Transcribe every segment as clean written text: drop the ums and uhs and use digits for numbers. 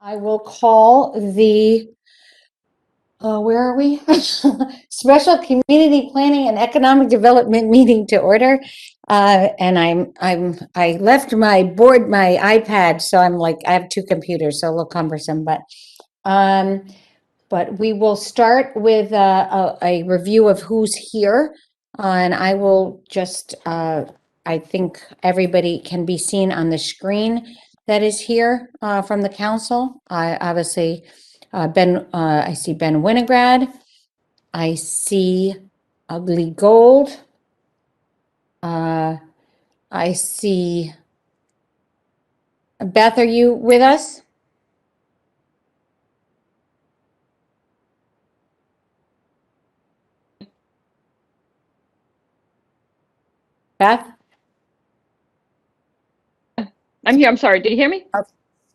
I will call the, where are we? Special Community Planning and Economic Development meeting to order. And I left my board, my iPad, so I'm like, I have two computers, so a little cumbersome, but we will start with a review of who's here. And I will just, I think everybody can be seen on the screen that is here from the council. I obviously, I see Ben Winograd. I see Ugly Gold. I see, Beth, are you with us? Beth? I'm here. I'm sorry. Did you hear me?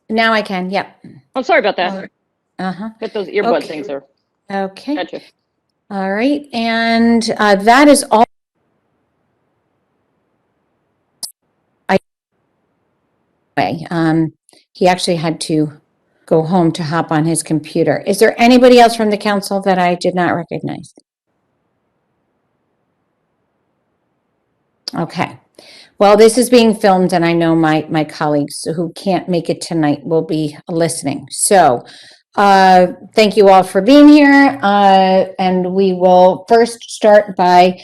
Now I can, yep. I'm sorry about that. Uh-huh. Got those earbud Okay. things are. Okay. Gotcha. All right. And that is all. He actually had to go home to hop on his computer. Is there anybody else from the council that I did not recognize? Okay. Well, this is being filmed, and I know my colleagues who can't make it tonight will be listening. So thank you all for being here. And we will first start by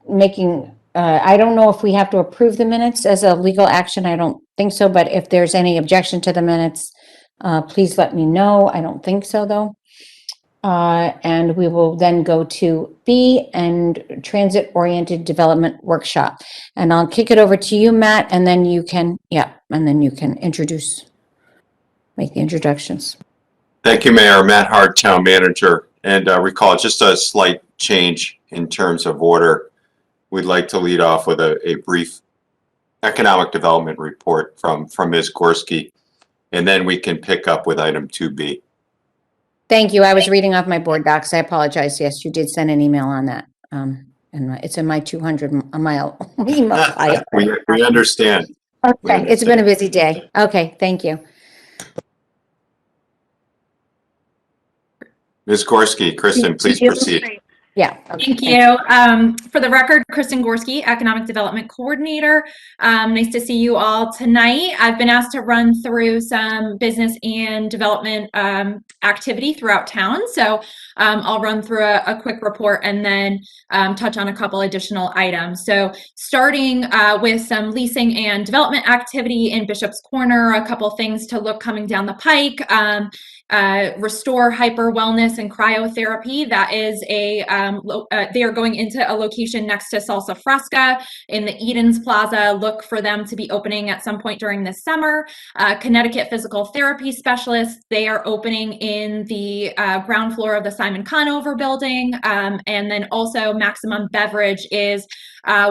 making, I don't know if we have to approve the minutes as a legal action. I don't think so, but if there's any objection to the minutes, please let me know. I don't think so, though. And we will then go to B and Transit-Oriented Development Workshop. And I'll kick it over to you, Matt, and then you can, and then you can make the introductions. Thank you, Mayor. Matt Hart, Town Manager. And recall, just a slight change in terms of order. We'd like to lead off with a brief economic development report from Ms. Gorski, and then we can pick up with item 2B. Thank you. I was reading off my board docs. I apologize. Yes, you did send an email on that. And it's in my 200-mile email file. We understand. Okay, it's been a busy day. Okay, thank you. Ms. Gorski, Kristen, please proceed. Yeah. Okay. Thank you. For the record, Kristen Gorski, Economic Development Coordinator. Nice to see you all tonight. I've been asked to run through some business and development activity throughout town. So I'll run through a quick report and then touch on a couple additional items. So starting with some leasing and development activity in Bishop's Corner, a couple things to look coming down the pike. Restore Hyper Wellness and Cryotherapy. That is they are going into a location next to Salsa Fresca in the Edens Plaza. Look for them to be opening at some point during this summer. Connecticut Physical Therapy Specialists, they are opening in the ground floor of the Simon Conover building. And then also Maximum Beverage is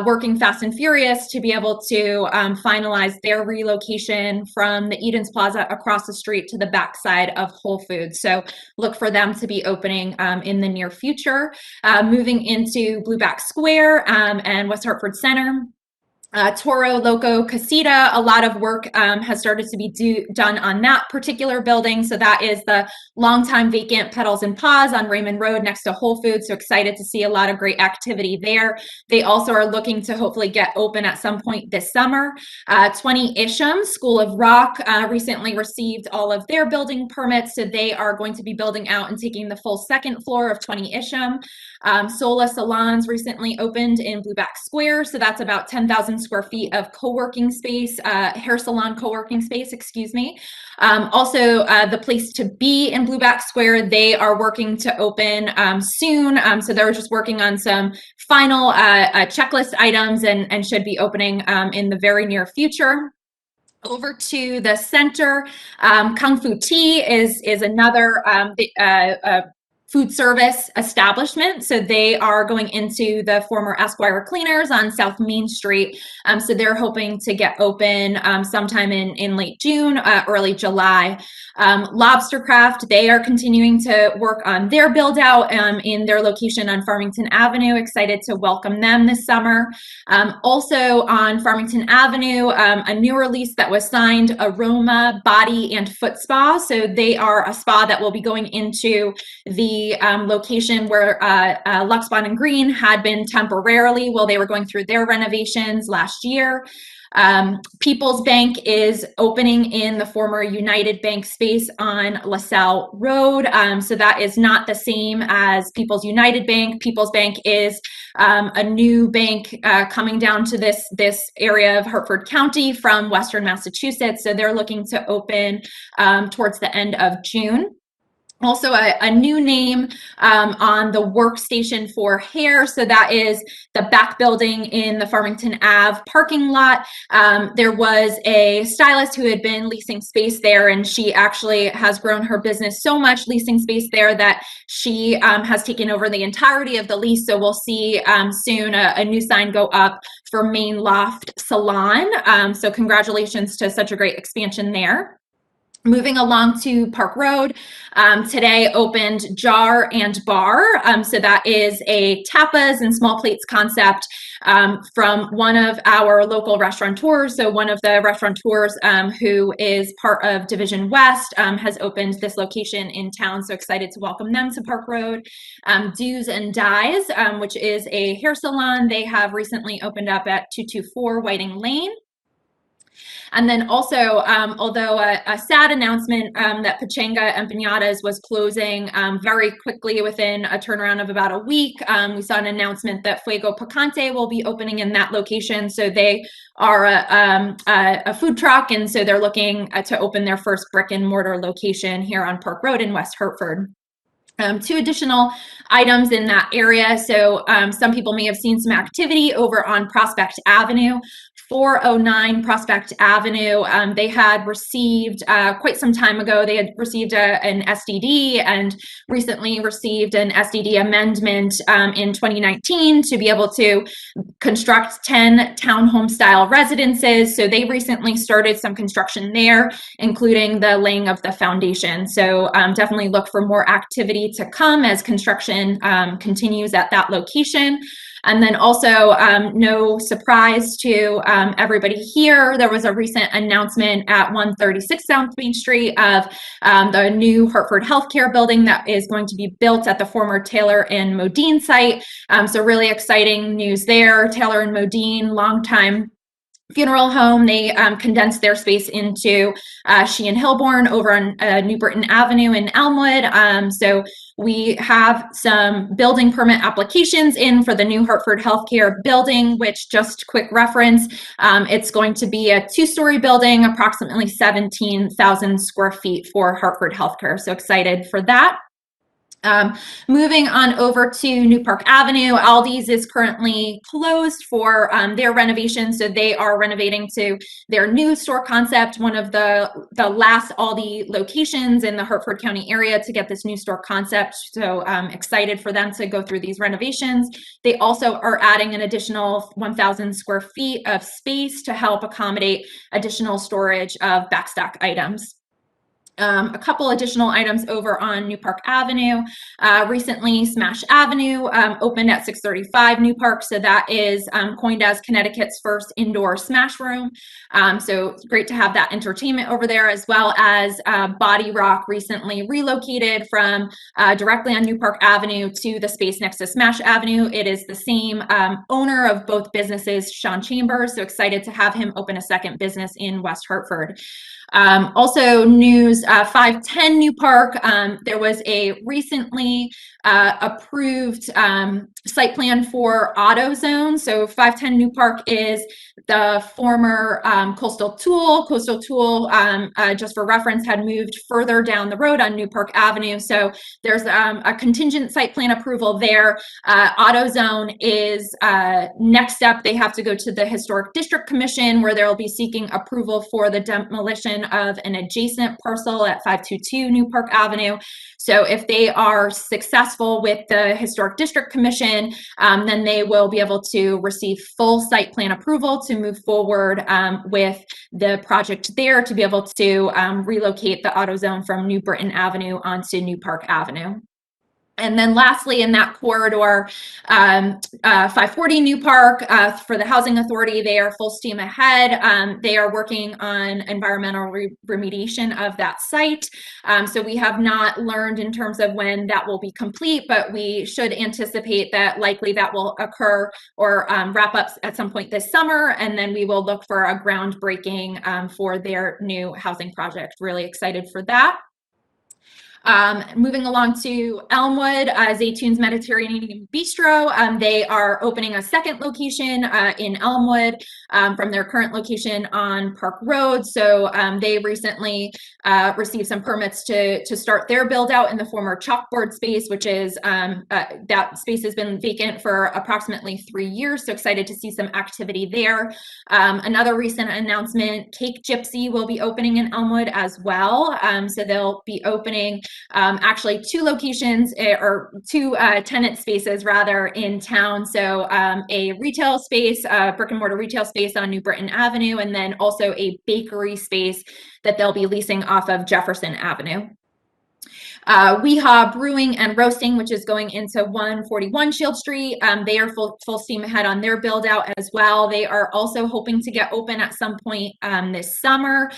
working fast and furious to be able to finalize their relocation from the Edens Plaza across the street to the backside of Whole Foods. So look for them to be opening in the near future. Moving into Blueback Square and West Hartford Center. Toro Loco Casita, a lot of work has started to be done on that particular building. So that is the longtime vacant Petals and Paws on Raymond Road next to Whole Foods. So excited to see a lot of great activity there. They also are looking to hopefully get open at some point this summer. 20 Isham, School of Rock, recently received all of their building permits. So they are going to be building out and taking the full second floor of 20 Isham. Sola Salons recently opened in Blueback Square. So that's about 10,000 square feet of co-working space, hair salon co-working space, excuse me. Also, the Place to Be in Blueback Square, they are working to open soon. So they're just working on some final checklist items and should be opening in the very near future. Over to the center, Kung Fu Tea is another food service establishment. So they are going into the former Esquire Cleaners on South Main Street. So they're hoping to get open sometime in late June, early July. Lobstercraft, they are continuing to work on their build out in their location on Farmington Avenue. Excited to welcome them this summer. Also on Farmington Avenue, a newer lease that was signed, Aroma Body and Foot Spa. So they are a spa that will be going into the location where Lux Bond and Green had been temporarily while they were going through their renovations last year. People's Bank is opening in the former United Bank space on LaSalle Road. So that is not the same as People's United Bank. People's Bank is a new bank coming down to this area of Hartford County from Western Massachusetts. So they're looking to open towards the end of June. Also a new name on the workstation for hair. So that is the back building in the Farmington Ave parking lot. There was a stylist who had been leasing space there, and she actually has grown her business so much leasing space there that she has taken over the entirety of the lease. So we'll see soon a new sign go up for Main Loft Salon. So congratulations to such a great expansion there. Moving along to Park Road, today opened Jar and Bar. So that is a tapas and small plates concept from one of our local restaurateurs. So one of the restaurateurs who is part of Division West has opened this location in town. So excited to welcome them to Park Road. Do's and Dyes, which is a hair salon. They have recently opened up at 224 Whiting Lane. And then also, although a sad announcement that Pachanga Empanadas was closing very quickly within a turnaround of about a week, we saw an announcement that Fuego Picante will be opening in that location. So they are a food truck, and so they're looking to open their first brick and mortar location here on Park Road in West Hartford. Two additional items in that area. So some people may have seen some activity over on Prospect Avenue. 409 Prospect Avenue, they had received quite some time ago, they had received an SDD and recently received an SDD amendment in 2019 to be able to construct 10 townhome style residences. So they recently started some construction there, including the laying of the foundation. So definitely look for more activity to come as construction continues at that location. And then also, no surprise to everybody here, there was a recent announcement at 136 South Main Street of the new Hartford Healthcare building that is going to be built at the former Taylor and Modine site. So really exciting news there. Taylor and Modine, longtime funeral home. They condensed their space into Sheehan Hillborn over on New Britain Avenue in Elmwood. So we have some building permit applications in for the new Hartford Healthcare building, which, just quick reference, it's going to be a 2-story building, approximately 17,000 square feet for Hartford Healthcare. So excited for that. Moving on over to New Park Avenue, Aldi's is currently closed for their renovation. So they are renovating to their new store concept, one of the last Aldi locations in the Hartford County area to get this new store concept. So excited for them to go through these renovations. They also are adding an additional 1,000 square feet of space to help accommodate additional storage of backstock items. A couple additional items over on New Park Avenue. Recently, Smash Avenue opened at 635 New Park. So that is coined as Connecticut's first indoor Smash Room. So it's great to have that entertainment over there, as well as Body Rock recently relocated from directly on New Park Avenue to the space next to Smash Avenue. It is the same owner of both businesses, Sean Chambers. So excited to have him open a second business in West Hartford. Also news, 510 New Park, there was a recently approved site plan for AutoZone. So 510 New Park is the former Coastal Tool. Coastal Tool, just for reference, had moved further down the road on New Park Avenue. So there's a contingent site plan approval there. AutoZone is next step. They have to go to the Historic District Commission, where they'll be seeking approval for the demolition location of an adjacent parcel at 522 New Park Avenue. So if they are successful with the Historic District Commission, then they will be able to receive full site plan approval to move forward with the project there, to be able to relocate the AutoZone from New Britain Avenue onto New Park Avenue. And then lastly, in that corridor, 540 New Park, for the Housing Authority, they are full steam ahead. They are working on environmental remediation of that site. So we have not learned in terms of when that will be complete, but we should anticipate that likely that will occur or wrap up at some point this summer. And then we will look for a groundbreaking for their new housing project. Really excited for that. Moving along to Elmwood, Zaytoon's Mediterranean Bistro. They are opening a second location in Elmwood from their current location on Park Road. So they recently received some permits to start their build out in the former chalkboard space, which is that space has been vacant for approximately 3 years. So excited to see some activity there. Another recent announcement, Cake Gypsy will be opening in Elmwood as well. So they'll be opening actually 2 locations or 2 tenant spaces rather in town. So a retail space, brick and mortar retail space on New Britain Avenue, and then also a bakery space that they'll be leasing off of Jefferson Avenue. Weehaw Brewing and Roasting, which is going into 141 Shield Street. They are full steam ahead on their build out as well. They are also hoping to get open at some point this summer.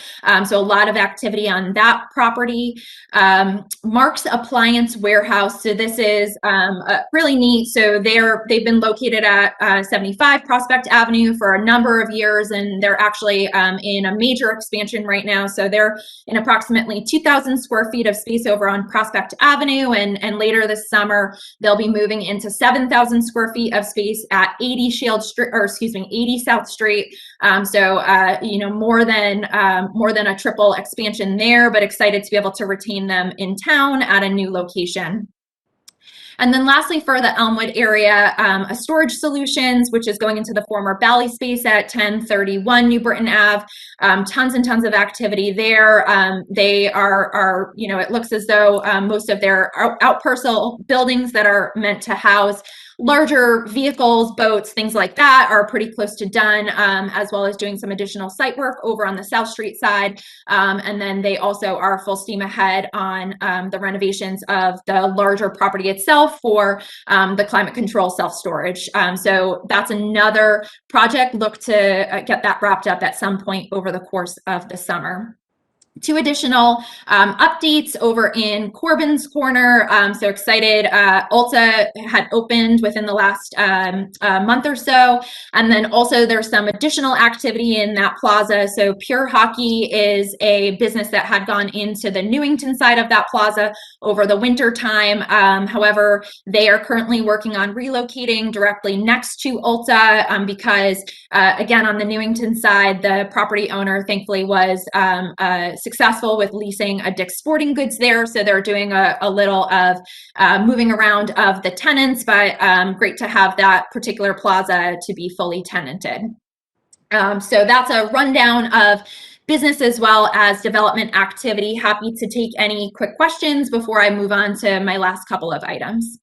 So a lot of activity on that property. Mark's Appliance Warehouse. So this is really neat. So they've been located at 75 Prospect Avenue for a number of years, and they're actually in a major expansion right now. So they're in approximately 2,000 square feet of space over on Prospect Avenue, and later this summer they'll be moving into 7,000 square feet of space at 80 Shield Street, or excuse me, 80 South Street. So you know, more than a triple expansion there, but excited to be able to retain them in town at a new location. And then lastly, for the Elmwood area, a Storage Solutions, which is going into the former Bally space at 1031 New Britain Ave. Tons and tons of activity there. They are, you know, it looks as though most of their out parcel buildings that are meant to house larger vehicles, boats, things like that are pretty close to done, as well as doing some additional site work over on the South Street side. And then they also are full steam ahead on the renovations of the larger property itself for the climate control self-storage. So that's another project. Look to get that wrapped up at some point over the course of the summer. 2 additional updates over in Corbin's Corner. So excited. Ulta had opened within the last month or so. And then also there's some additional activity in that plaza. So Pure Hockey is a business that had gone into the Newington side of that plaza over the winter time. However, they are currently working on relocating directly next to Ulta because again, on the Newington side, the property owner thankfully was successful with leasing a Dick's Sporting Goods there. So they're doing a little of moving around of the tenants, but great to have that particular plaza to be fully tenanted. So that's a rundown of business as well as development activity. Happy to take any quick questions before I move on to my last couple of items.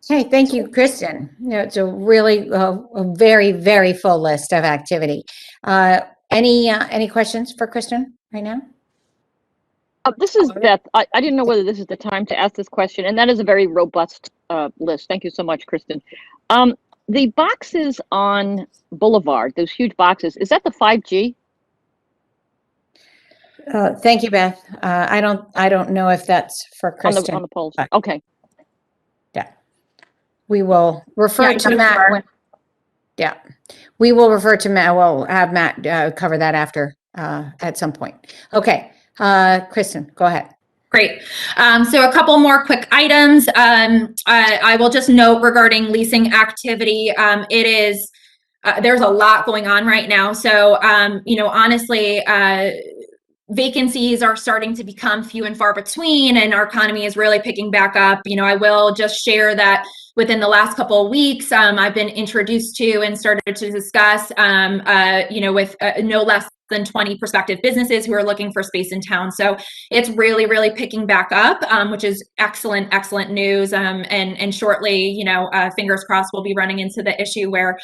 Okay, thank you, Kristen. It's a really a very, very full list of activity. Any questions for Kristen right now? This is Beth. I didn't know whether this is the time to ask this question, and that is a very robust list. Thank you so much, Kristen. The boxes on Boulevard, those huge boxes, is that the 5G? Thank you, Beth. I don't know if that's for Kristen. On the poles. Okay. Yeah. We will refer to Matt. We will refer to Matt. We'll have Matt cover that after at some point. Okay. Kristen, go ahead. Great. So a couple more quick items. I will just note regarding leasing activity. It is, there's a lot going on right now. So, you know, honestly, vacancies are starting to become few and far between, and our economy is really picking back up. You know, I will just share that within the last couple of weeks, I've been introduced to and started to discuss, you know, with no less than 20 prospective businesses who are looking for space in town. So it's really, really picking back up, which is excellent, excellent news. And shortly, you know, fingers crossed, we'll be running into the issue where,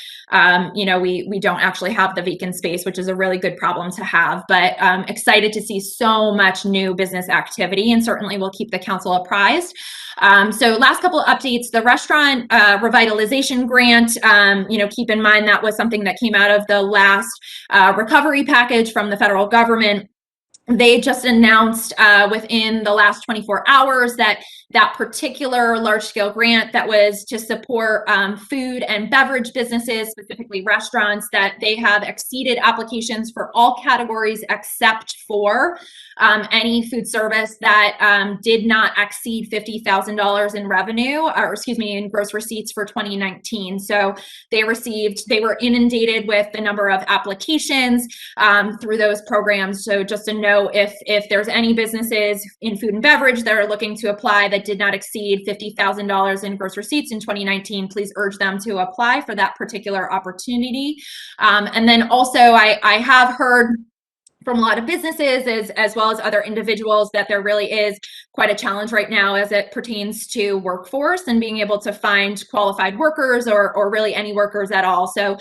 you know, we don't actually have the vacant space, which is a really good problem to have. But excited to see so much new business activity, and certainly we'll keep the council apprised. So last couple of updates, the restaurant revitalization grant, you know, keep in mind that was something that came out of the last recovery package from the federal government. They just announced within the last 24 hours that that particular large-scale grant that was to support food and beverage businesses, specifically restaurants, that they have exceeded applications for all categories except for any food service that did not exceed $50,000 in revenue, or excuse me, in gross receipts for 2019. So they were inundated with the number of applications through those programs. So just to know, if there's any businesses in food and beverage that are looking to apply that did not exceed $50,000 in gross receipts in 2019, please urge them to apply for that particular opportunity. And then also I have heard from a lot of businesses as well as other individuals that there really is quite a challenge right now as it pertains to workforce and being able to find qualified workers or really any workers at all. So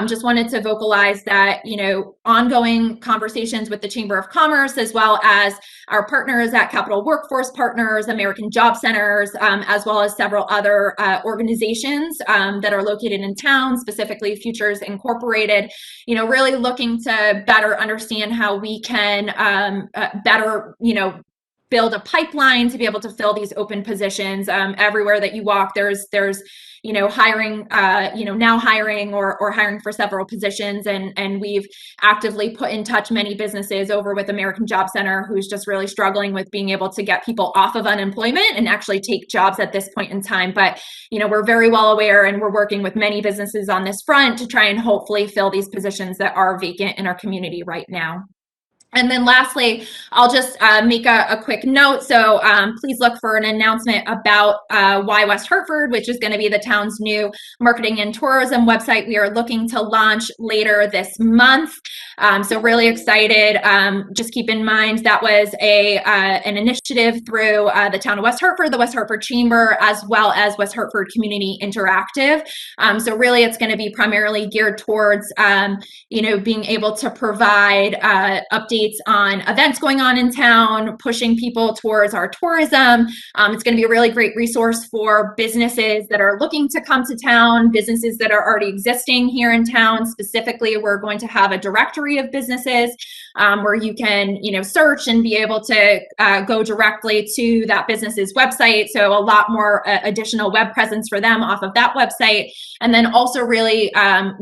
just wanted to vocalize that, you know, ongoing conversations with the Chamber of Commerce as well as our partners at Capital Workforce Partners, American Job Centers, as well as several other organizations that are located in town, specifically Futures Incorporated, you know, really looking to better understand how we can better, you know, build a pipeline to be able to fill these open positions. Everywhere that you walk, there's you know, hiring, you know, now hiring or hiring for several positions, and we've actively put in touch many businesses over with American Job Center, who's just really struggling with being able to get people off of unemployment and actually take jobs at this point in time. But you know, we're very well aware, and we're working with many businesses on this front to try and hopefully fill these positions that are vacant in our community right now. And then lastly, I'll just make a quick note. So please look for an announcement about Why West Hartford, which is going to be the town's new marketing and tourism website we are looking to launch later this month. So really excited. Just keep in mind that was an initiative through the town of West Hartford, the West Hartford Chamber, as well as West Hartford Community Interactive. So really it's going to be primarily geared towards, you know, being able to provide updates on events going on in town, pushing people towards our tourism. It's going to be a really great resource for businesses that are looking to come to town, businesses that are already existing here in town. Specifically, we're going to have a directory of businesses where you can, you know, search and be able to go directly to that business's website. So a lot more additional web presence for them off of that website. And then also really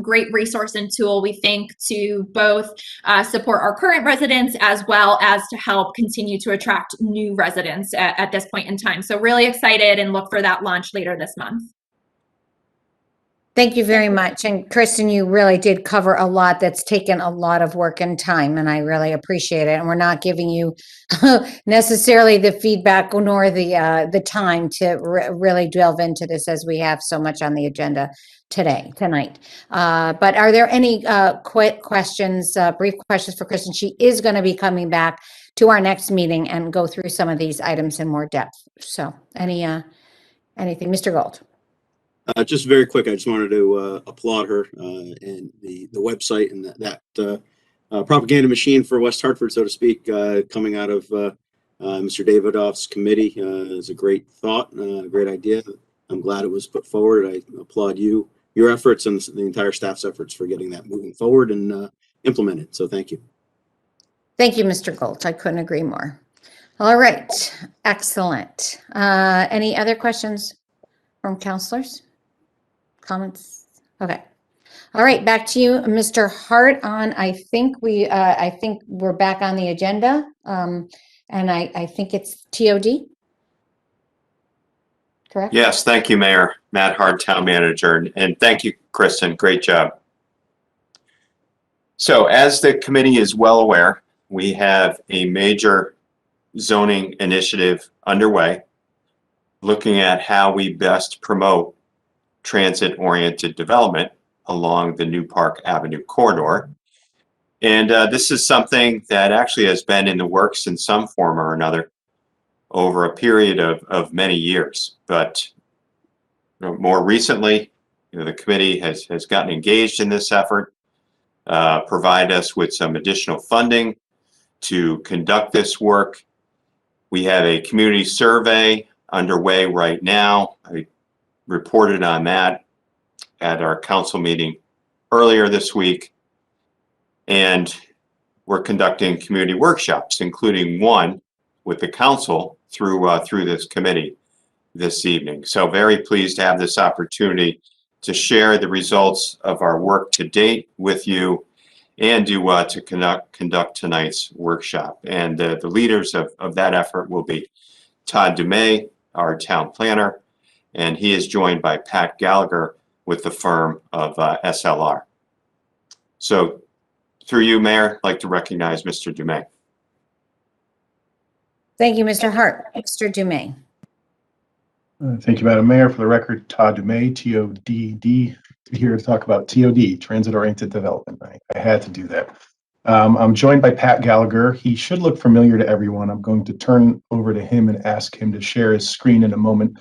great resource and tool, we think, to both support our current residents as well as to help continue to attract new residents at this point in time. So really excited, and look for that launch later this month. Thank you very much. And Kristen, you really did cover a lot that's taken a lot of work and time, and I really appreciate it. And we're not giving you necessarily the feedback nor the time to really delve into this, as we have so much on the agenda tonight. But are there any quick questions, brief questions for Kristen? She is going to be coming back to our next meeting and go through some of these items in more depth. So anything, Mr. Gold? Just very quick, I just wanted to applaud her and the website and that propaganda machine for West Hartford, so to speak, coming out of Mr. Davidoff's committee is a great thought, a great idea. I'm glad it was put forward. I applaud your efforts and the entire staff's efforts for getting that moving forward and implemented. So thank you. Thank you, Mr. Gold. I couldn't agree more. All right, excellent. Any other questions from counselors? Comments? Okay. All right, back to you, Mr. Hart. I think we're back on the agenda, and I think it's TOD. Correct? Yes, thank you, Mayor. Matt Hart, Town Manager, and thank you, Kristen. Great job. So, as the committee is well aware, we have a major zoning initiative underway, looking at how we best promote transit-oriented development along the New Park Avenue corridor. And this is something that actually has been in the works in some form or another over a period of many years. But more recently, the committee has gotten engaged in this effort, provide us with some additional funding to conduct this work. We have a community survey underway right now. I reported on that at our council meeting earlier this week. And we're conducting community workshops, including one with the council through this committee this evening. So very pleased to have this opportunity to share the results of our work to date with you and to conduct tonight's workshop. And the leaders of that effort will be Todd Dumais, our town planner, and he is joined by Pat Gallagher with the firm of SLR. So through you, Mayor, I'd like to recognize Mr. Dumais. Thank you, Mr. Hart. Mr. Dumais. Thank you, Madam Mayor. For the record, Todd Dumais, TODD, here to talk about TOD, Transit-Oriented Development. I had to do that. I'm joined by Pat Gallagher. He should look familiar to everyone. I'm going to turn over to him and ask him to share his screen in a moment.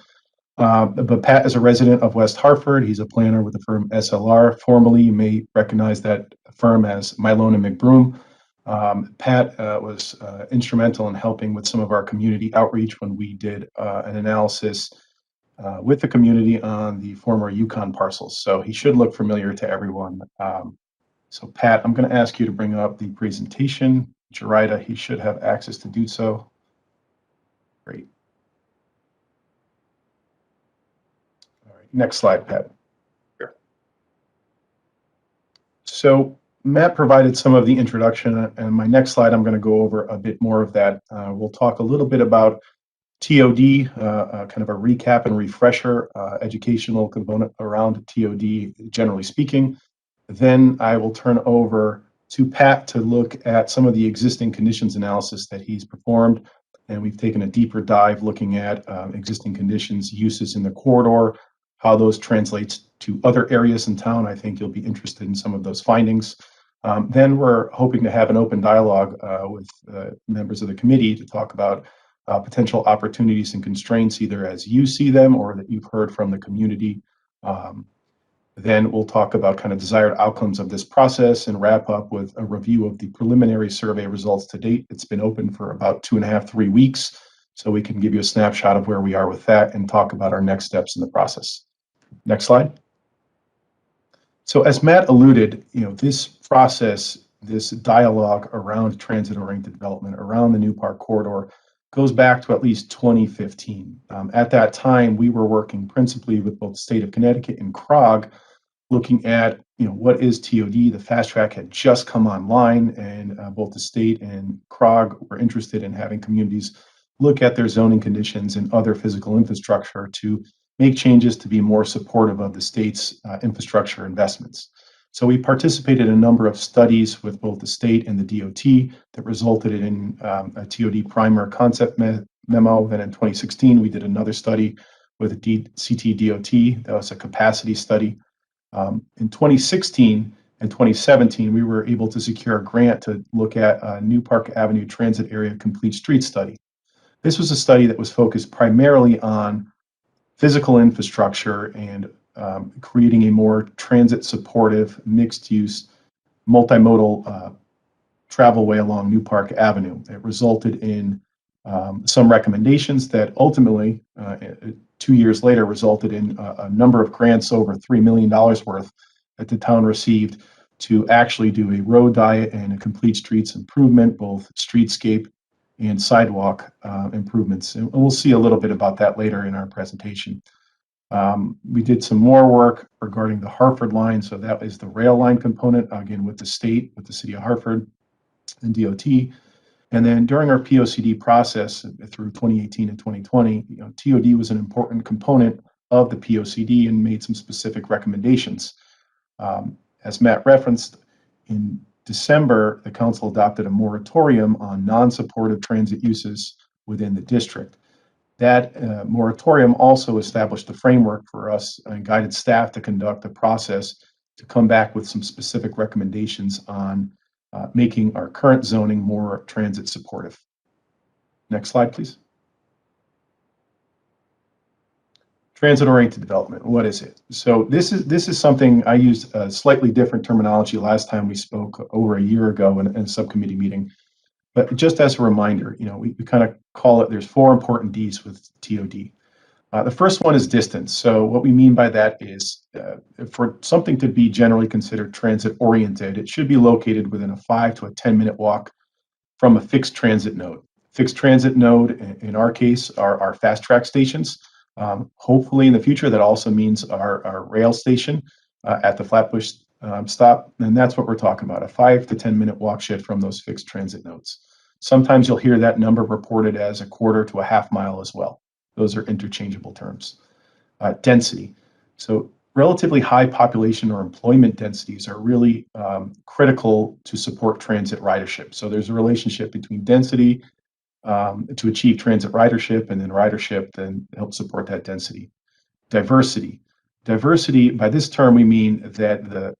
But Pat is a resident of West Hartford. He's a planner with the firm SLR. Formerly, you may recognize that firm as Milone and McBroom. Pat was instrumental in helping with some of our community outreach when we did an analysis with the community on the former Yukon parcels. So he should look familiar to everyone. So Pat, I'm going to ask you to bring up the presentation. Jerida, he should have access to do so. Great. All right, next slide, Pat. Sure. So Matt provided some of the introduction, and my next slide, I'm going to go over a bit more of that. We'll talk a little bit about TOD, kind of a recap and refresher, educational component around TOD, generally speaking. Then I will turn over to Pat to look at some of the existing conditions analysis that he's performed. And we've taken a deeper dive looking at existing conditions, uses in the corridor, how those translates to other areas in town. I think you'll be interested in some of those findings. Then we're hoping to have an open dialogue with members of the committee to talk about potential opportunities and constraints, either as you see them or that you've heard from the community. Then we'll talk about kind of desired outcomes of this process and wrap up with a review of the preliminary survey results to date. It's been open for about 2.5 to 3 weeks, so we can give you a snapshot of where we are with that and talk about our next steps in the process. Next slide. So as Matt alluded, this process, this dialogue around transit-oriented development, around the New Park corridor, goes back to at least 2015. At that time, we were working principally with both the state of Connecticut and CROG, looking at what is TOD. The fast track had just come online, and both the state and CROG were interested in having communities look at their zoning conditions and other physical infrastructure to make changes to be more supportive of the state's infrastructure investments. So we participated in a number of studies with both the state and the DOT that resulted in a TOD primer concept memo. Then in 2016, we did another study with the CTDOT. That was a capacity study. In 2016 and 2017, we were able to secure a grant to look at a New Park Avenue Transit Area Complete Street Study. This was a study that was focused primarily on physical infrastructure and creating a more transit supportive, mixed use, multimodal travelway along New Park Avenue. It resulted in some recommendations that ultimately, 2 years later, resulted in a number of grants over $3 million worth that the town received to actually do a road diet and a complete streets improvement, both streetscape and sidewalk improvements. And we'll see a little bit about that later in our presentation. We did some more work regarding the Hartford line. So that is the rail line component, again, with the state, with the city of Hartford and DOT. And then during our POCD process through 2018 and 2020, TOD was an important component of the POCD and made some specific recommendations. As Matt referenced, in December, the council adopted a moratorium on non-supportive transit uses within the district. That moratorium also established a framework for us and guided staff to conduct a process to come back with some specific recommendations on making our current zoning more transit supportive. Next slide, please. Transit-oriented development, what is it? So this is something I used a slightly different terminology last time we spoke over a year ago in a subcommittee meeting. But just as a reminder, we kind of call it, there's 4 important Ds with TOD. The first one is distance. So what we mean by that is for something to be generally considered transit-oriented, it should be located within a 5 to a 10-minute walk from a fixed transit node. Fixed transit node, in our case, are our fast track stations. Hopefully in the future, that also means our rail station at the Flatbush stop. And that's what we're talking about, a 5 to 10-minute walk shed from those fixed transit nodes. Sometimes you'll hear that number reported as a quarter to a half mile as well. Those are interchangeable terms. Density. So relatively high population or employment densities are really critical to support transit ridership. So there's a relationship between density to achieve transit ridership, and then ridership then helps support that density. Diversity. Diversity, by this term, we mean that the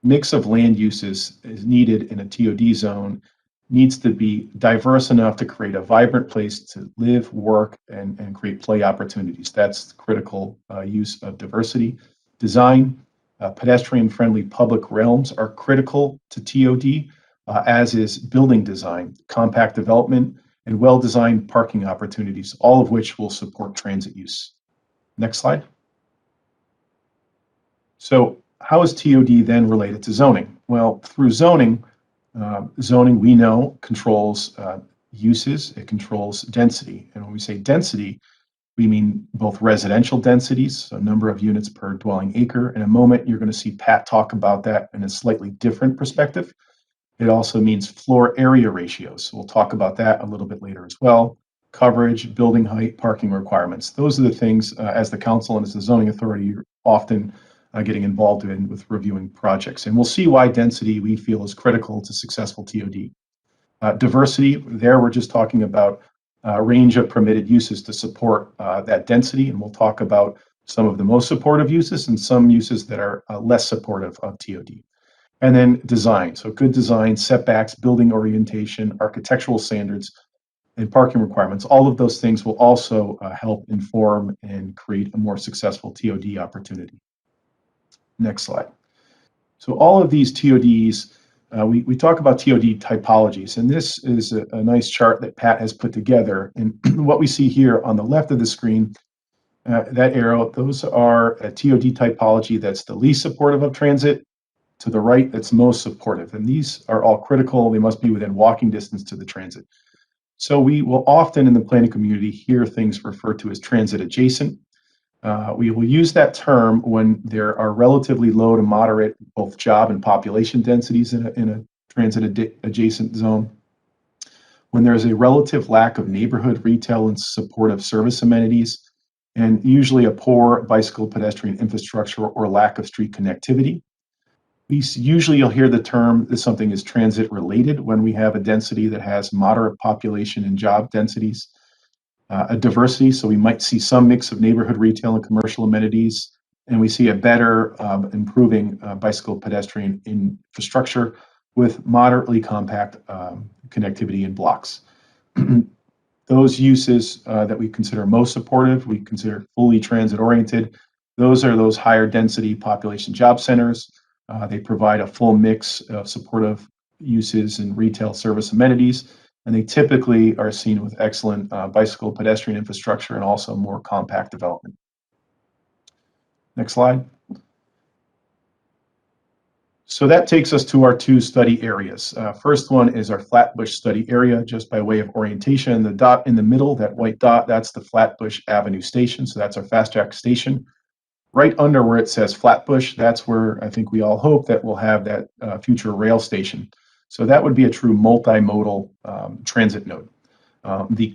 mix of land uses is needed in a TOD zone needs to be diverse enough to create a vibrant place to live, work, and create play opportunities. That's critical use of diversity. Design. Pedestrian-friendly public realms are critical to TOD, as is building design, compact development, and well-designed parking opportunities, all of which will support transit use. Next slide. So how is TOD then related to zoning? Well, through zoning, we know controls uses, it controls density. And when we say density, we mean both residential densities, so number of units per dwelling acre. In a moment, you're going to see Pat talk about that in a slightly different perspective. It also means floor area ratios. We'll talk about that a little bit later as well. Coverage, building height, parking requirements. Those are the things as the council and as the zoning authority you're often getting involved in with reviewing projects. And we'll see why density we feel is critical to successful TOD. Diversity, there we're just talking about a range of permitted uses to support that density. And we'll talk about some of the most supportive uses and some uses that are less supportive of TOD. And then design. So good design, setbacks, building orientation, architectural standards, and parking requirements. All of those things will also help inform and create a more successful TOD opportunity. Next slide. So all of these TODs, we talk about TOD typologies, and this is a nice chart that Pat has put together. And what we see here on the left of the screen, that arrow, those are a TOD typology that's the least supportive of transit. To the right, that's most supportive. And these are all critical. They must be within walking distance to the transit. So we will often in the planning community hear things referred to as transit adjacent. We will use that term when there are relatively low to moderate both job and population densities in a transit adjacent zone. When there's a relative lack of neighborhood retail and supportive service amenities, and usually a poor bicycle pedestrian infrastructure or lack of street connectivity. Usually you'll hear the term that something is transit related when we have a density that has moderate population and job densities. A diversity, so we might see some mix of neighborhood retail and commercial amenities, and we see a better improving bicycle pedestrian infrastructure with moderately compact connectivity in blocks. Those uses that we consider most supportive, we consider fully transit oriented. Those are those higher density population job centers. They provide a full mix of supportive uses and retail service amenities, and they typically are seen with excellent bicycle pedestrian infrastructure and also more compact development. Next slide. So that takes us to our 2 study areas. First one is our Flatbush study area, just by way of orientation. The dot in the middle, that white dot, that's the Flatbush Avenue station. So that's our fast track station. Right under where it says Flatbush, that's where I think we all hope that we'll have that future rail station. So that would be a true multimodal transit node. The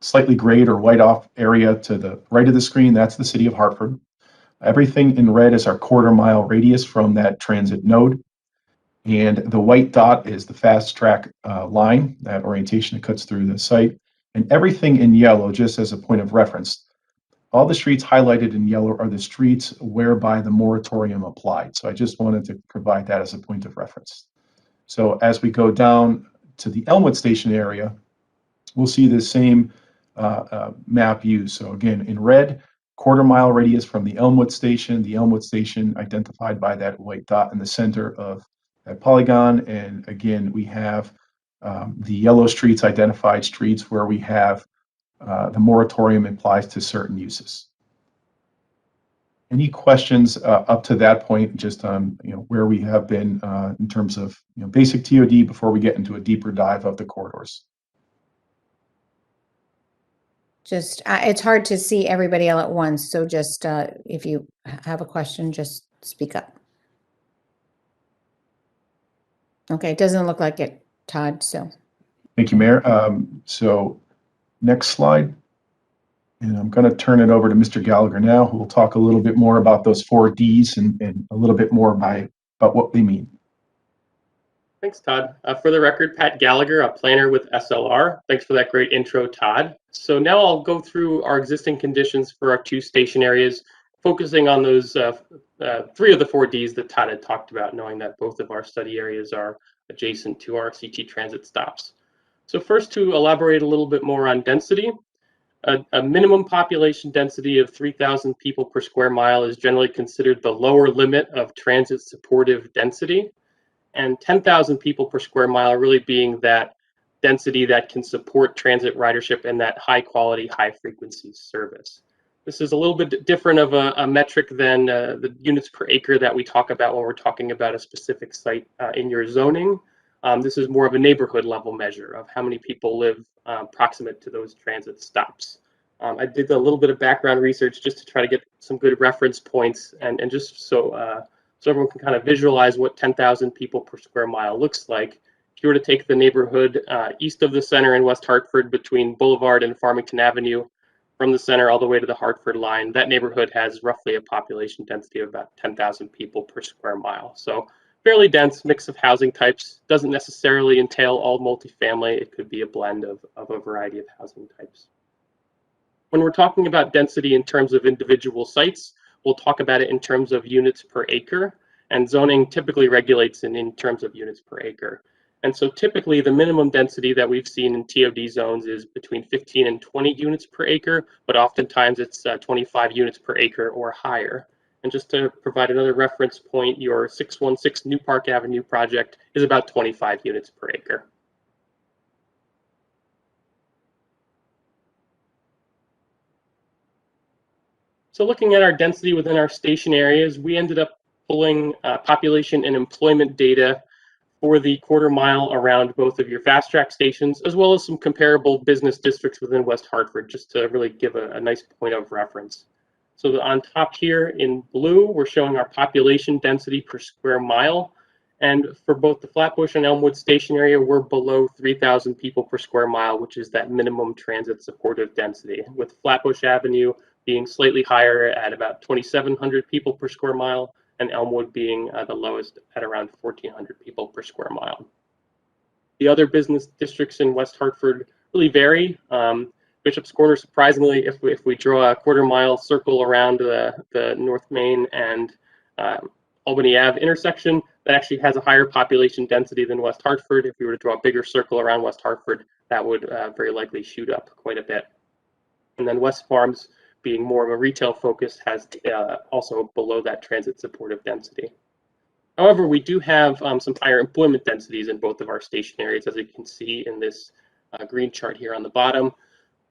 slightly grayed or white off area to the right of the screen, that's the city of Hartford. Everything in red is our quarter-mile radius from that transit node. And the white dot is the fast track line, that orientation that cuts through the site. And everything in yellow, just as a point of reference, all the streets highlighted in yellow are the streets whereby the moratorium applied. So I just wanted to provide that as a point of reference. So as we go down to the Elmwood Station area, we'll see the same map used. So again, in red, quarter-mile radius from the Elmwood Station identified by that white dot in the center of that polygon. And again, we have the yellow streets, identified streets where we have the moratorium applies to certain uses. Any questions up to that point, just on where we have been in terms of basic TOD before we get into a deeper dive of the corridors? Just, it's hard to see everybody all at once, so just if you have a question, just speak up. Okay, it doesn't look like it, Todd, so. Thank you, Mayor. So next slide. And I'm going to turn it over to Mr. Gallagher now, who will talk a little bit more about those 4 Ds and a little bit more about what they mean. Thanks, Todd. For the record, Pat Gallagher, a planner with SLR. Thanks for that great intro, Todd. So now I'll go through our existing conditions for our 2 station areas, focusing on those 3 of the 4 Ds that Todd had talked about, knowing that both of our study areas are adjacent to our CT transit stops. So first, to elaborate a little bit more on density, a minimum population density of 3,000 people per square mile is generally considered the lower limit of transit supportive density, and 10,000 people per square mile really being that density that can support transit ridership and that high quality, high frequency service. This is a little bit different of a metric than the units per acre that we talk about when we're talking about a specific site in your zoning. This is more of a neighborhood level measure of how many people live proximate to those transit stops. I did a little bit of background research just to try to get some good reference points and just so everyone can kind of visualize what 10,000 people per square mile looks like. If you were to take the neighborhood east of the center in West Hartford between Boulevard and Farmington Avenue, from the center all the way to the Hartford line, that neighborhood has roughly a population density of about 10,000 people per square mile. So fairly dense mix of housing types. Doesn't necessarily entail all multifamily. It could be a blend of a variety of housing types. When we're talking about density in terms of individual sites, we'll talk about it in terms of units per acre, and zoning typically regulates in terms of units per acre. And so typically the minimum density that we've seen in TOD zones is between 15 and 20 units per acre, but oftentimes it's 25 units per acre or higher. And just to provide another reference point, your 616 New Park Avenue project is about 25 units per acre. So looking at our density within our station areas, we ended up pulling population and employment data for the quarter mile around both of your fast track stations, as well as some comparable business districts within West Hartford, just to really give a nice point of reference. So on top here in blue, we're showing our population density per square mile. And for both the Flatbush and Elmwood Station area, we're below 3,000 people per square mile, which is that minimum transit supportive density, with Flatbush Avenue being slightly higher at about 2,700 people per square mile, and Elmwood being the lowest at around 1,400 people per square mile. The other business districts in West Hartford really vary. Bishop's Corner, surprisingly, if we draw a quarter mile circle around the North Main and Albany Ave intersection, that actually has a higher population density than West Hartford. If we were to draw a bigger circle around West Hartford, that would very likely shoot up quite a bit. And then West Farms, being more of a retail focus, has also below that transit supportive density. However, we do have some higher employment densities in both of our station areas, as you can see in this green chart here on the bottom.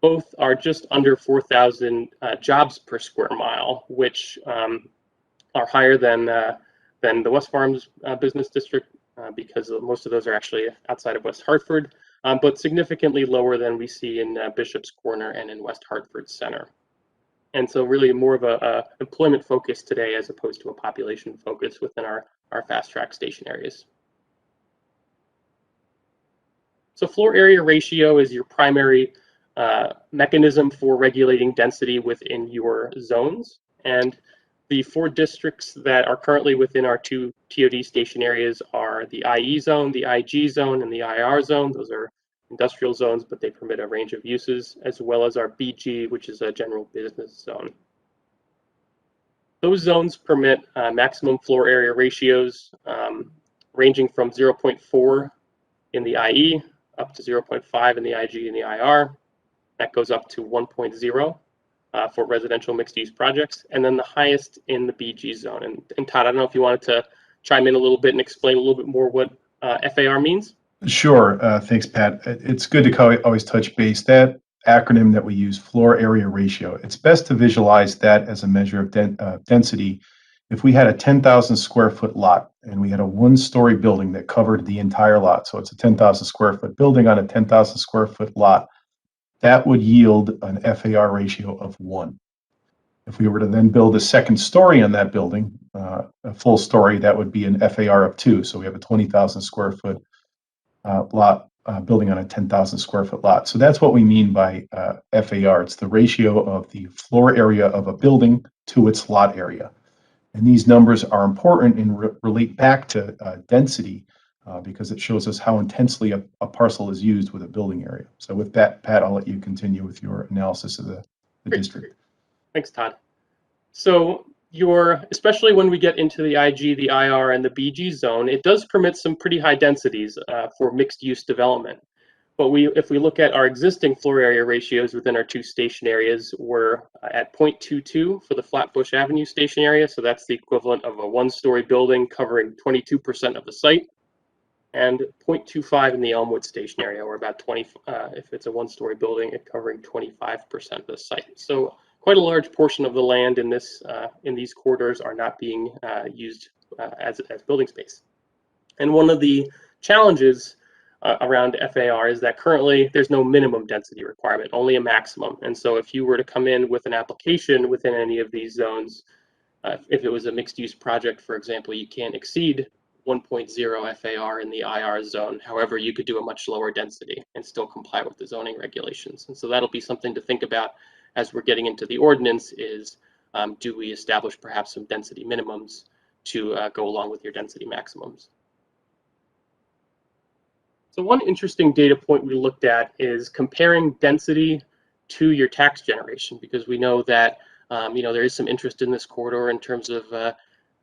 Both are just under 4,000 jobs per square mile, which are higher than the West Farms business district because most of those are actually outside of West Hartford, but significantly lower than we see in Bishop's Corner and in West Hartford Center. And so really more of a employment focus today as opposed to a population focus within our fast track station areas. So floor area ratio is your primary mechanism for regulating density within your zones. And the 4 districts that are currently within our 2 TOD station areas are the IE zone, the IG zone, and the IR zone. Those are industrial zones, but they permit a range of uses, as well as our BG, which is a general business zone. Those zones permit maximum floor area ratios ranging from 0.4 in the IE up to 0.5 in the IG and the IR. That goes up to 1.0 for residential mixed-use projects, and then the highest in the BG zone. And Todd, I don't know if you wanted to chime in a little bit and explain a little bit more what FAR means. Sure. Thanks, Pat. It's good to always touch base. That acronym that we use, floor area ratio, it's best to visualize that as a measure of density. If we had a 10,000 square foot lot and we had a one-story building that covered the entire lot, so it's a 10,000 square foot building on a 10,000 square foot lot, that would yield an FAR ratio of 1. If we were to then build a second story on that building, a full story, that would be an FAR of 2. So we have a 20,000 square foot lot building on a 10,000 square foot lot. So that's what we mean by FAR. It's the ratio of the floor area of a building to its lot area. And these numbers are important and relate back to density because it shows us how intensely a parcel is used with a building area. So with that, Pat, I'll let you continue with your analysis of the district. Thanks, Todd. So especially when we get into the IG, the IR, and the BG zone, it does permit some pretty high densities for mixed-use development. But if we look at our existing floor area ratios within our two station areas, we're at 0.22 for the Flatbush Avenue station area. So that's the equivalent of a one-story building covering 22% of the site. And 0.25 in the Elmwood Station area, or about 20, if it's a one-story building, it covering 25% of the site. So quite a large portion of the land in these corridors are not being used as building space. And one of the challenges around FAR is that currently there's no minimum density requirement, only a maximum. And so if you were to come in with an application within any of these zones, if it was a mixed-use project, for example, you can't exceed 1.0 FAR in the IR zone. However, you could do a much lower density and still comply with the zoning regulations. And so that'll be something to think about as we're getting into the ordinance is, do we establish perhaps some density minimums to go along with your density maximums? So one interesting data point we looked at is comparing density to your tax generation, because we know that there is some interest in this corridor in terms of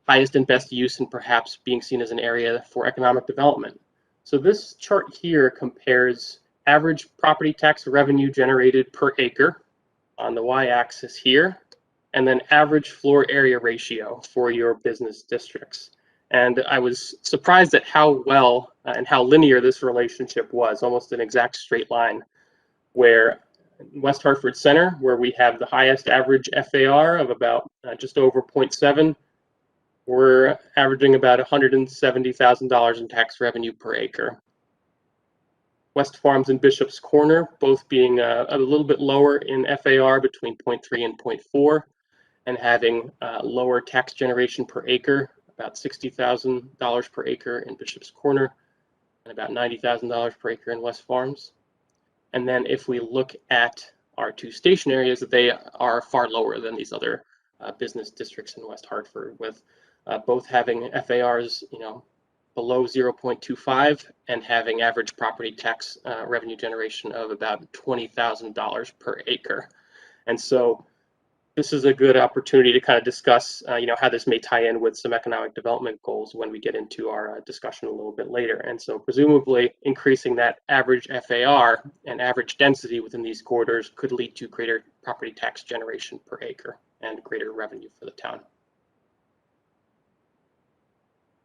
highest and best use and perhaps being seen as an area for economic development. So this chart here compares average property tax revenue generated per acre on the y-axis here, and then average floor area ratio for your business districts. And I was surprised at how well and how linear this relationship was, almost an exact straight line, where West Hartford Center, where we have the highest average FAR of about just over 0.7, we're averaging about $170,000 in tax revenue per acre. West Farms and Bishop's Corner, both being a little bit lower in FAR, between 0.3 and 0.4, and having lower tax generation per acre, about $60,000 per acre in Bishop's Corner, and about $90,000 per acre in West Farms. And then if we look at our two station areas, they are far lower than these other business districts in West Hartford, with both having FARs, below 0.25 and having average property tax revenue generation of about $20,000 per acre. And so this is a good opportunity to kind of discuss, how this may tie in with some economic development goals when we get into our discussion a little bit later. And so presumably increasing that average FAR and average density within these corridors could lead to greater property tax generation per acre and greater revenue for the town.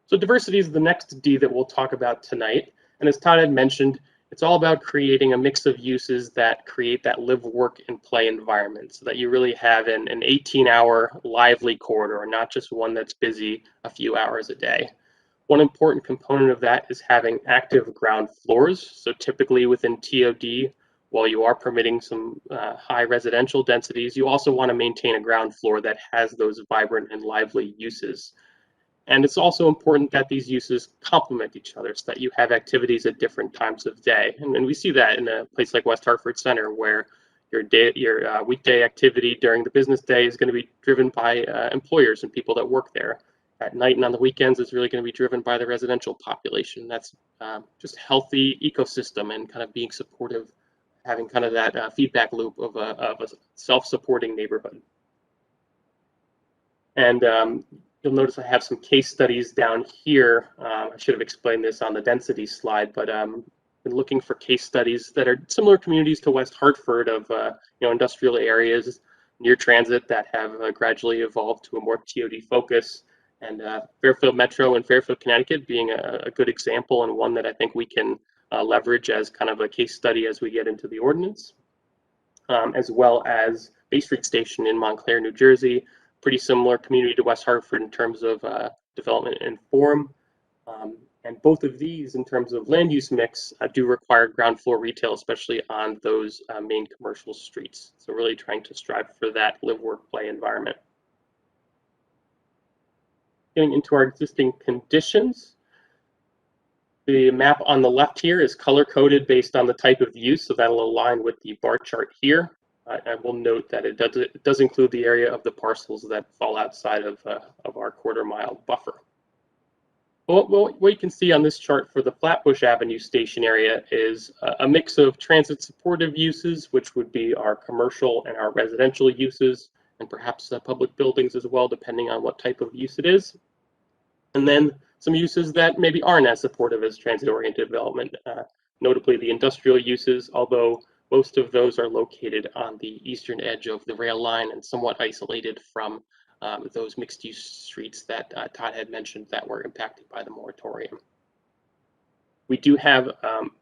So diversity is the next D that we'll talk about tonight. And as Todd had mentioned, it's all about creating a mix of uses that create that live, work, and play environment, so that you really have an 18-hour lively corridor, not just one that's busy a few hours a day. One important component of that is having active ground floors. So typically within TOD, while you are permitting some high residential densities, you also want to maintain a ground floor that has those vibrant and lively uses. And it's also important that these uses complement each other, so that you have activities at different times of day. And we see that in a place like West Hartford Center, where your weekday activity during the business day is going to be driven by employers and people that work there. At night and on the weekends, it's really going to be driven by the residential population. That's just a healthy ecosystem and kind of being supportive, having kind of that feedback loop of a self-supporting neighborhood. And You'll notice I have some case studies down here. I should have explained this on the density slide, but been looking for case studies that are similar communities to West Hartford of industrial areas near transit that have gradually evolved to a more TOD focus. And Fairfield Metro and Fairfield, Connecticut being a good example, and one that I think we can leverage as kind of a case study as we get into the ordinance, as well as Bay Street Station in Montclair, New Jersey. Pretty similar community to West Hartford in terms of development and form. And both of these, in terms of land use mix, do require ground floor retail, especially on those main commercial streets. So really trying to strive for that live, work, play environment. Getting into our existing conditions, the map on the left here is color coded based on the type of use, so that'll align with the bar chart here. I will note that it does include the area of the parcels that fall outside of our quarter-mile buffer. What you can see on this chart for the Flatbush Avenue station area is a mix of transit supportive uses, which would be our commercial and our residential uses, and perhaps public buildings as well, depending on what type of use it is. And then some uses that maybe aren't as supportive as transit-oriented development, notably the industrial uses, although most of those are located on the eastern edge of the rail line and somewhat isolated from those mixed-use streets that Todd had mentioned that were impacted by the moratorium. We do have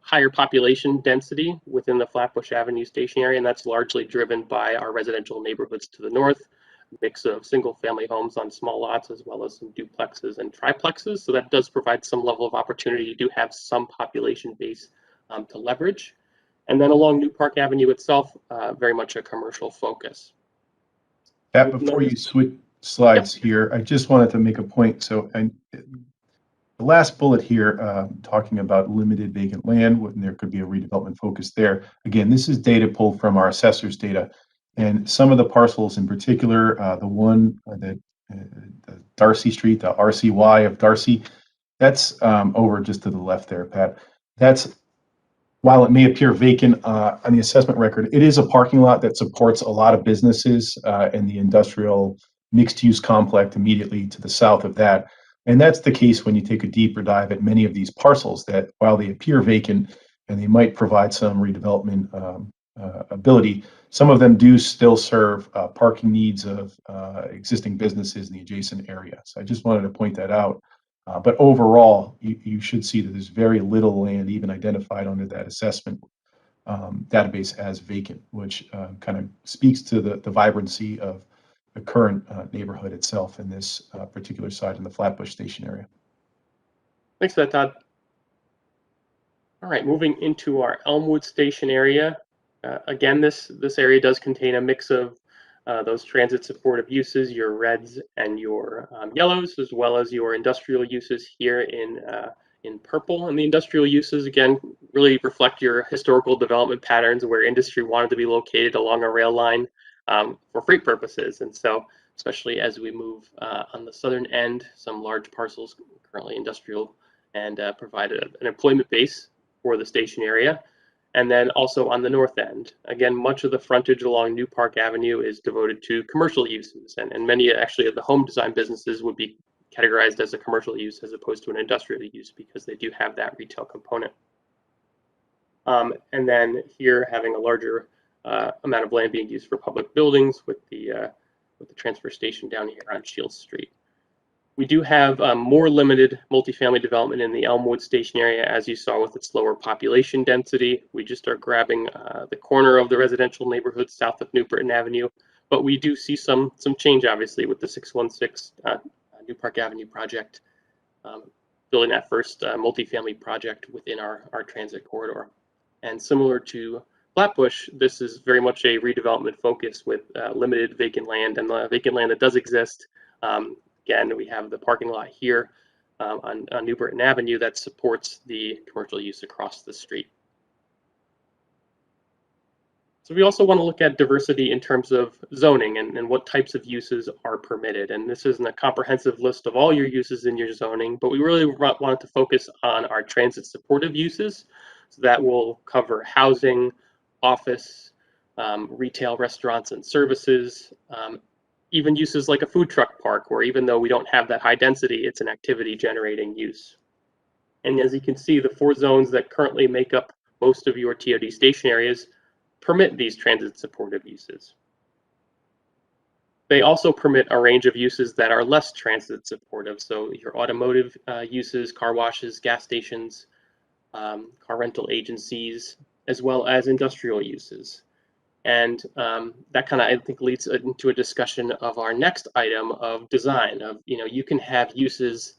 higher population density within the Flatbush Avenue station area, and that's largely driven by our residential neighborhoods to the north, a mix of single-family homes on small lots, as well as some duplexes and triplexes. So that does provide some level of opportunity. You do have some population base to leverage. And then along New Park Avenue itself, very much a commercial focus. Pat, before you switch slides here, I just wanted to make a point. So the last bullet here, talking about limited vacant land, when there could be a redevelopment focus there. Again, this is data pulled from our assessor's data. And some of the parcels in particular, the one that Darcy Street, the RCY of Darcy, that's over just to the left there, Pat. That's, while it may appear vacant on the assessment record, it is a parking lot that supports a lot of businesses in the industrial mixed-use complex immediately to the south of that. And that's the case when you take a deeper dive at many of these parcels that, while they appear vacant and they might provide some redevelopment ability, some of them do still serve parking needs of existing businesses in the adjacent area. So I just wanted to point that out. But overall, you should see that there's very little land even identified under that assessment database as vacant, which kind of speaks to the vibrancy of the current neighborhood itself in this particular site in the Flatbush Station area. Thanks for that, Todd. All right, moving into our Elmwood Station area. Again, this area does contain a mix of those transit supportive uses, your reds and your yellows, as well as your industrial uses here in purple. And the industrial uses, again, really reflect your historical development patterns where industry wanted to be located along a rail line for freight purposes. And so, especially as we move on the southern end, some large parcels currently industrial and provide an employment base for the station area. And then also on the north end, again, much of the frontage along New Park Avenue is devoted to commercial uses, and many actually of the home design businesses would be categorized as a commercial use as opposed to an industrial use because they do have that retail component. And then here having a larger amount of land being used for public buildings with the transfer station down here on Shields Street. We do have more limited multifamily development in the Elmwood Station area, as you saw with its lower population density. We just are grabbing the corner of the residential neighborhood south of New Britain Avenue, but we do see some change, obviously, with the 616 New Park Avenue project, building that first multifamily project within our transit corridor. And similar to Flatbush, this is very much a redevelopment focus with limited vacant land, and the vacant land that does exist. Again, we have the parking lot here on New Britain Avenue that supports the commercial use across the street. So we also want to look at diversity in terms of zoning and what types of uses are permitted. And this isn't a comprehensive list of all your uses in your zoning, but we really wanted to focus on our transit supportive uses. So that will cover housing, office, retail, restaurants, and services, even uses like a food truck park, where even though we don't have that high density, it's an activity generating use. And as you can see, the 4 zones that currently make up most of your TOD station areas permit these transit supportive uses. They also permit a range of uses that are less transit supportive. So your automotive uses, car washes, gas stations, car rental agencies, as well as industrial uses. And that kind of, I think, leads into a discussion of our next item of design. Of, you can have uses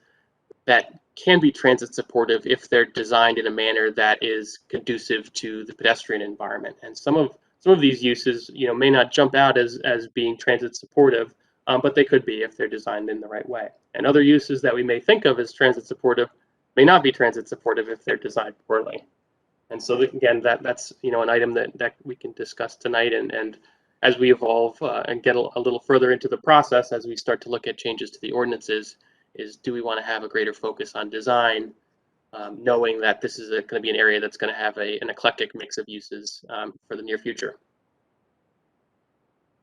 that can be transit supportive if they're designed in a manner that is conducive to the pedestrian environment. And some of these uses, may not jump out as being transit supportive, but they could be if they're designed in the right way. And other uses that we may think of as transit supportive may not be transit supportive if they're designed poorly. And so again, that's an item that we can discuss tonight. And as we evolve and get a little further into the process, as we start to look at changes to the ordinances, is do we want to have a greater focus on design, knowing that this is going to be an area that's going to have an eclectic mix of uses for the near future.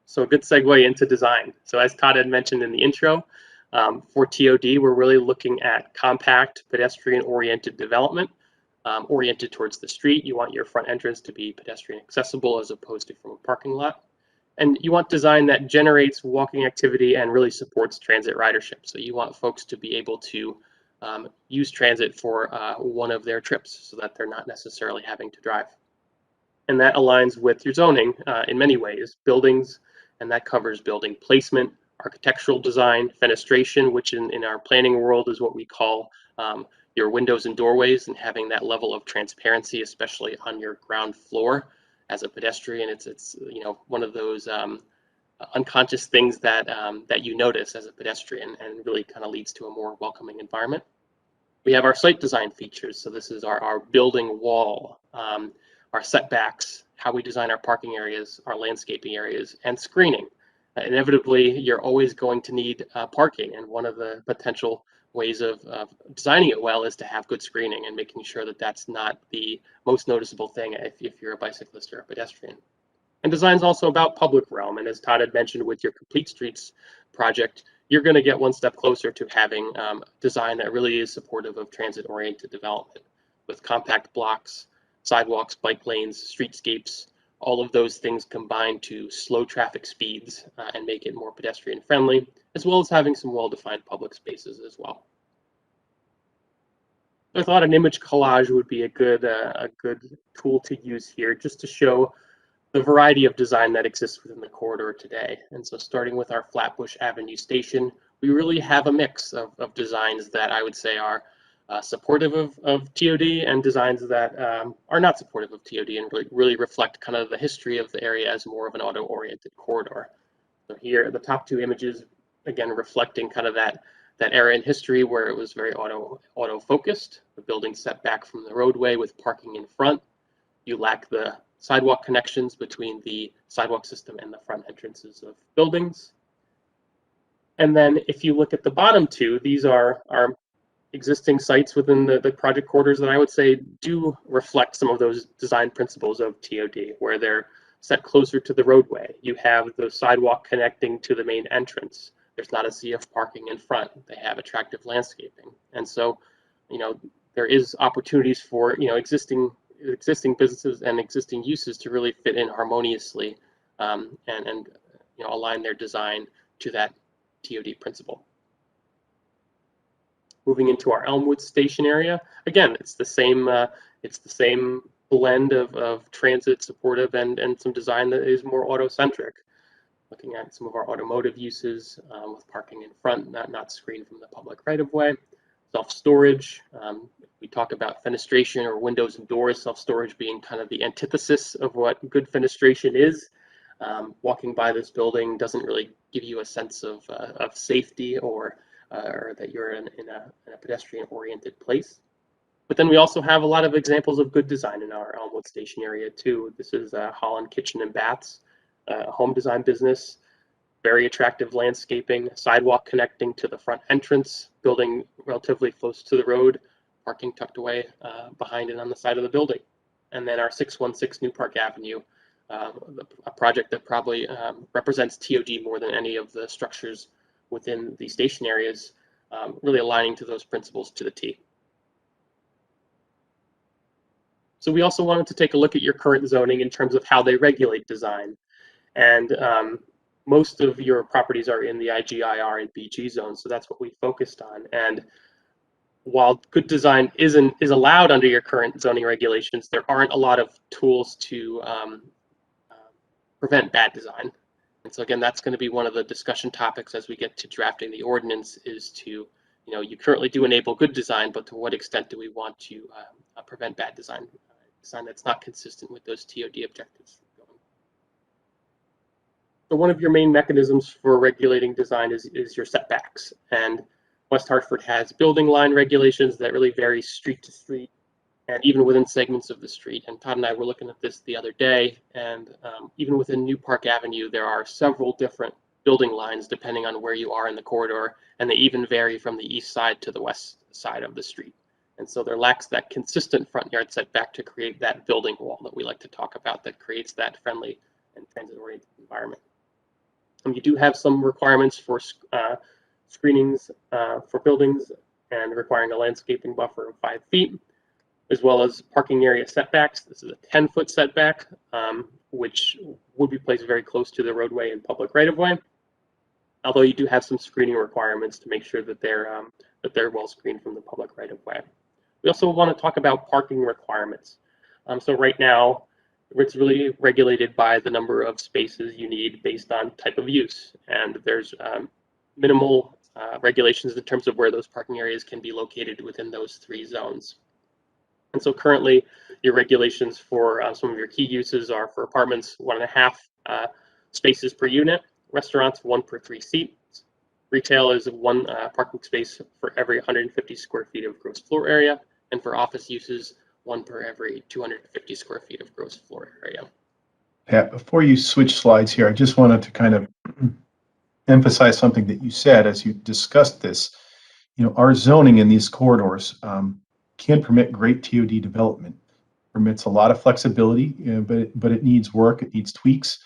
So a good segue into design. So as Todd had mentioned in the intro, for TOD, we're really looking at compact, pedestrian-oriented development, oriented towards the street. You want your front entrance to be pedestrian accessible as opposed to from a parking lot. And you want design that generates walking activity and really supports transit ridership. So you want folks to be able to use transit for one of their trips so that they're not necessarily having to drive. And that aligns with your zoning in many ways. Buildings, and that covers building placement, architectural design, fenestration, which in our planning world is what we call your windows and doorways, and having that level of transparency, especially on your ground floor. As a pedestrian, it's one of those unconscious things that you notice as a pedestrian, and really kind of leads to a more welcoming environment. We have our site design features. So this is our building wall, our setbacks, how we design our parking areas, our landscaping areas, and screening. Inevitably, you're always going to need parking, and one of the potential ways of designing it well is to have good screening and making sure that that's not the most noticeable thing if you're a bicyclist or a pedestrian. And design is also about public realm, and as Todd had mentioned with your Complete Streets project, you're going to get one step closer to having design that really is supportive of transit-oriented development, with compact blocks, sidewalks, bike lanes, streetscapes, all of those things combined to slow traffic speeds and make it more pedestrian friendly, as well as having some well-defined public spaces as well. I thought an image collage would be a good tool to use here, just to show the variety of design that exists within the corridor today. And so starting with our Flatbush Avenue station, we really have a mix of designs that I would say are supportive of TOD, and designs that are not supportive of TOD, and really reflect kind of the history of the area as more of an auto-oriented corridor. So here, the top 2 images, again, reflecting kind of that era in history where it was very auto-focused. The building set back from the roadway with parking in front. You lack the sidewalk connections between the sidewalk system and the front entrances of buildings. And then if you look at the bottom 2, these are existing sites within the project corridors that I would say do reflect some of those design principles of TOD, where they're set closer to the roadway. You have the sidewalk connecting to the main entrance. There's not a sea of parking in front. They have attractive landscaping. And so, there is opportunities for, existing businesses and existing uses to really fit in harmoniously and align their design to that TOD principle. Moving into our Elmwood Station area, again, it's the same blend of transit supportive and some design that is more auto-centric. Looking at some of our automotive uses with parking in front, not screened from the public right-of-way. Self-storage, we talk about fenestration or windows and doors, self-storage being kind of the antithesis of what good fenestration is. Walking by this building doesn't really give you a sense of safety or that you're in a pedestrian-oriented place. But then we also have a lot of examples of good design in our Elmwood Station area too. This is Holland Kitchen and Baths, a home design business, very attractive landscaping, sidewalk connecting to the front entrance, building relatively close to the road, parking tucked away behind and on the side of the building. And then our 616 New Park Avenue, a project that probably represents TOD more than any of the structures within the station areas, really aligning to those principles to the T. So we also wanted to take a look at your current zoning in terms of how they regulate design. And most of your properties are in the IGIR and BG zones, so that's what we focused on. And while good design is allowed under your current zoning regulations, there aren't a lot of tools to prevent bad design. And so again, that's going to be one of the discussion topics as we get to drafting the ordinance, is to, you currently do enable good design, but to what extent do we want to prevent bad design, design that's not consistent with those TOD objectives. So one of your main mechanisms for regulating design is your setbacks. And West Hartford has building line regulations that really vary street to street and even within segments of the street. And Todd and I were looking at this the other day, and even within New Park Avenue, there are several different building lines depending on where you are in the corridor, and they even vary from the east side to the west side of the street. And so there lacks that consistent front yard setback to create that building wall that we like to talk about, that creates that friendly and transit-oriented environment. You do have some requirements for screenings for buildings and requiring a landscaping buffer of 5 feet, as well as parking area setbacks. This is a 10-foot setback, which would be placed very close to the roadway and public right-of-way. Although you do have some screening requirements to make sure that they're well screened from the public right-of-way. We also want to talk about parking requirements. So right now, it's really regulated by the number of spaces you need based on type of use, and there's minimal regulations in terms of where those parking areas can be located within those 3 zones. And so currently, your regulations for some of your key uses are for apartments, 1.5 spaces per unit, restaurants, 1 per 3 seats. Retail is 1 parking space for every 150 square feet of gross floor area, and for office uses, 1 per every 250 square feet of gross floor area. Pat, before you switch slides here, I just wanted to kind of emphasize something that you said as you discussed this. Our zoning in these corridors can permit great TOD development. Permits a lot of flexibility, but it needs work, it needs tweaks.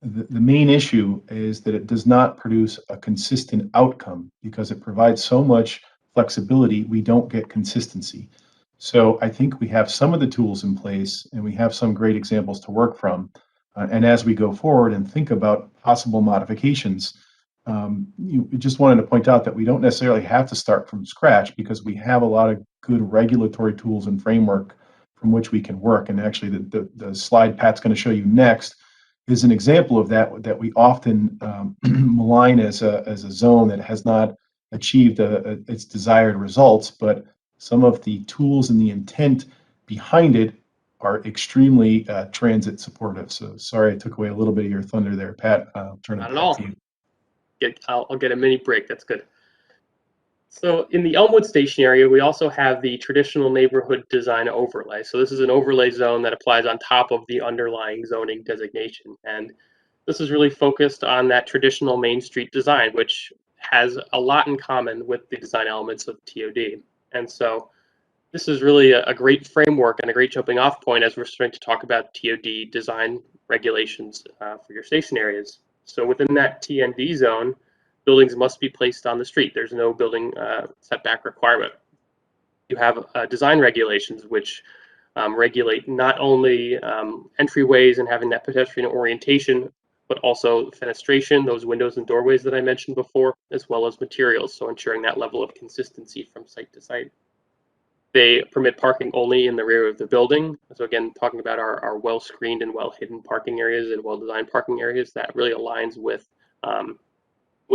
The main issue is that it does not produce a consistent outcome because it provides so much flexibility, we don't get consistency. So I think we have some of the tools in place and we have some great examples to work from. And as we go forward and think about possible modifications, just wanted to point out that we don't necessarily have to start from scratch because we have a lot of good regulatory tools and framework from which we can work. And actually the slide Pat's going to show you next is an example of that we often malign as a zone that has not achieved its desired results, but some of the tools and the intent behind it are extremely transit supportive. So sorry I took away a little bit of your thunder there, Pat. I'll turn it back to you. I'll get a mini break. That's good. So in the Elmwood Station area, we also have the traditional neighborhood design overlay. So this is an overlay zone that applies on top of the underlying zoning designation. And this is really focused on that traditional Main Street design, which has a lot in common with the design elements of TOD. And so this is really a great framework and a great jumping off point as we're starting to talk about TOD design regulations for your station areas. So within that TND zone, buildings must be placed on the street. There's no building setback requirement. You have design regulations which regulate not only entryways and having that pedestrian orientation, but also fenestration, those windows and doorways that I mentioned before, as well as materials, so ensuring that level of consistency from site to site. They permit parking only in the rear of the building. So again, talking about our well-screened and well-hidden parking areas and well-designed parking areas, that really aligns with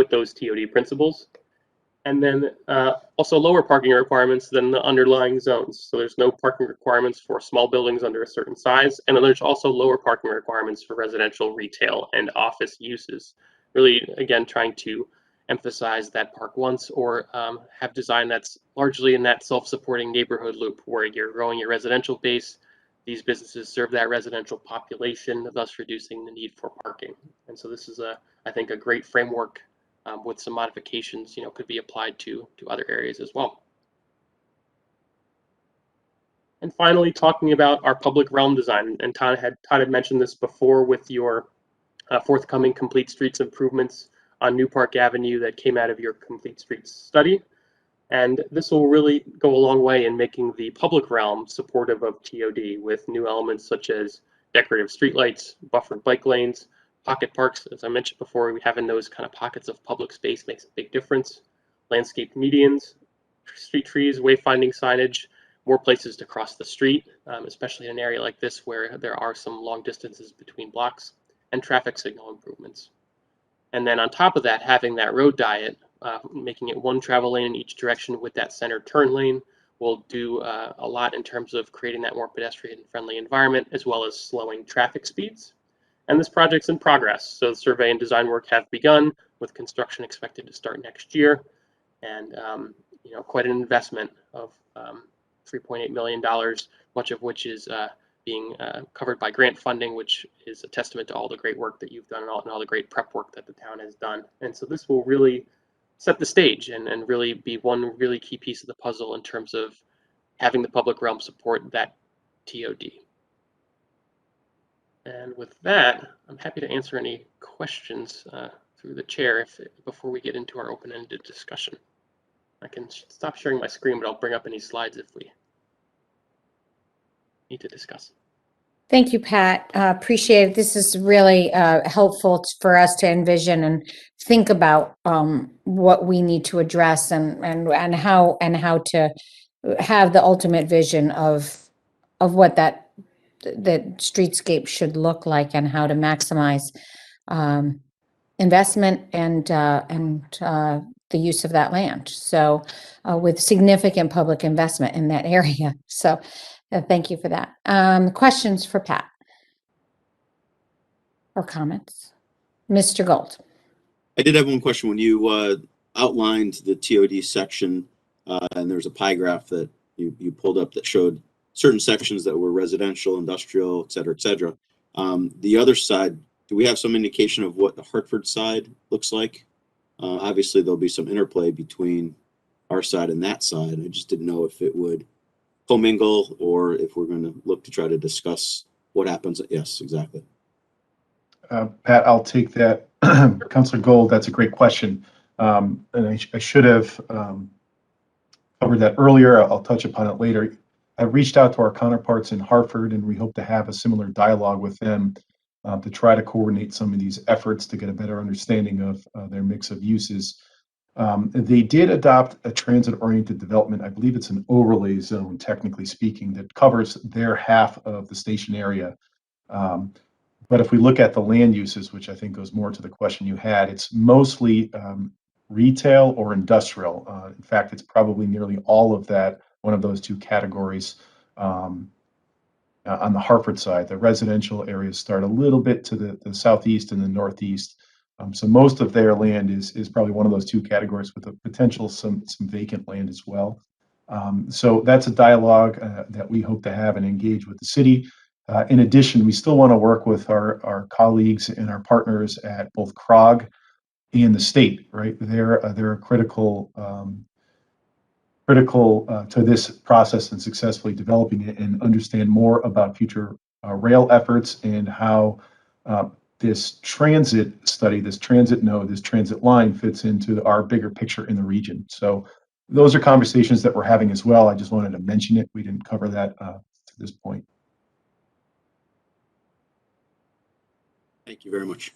those TOD principles. And then also lower parking requirements than the underlying zones. So there's no parking requirements for small buildings under a certain size. And then there's also lower parking requirements for residential, retail, and office uses. Really, again, trying to emphasize that park once or have design that's largely in that self-supporting neighborhood loop where you're growing your residential base. These businesses serve that residential population, thus reducing the need for parking. And so this is, I think, a great framework with some modifications, could be applied to other areas as well. And finally, talking about our public realm design, and Todd had mentioned this before with your forthcoming Complete Streets improvements on New Park Avenue that came out of your Complete Streets study. And this will really go a long way in making the public realm supportive of TOD with new elements such as decorative streetlights, buffered bike lanes, pocket parks. As I mentioned before, having those kind of pockets of public space makes a big difference. Landscape medians, street trees, wayfinding signage, more places to cross the street, especially in an area like this where there are some long distances between blocks, and traffic signal improvements. And then on top of that, having that road diet, making it one travel lane in each direction with that center turn lane will do a lot in terms of creating that more pedestrian-friendly environment, as well as slowing traffic speeds. And this project's in progress, so the survey and design work have begun, with construction expected to start next year. And quite an investment of $3.8 million, much of which is being covered by grant funding, which is a testament to all the great work that you've done and all the great prep work that the town has done. And so this will really set the stage and really be one really key piece of the puzzle in terms of having the public realm support that TOD. And with that, I'm happy to answer any questions through the chair before we get into our open-ended discussion. I can stop sharing my screen, but I'll bring up any slides if we need to discuss. Thank you, Pat. Appreciate it. This is really helpful for us to envision and think about what we need to address and how to have the ultimate vision of what that streetscape should look like and how to maximize investment and the use of that land. So with significant public investment in that area. So thank you for that. Questions for Pat? Or comments? Mr. Gold. I did have one question. When you outlined the TOD section, and there's a pie graph that you pulled up that showed certain sections that were residential, industrial, et cetera, et cetera. The other side, do we have some indication of what the Hartford side looks like? Obviously, there'll be some interplay between our side and that side. I just didn't know if it would commingle or if we're going to look to try to discuss what happens. Yes, exactly. Pat, I'll take that. Councilor Gold, that's a great question. And I should have covered that earlier. I'll touch upon it later. I reached out to our counterparts in Hartford, and we hope to have a similar dialogue with them to try to coordinate some of these efforts to get a better understanding of their mix of uses. They did adopt a transit-oriented development. I believe it's an overlay zone, technically speaking, that covers their half of the station area. But if we look at the land uses, which I think goes more to the question you had, it's mostly retail or industrial. In fact, it's probably nearly all of that, one of those two categories. On the Hartford side, the residential areas start a little bit to the southeast and the northeast. So most of their land is probably one of those two categories with a potential some vacant land as well. So that's a dialogue that we hope to have and engage with the city. In addition, we still want to work with our colleagues and our partners at both CROG and the state, right? They're critical to this process and successfully developing it, and understand more about future rail efforts and how this transit study, this transit node, this transit line fits into our bigger picture in the region. So those are conversations that we're having as well. I just wanted to mention it. We didn't cover that to this point. Thank you very much.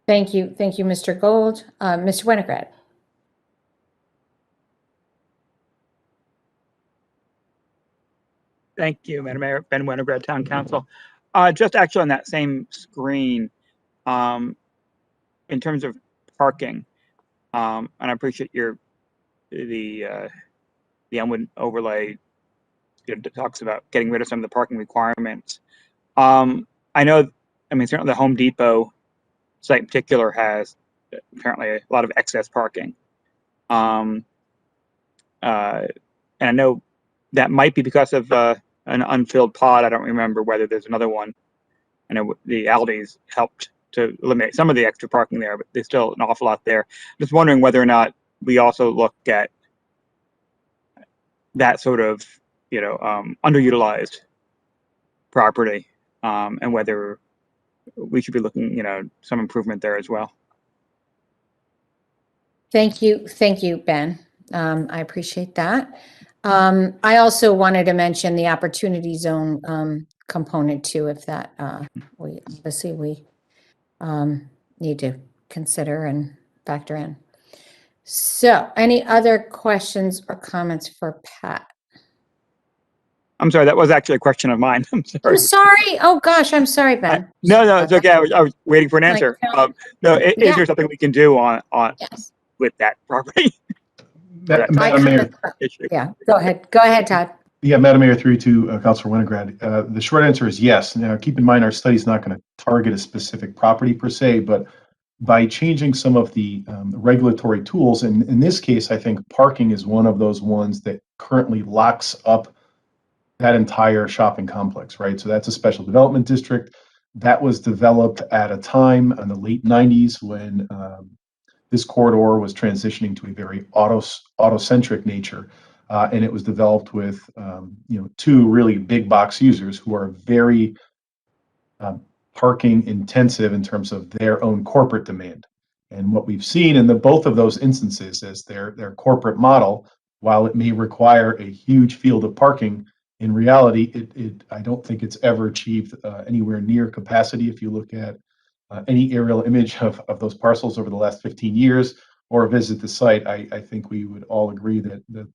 Thank you. Thank you, Mr. Gold. Mr. Winograd. Thank you, Madam Mayor. Ben Winograd, Town Council. Just actually on that same screen, in terms of parking, and I appreciate the Elmwood overlay, talks about getting rid of some of the parking requirements. I know, certainly the Home Depot site in particular has apparently a lot of excess parking. And I know that might be because of an unfilled pod. I don't remember whether there's another one. I know the Aldi's helped to eliminate some of the extra parking there, but there's still an awful lot there. Just wondering whether or not we also look at that sort of underutilized property, and whether we should be looking, some improvement there as well. Thank you, Ben. I appreciate that. I also wanted to mention the opportunity zone component too, if that we need to consider and factor in. So, any other questions or comments for Pat? I'm sorry, that was actually a question of mine. I'm sorry. I'm sorry. Oh gosh, I'm sorry, Ben. No, it's okay. I was waiting for an answer. No, is Yeah. there something we can do on Yes. with that property? Madam Mayor. Yeah, go ahead, Todd. Yeah, Madam Mayor, through to Councilor Winograd. The short answer is yes. Now, keep in mind, our study is not going to target a specific property per se, but by changing some of the regulatory tools, and in this case, I think parking is one of those ones that currently locks up that entire shopping complex, right? So that's a special development district that was developed at a time in the late 90s when this corridor was transitioning to a very auto-centric nature. And it was developed with, two really big box users who are very parking intensive in terms of their own corporate demand. And what we've seen in both of those instances is their corporate model, while it may require a huge field of parking, in reality, I don't think it's ever achieved anywhere near capacity. If you look at any aerial image of those parcels over the last 15 years or visit the site, I think we would all agree that the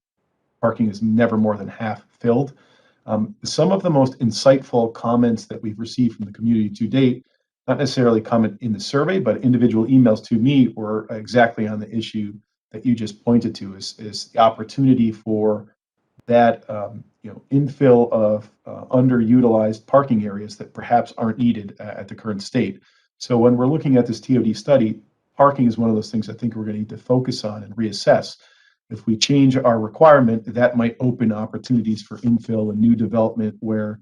parking is never more than half filled. Some of the most insightful comments that we've received from the community to date, not necessarily comment in the survey, but individual emails to me, were exactly on the issue that you just pointed to, is the opportunity for that infill of underutilized parking areas that perhaps aren't needed at the current state. So when we're looking at this TOD study, parking is one of those things I think we're going to need to focus on and reassess. If we change our requirement, that might open opportunities for infill and new development where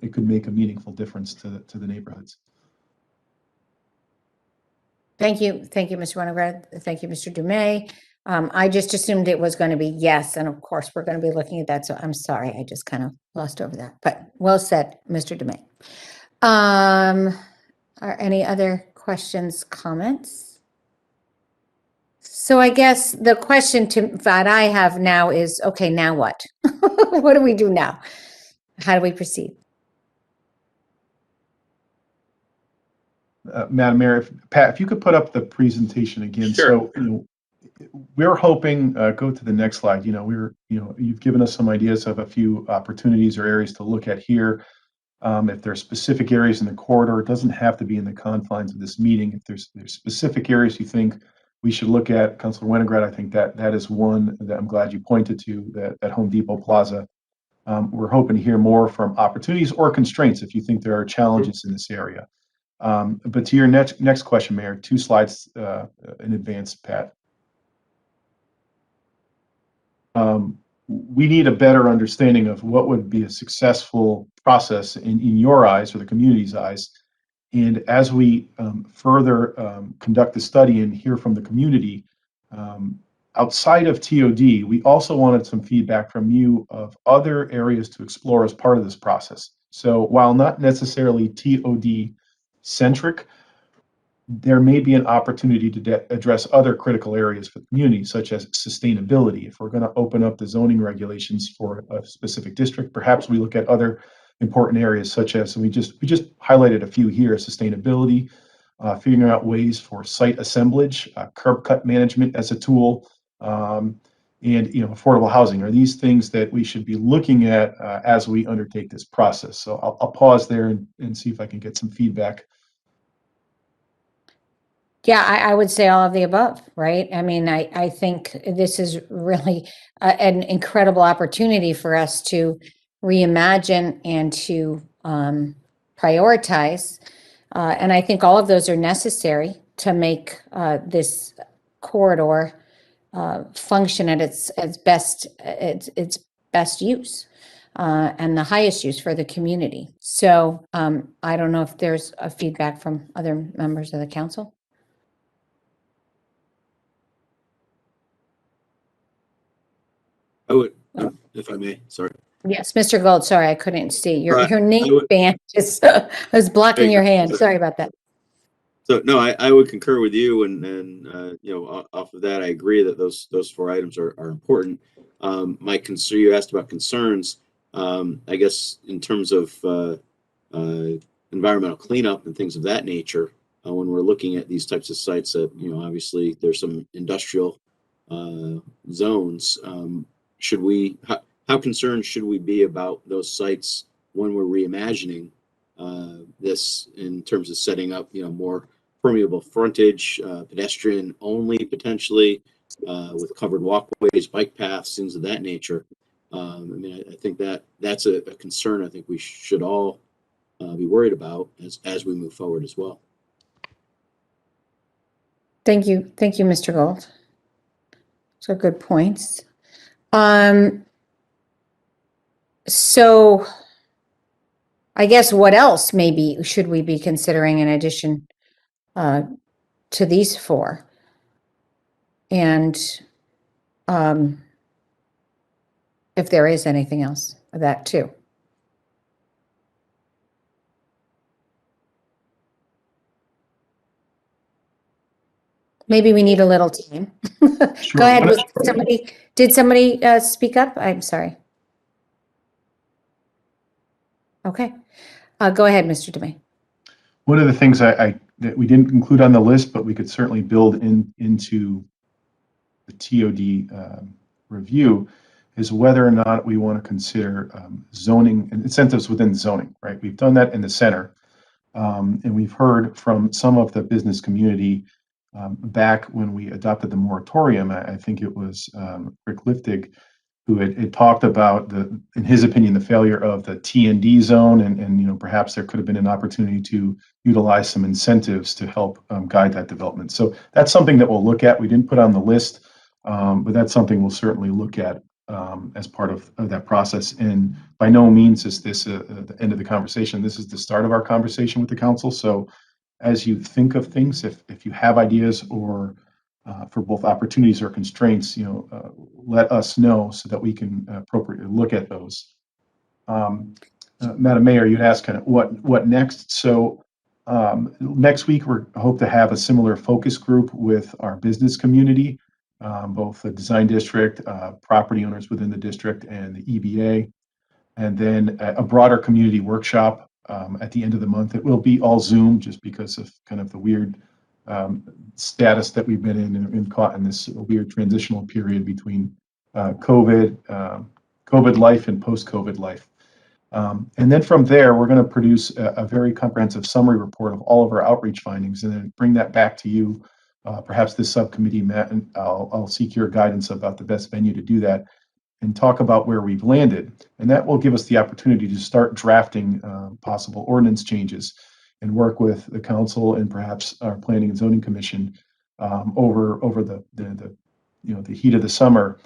it could make a meaningful difference to the neighborhoods. Thank you, Mr. Winograd. Thank you, Mr. Dumais. I just assumed it was going to be yes, and of course we're going to be looking at that. So I'm sorry, I just kind of glossed over that. But well said, Mr. Dumais. Are any other questions, comments? So I guess the question that I have now is, okay, now what? What do we do now? How do we proceed? Madam Mayor, Pat, if you could put up the presentation again. Sure. So, we're hoping, go to the next slide. You've given us some ideas of a few opportunities or areas to look at here. If there are specific areas in the corridor, it doesn't have to be in the confines of this meeting. If there's specific areas you think we should look at, Councilor Winograd, I think that is one that I'm glad you pointed to, that Home Depot Plaza. We're hoping to hear more from opportunities or constraints if you think there are challenges in this area. But to your next question, Mayor, 2 slides in advance, Pat. We need a better understanding of what would be a successful process in your eyes or the community's eyes. And as we further conduct the study and hear from the community, outside of TOD, we also wanted some feedback from you of other areas to explore as part of this process. So while not necessarily TOD centric, there may be an opportunity to address other critical areas for the community, such as sustainability. If we're going to open up the zoning regulations for a specific district, perhaps we look at other important areas, such as, we just highlighted a few here: sustainability, figuring out ways for site assemblage, curb cut management as a tool, and affordable housing. Are these things that we should be looking at as we undertake this process? So I'll pause there and see if I can get some feedback. Yeah, I would say all of the above, right? I mean, I think this is really an incredible opportunity for us to reimagine and to prioritize. And I think all of those are necessary to make this corridor function at its best use and the highest use for the community. So I don't know if there's a feedback from other members of the council. I would, if I may, sorry. Yes, Mr. Gold, sorry, I couldn't see. Your Right. name band just was blocking your hand. Sorry about that. So no, I would concur with you, and you know, off of that, I agree that those 4 items are important. My concern, you asked about concerns. I guess in terms of environmental cleanup and things of that nature, when we're looking at these types of sites, that you know, obviously there's some industrial zones. Should we? How concerned should we be about those sites when we're reimagining this in terms of setting up, you know, more permeable frontage, pedestrian only potentially, with covered walkways, bike paths, things of that nature? I mean, I think that's a concern I think we should all be worried about as we move forward as well. Thank you, Mr. Gold. So good points. So I guess what else maybe should we be considering in addition to these 4? And if there is anything else of that too. Maybe we need a little time. Sure. Go ahead. Did somebody speak up? I'm sorry. Okay. Go ahead, Mr. DeMay. One of the things that we didn't include on the list, but we could certainly build into the TOD review, is whether or not we want to consider zoning and incentives within zoning, right? We've done that in the center. And we've heard from some of the business community back when we adopted the moratorium. I think it was Rick Liftig who had talked about in his opinion, the failure of the T&D zone, and you know, perhaps there could have been an opportunity to utilize some incentives to help guide that development. So that's something that we'll look at. We didn't put on the list, but that's something we'll certainly look at as part of that process. And by no means is this the end of the conversation. This is the start of our conversation with the council. So as you think of things, if you have ideas or for both opportunities or constraints, you know, let us know so that we can appropriately look at those. Madam Mayor, you'd ask kind of what next. So next week we hope to have a similar focus group with our business community, both the design district, property owners within the district, and the EBA, and then a broader community workshop at the end of the month. It will be all Zoom just because of kind of the weird status that we've been in and caught in this weird transitional period between COVID life and post-COVID life. And then from there, we're going to produce a very comprehensive summary report of all of our outreach findings and then bring that back to you, perhaps this subcommittee, Matt, and I'll seek your guidance about the best venue to do that and talk about where we've landed. And that will give us the opportunity to start drafting possible ordinance changes and work with the council and perhaps our planning and zoning commission over the heat of the summer,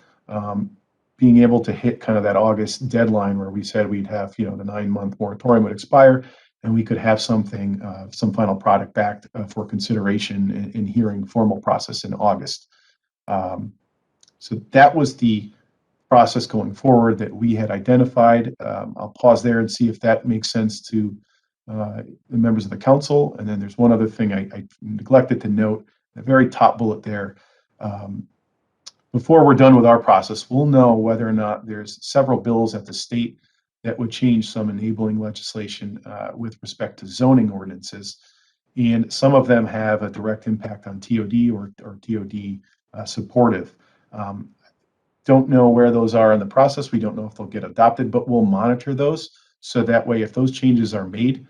being able to hit kind of that August deadline where we said we'd have, you know, the 9-month moratorium would expire and we could have something, some final product back for consideration in hearing formal process in August. So that was the process going forward that we had identified. I'll pause there and see if that makes sense to the members of the council. And then there's one other thing I neglected to note, the very top bullet there. Before we're done with our process, we'll know whether or not there's several bills at the state that would change some enabling legislation with respect to zoning ordinances. And some of them have a direct impact on TOD or TOD supportive. Don't know where those are in the process. We don't know if they'll get adopted, but we'll monitor those. So that way, if those changes are made,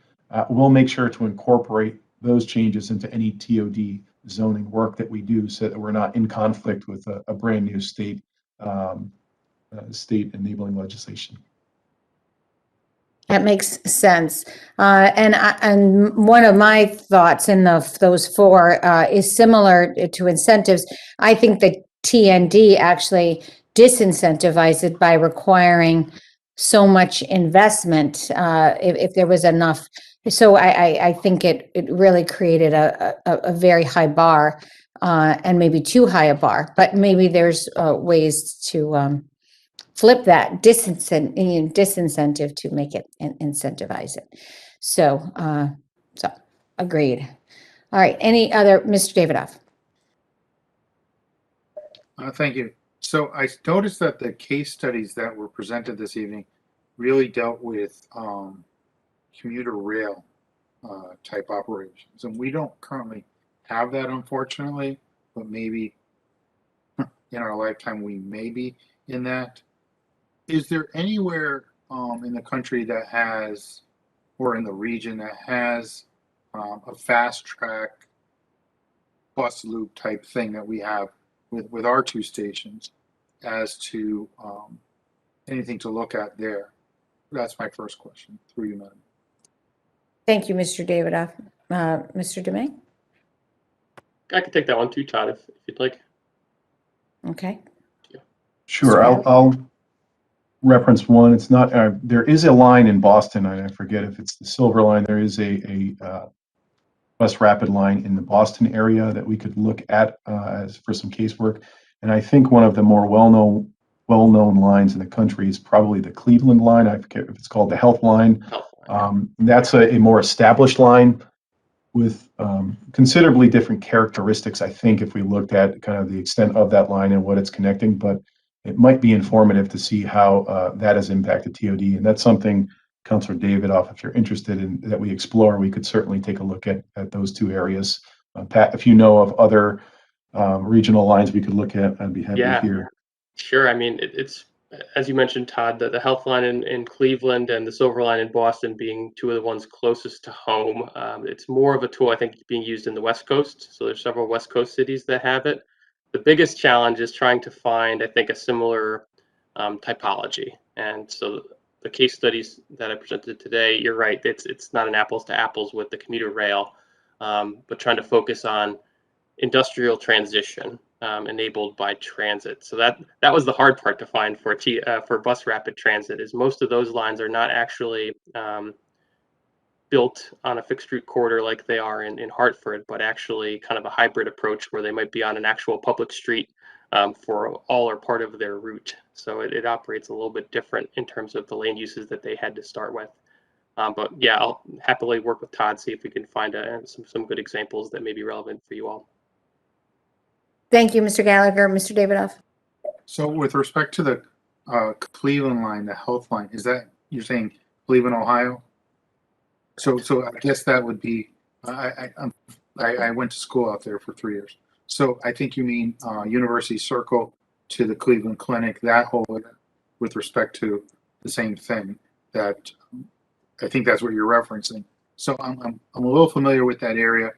we'll make sure to incorporate those changes into any TOD zoning work that we do so that we're not in conflict with a brand new state enabling legislation. That makes sense. And one of my thoughts in those 4 is similar to incentives. I think that TND actually disincentivizes it by requiring so much investment if there was enough. So I think it really created a very high bar and maybe too high a bar, but maybe there's ways to flip that disincentive to make it and incentivize it. So, so agreed. All right. Any other, Mr. Davidoff? Thank you. So I noticed that the case studies that were presented this evening really dealt with commuter rail type operations. And we don't currently have that, unfortunately, but maybe in our lifetime we may be in that. Is there anywhere in the country that has, or in the region that has a fast track bus loop type thing that we have with our two stations as to anything to look at there? That's my first question. Through you, Madam. Thank you, Mr. Davidoff. Mr. Demay? I can take that one too, Todd, if you'd like. Okay. Sure, I'll reference one. It's not, there is a line in Boston, and I forget if it's the Silver Line. There is a bus rapid line in the Boston area that we could look at as for some casework. And I think one of the more well-known lines in the country is probably the Cleveland line. I forget if it's called the Health Line. That's a more established line with considerably different characteristics, I think, if we looked at kind of the extent of that line and what it's connecting. But it might be informative to see how that has impacted TOD. And that's something, Councilor Davidoff, if you're interested in that we explore, we could certainly take a look at those two areas. Pat, if you know of other regional lines we could look at, I'd be happy to hear. Sure. I mean, it's, as you mentioned, Todd, the Health Line in Cleveland and the Silver Line in Boston being two of the ones closest to home. It's more of a tool, I think, being used in the West Coast. So there's several West Coast cities that have it. The biggest challenge is trying to find, I think, a similar typology. And so the case studies that I presented today, you're right, it's not an apples to apples with the commuter rail, but trying to focus on industrial transition enabled by transit. So that was the hard part to find for bus rapid transit, is most of those lines are not actually built on a fixed route corridor like they are in Hartford, but actually kind of a hybrid approach where they might be on an actual public street for all or part of their route. So it operates a little bit different in terms of the lane uses that they had to start with. But yeah, I'll happily work with Todd, see if we can find some good examples that may be relevant for you all. Thank you, Mr. Gallagher. Mr. Davidoff? So with respect to the Cleveland line, the Health Line, is that, you're saying Cleveland, Ohio? So I guess that would be, I went to school out there for 3 years. So I think you mean University Circle to the Cleveland Clinic, that whole, with respect to the same thing, that I think that's what you're referencing. So I'm a little familiar with that area,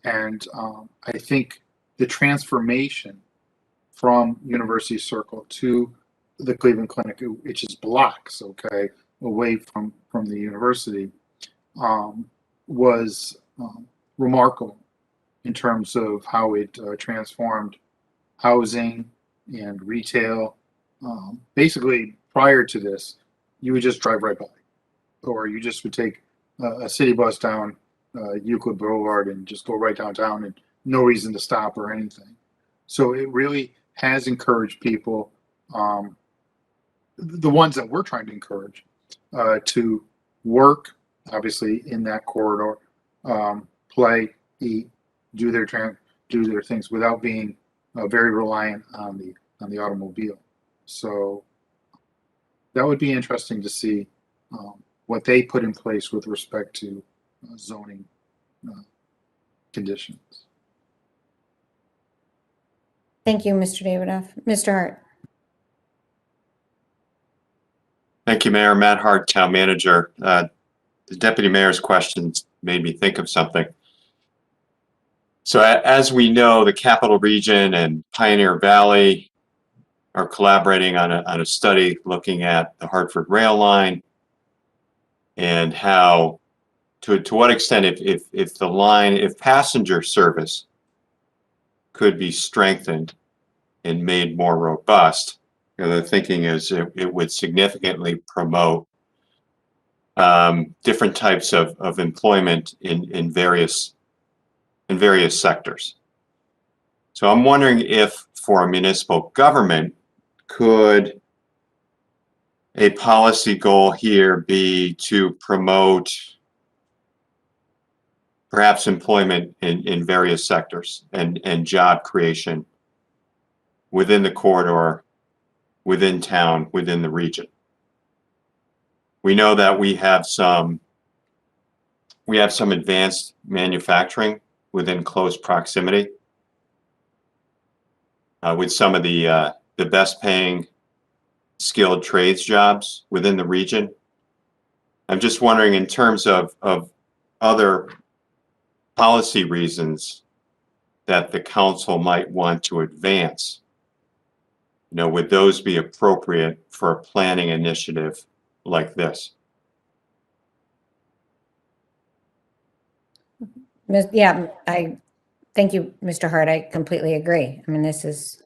and I think the transformation from University Circle to the Cleveland Clinic, which is blocks, okay, away from the university, was remarkable in terms of how it transformed housing and retail. Basically, prior to this, you would just drive right by, or you just would take a city bus down Euclid Boulevard and just go right downtown, and no reason to stop or anything. So it really has encouraged people, the ones that we're trying to encourage, to work, obviously, in that corridor, play, eat, do their things without being very reliant on the automobile. So that would be interesting to see what they put in place with respect to zoning conditions. Thank you, Mr. Davidoff. Mr. Hart? Thank you, Mayor. Matt Hart, Town Manager. The Deputy Mayor's questions made me think of something. So as we know, the Capital Region and Pioneer Valley are collaborating on a study looking at the Hartford Rail Line and how, to what extent, if passenger service could be strengthened and made more robust, the thinking is it would significantly promote different types of employment in various sectors. So I'm wondering if, for a municipal government, could a policy goal here be to promote perhaps employment in various sectors and job creation within the corridor, within town, within the region. We know that we have some advanced manufacturing within close proximity, with some of the best paying skilled trades jobs within the region. I'm just wondering, in terms of other policy reasons that the council might want to advance, would those be appropriate for a planning initiative like this? Yeah, I thank you, Mr. Hart. I completely agree. I mean, this is,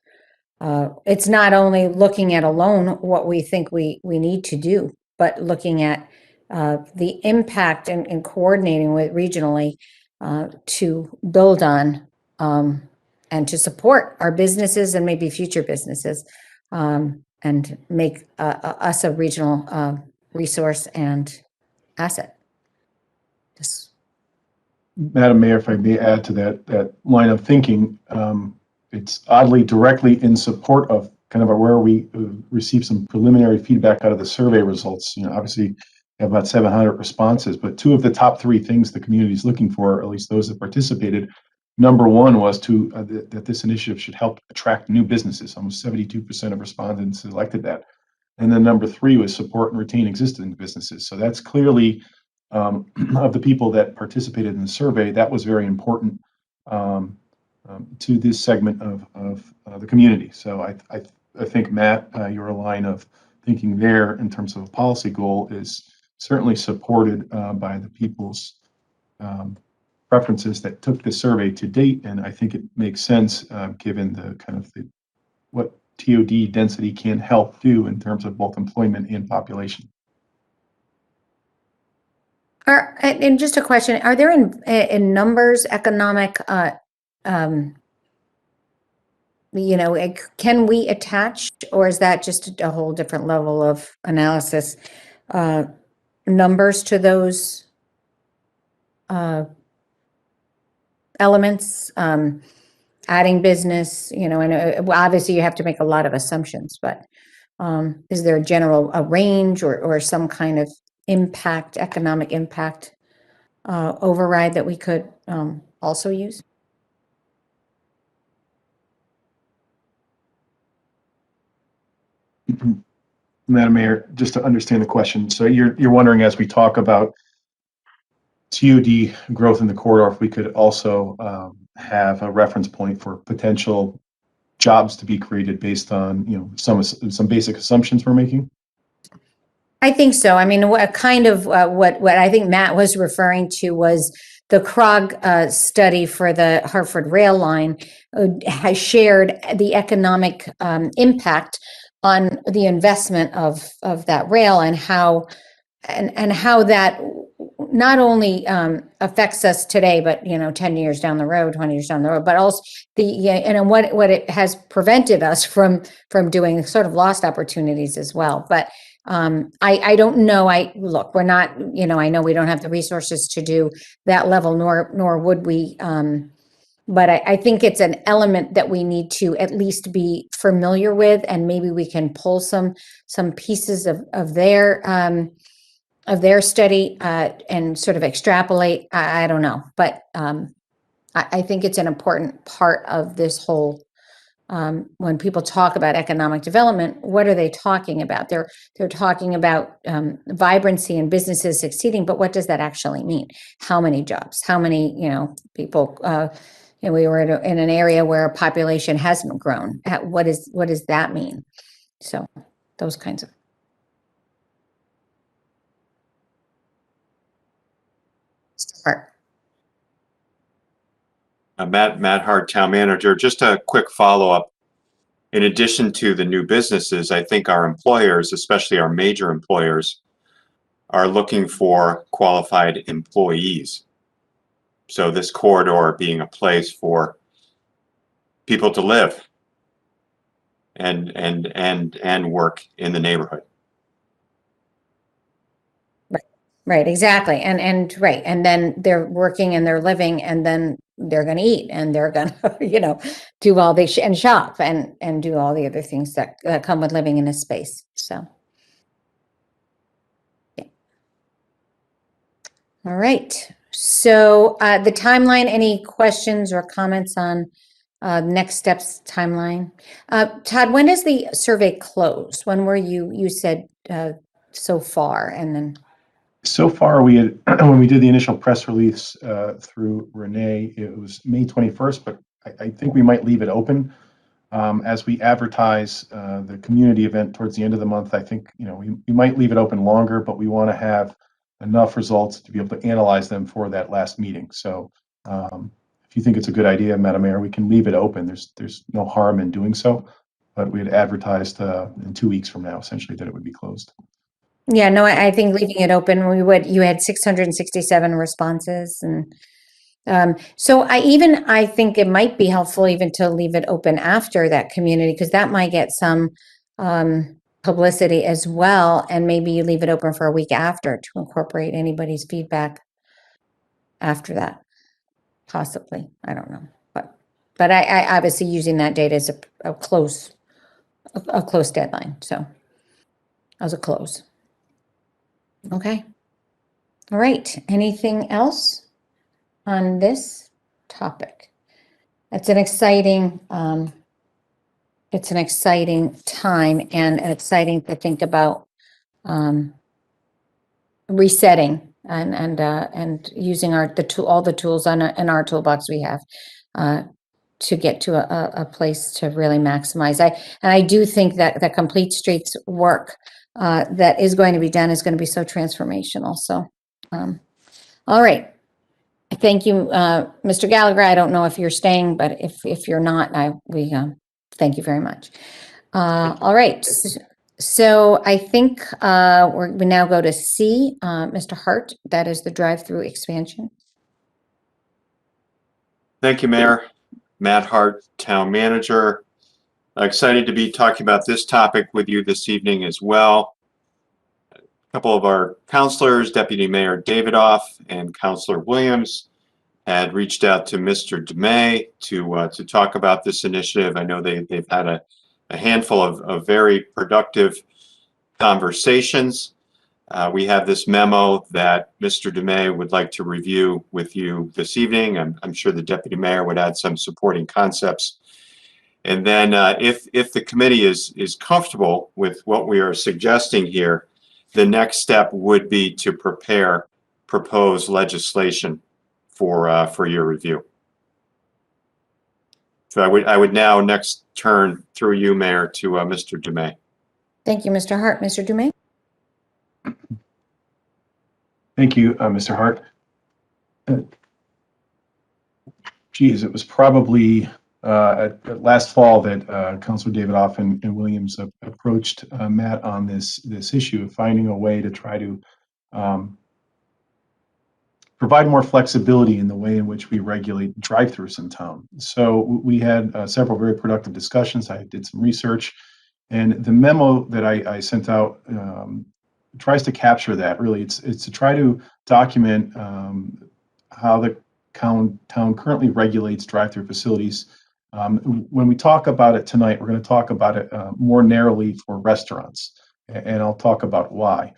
it's not only looking at alone what we think we need to do, but looking at the impact and coordinating with regionally to build on and to support our businesses and maybe future businesses, and make us a regional resource and asset. Just Madam Mayor, if I may add to that line of thinking, it's oddly directly in support of kind of where we received some preliminary feedback out of the survey results. Obviously, we have about 700 responses, but two of the top three things the community is looking for, at least those that participated, number one was that this initiative should help attract new businesses. Almost 72% of respondents selected that. And then number three was support and retain existing businesses. So that's clearly, of the people that participated in the survey, that was very important to this segment of the community. So I think, Matt, your line of thinking there in terms of a policy goal is certainly supported by the people's preferences that took the survey to date, and I think it makes sense given the kind of what TOD density can help do in terms of both employment and population. And just a question, are there in numbers economic, can we attach, or is that just a whole different level of analysis, numbers to those elements, adding business, I know obviously you have to make a lot of assumptions, but is there a range or some kind of impact, economic impact override that we could also use? Madam Mayor, just to understand the question, so you're wondering, as we talk about TOD growth in the corridor, if we could also have a reference point for potential jobs to be created based on some basic assumptions we're making? I think so. I mean, what I think Matt was referring to was the Krog study for the Hartford rail line has shared the economic impact on the investment of that rail, and how that not only affects us today, but 10 years down the road, 20 years down the road, but also what it has prevented us from doing, sort of lost opportunities as well. But I don't know. Look, we're not, I know we don't have the resources to do that level, nor would we. But I think it's an element that we need to at least be familiar with, and maybe we can pull some pieces of their study and sort of extrapolate. I don't know, but I think it's an important part of this whole. When people talk about economic development, what are they talking about? They're talking about vibrancy and businesses succeeding, but what does that actually mean? How many jobs? How many people? We were in an area where population hasn't grown. What does that mean? So those kinds of. Start. Matt Hart, Town Manager. Just a quick follow-up. In addition to the new businesses, I think our employers, especially our major employers, are looking for qualified employees. So this corridor being a place for people to live and work in the neighborhood. Right, exactly. And right. And then they're working and they're living and then they're going to eat and they're going to, do all the and shop and do all the other things that come with living in a space. So. Yeah. All right. So the timeline, any questions or comments on next steps timeline? Todd, when does the survey close? When were you said so far and then? So far, we had, when we did the initial press release through Renee, it was May 21st, but I think we might leave it open as we advertise the community event towards the end of the month. I think, we might leave it open longer, but we want to have enough results to be able to analyze them for that last meeting. So if you think it's a good idea, Madam Mayor, we can leave it open. There's no harm in doing so, but we had advertised in 2 weeks from now, essentially, that it would be closed. Yeah, no, I think leaving it open, you had 667 responses. And so I think it might be helpful even to leave it open after that community, because that might get some publicity as well. And maybe you leave it open for a week after to incorporate anybody's feedback after that, possibly. I don't know. But I obviously using that date as a close deadline. So as a close. Okay. All right. Anything else on this topic? It's an exciting time and exciting to think about resetting and using all the tools in our toolbox we have to get to a place to really maximize. I do think that the Complete Streets work that is going to be done is going to be so transformational. So, all right. Thank you, Mr. Gallagher. I don't know if you're staying, but if you're not, we thank you very much. All right. So I think we now go to C, Mr. Hart. That is the drive-through expansion. Thank you, Mayor. Matt Hart, Town Manager. Excited to be talking about this topic with you this evening as well. A couple of our councilors, Deputy Mayor Davidoff and Councilor Williams, had reached out to Mr. DeMay to talk about this initiative. I know they've had a handful of very productive conversations. We have this memo that Mr. DeMay would like to review with you this evening. I'm sure the Deputy Mayor would add some supporting concepts. And then if the committee is comfortable with what we are suggesting here, the next step would be to prepare proposed legislation for your review. So I would now next turn through you, Mayor, to Mr. DeMay. Thank you, Mr. Hart. Mr. DeMay? Thank you, Mr. Hart. Geez, it was probably at last fall that Councilor Davidoff and Williams approached Matt on this issue of finding a way to try to provide more flexibility in the way in which we regulate drive-throughs in town. So we had several very productive discussions. I did some research, and the memo that I sent out tries to capture that. Really, it's to try to document how the town currently regulates drive-through facilities. When we talk about it tonight, we're going to talk about it more narrowly for restaurants, and I'll talk about why.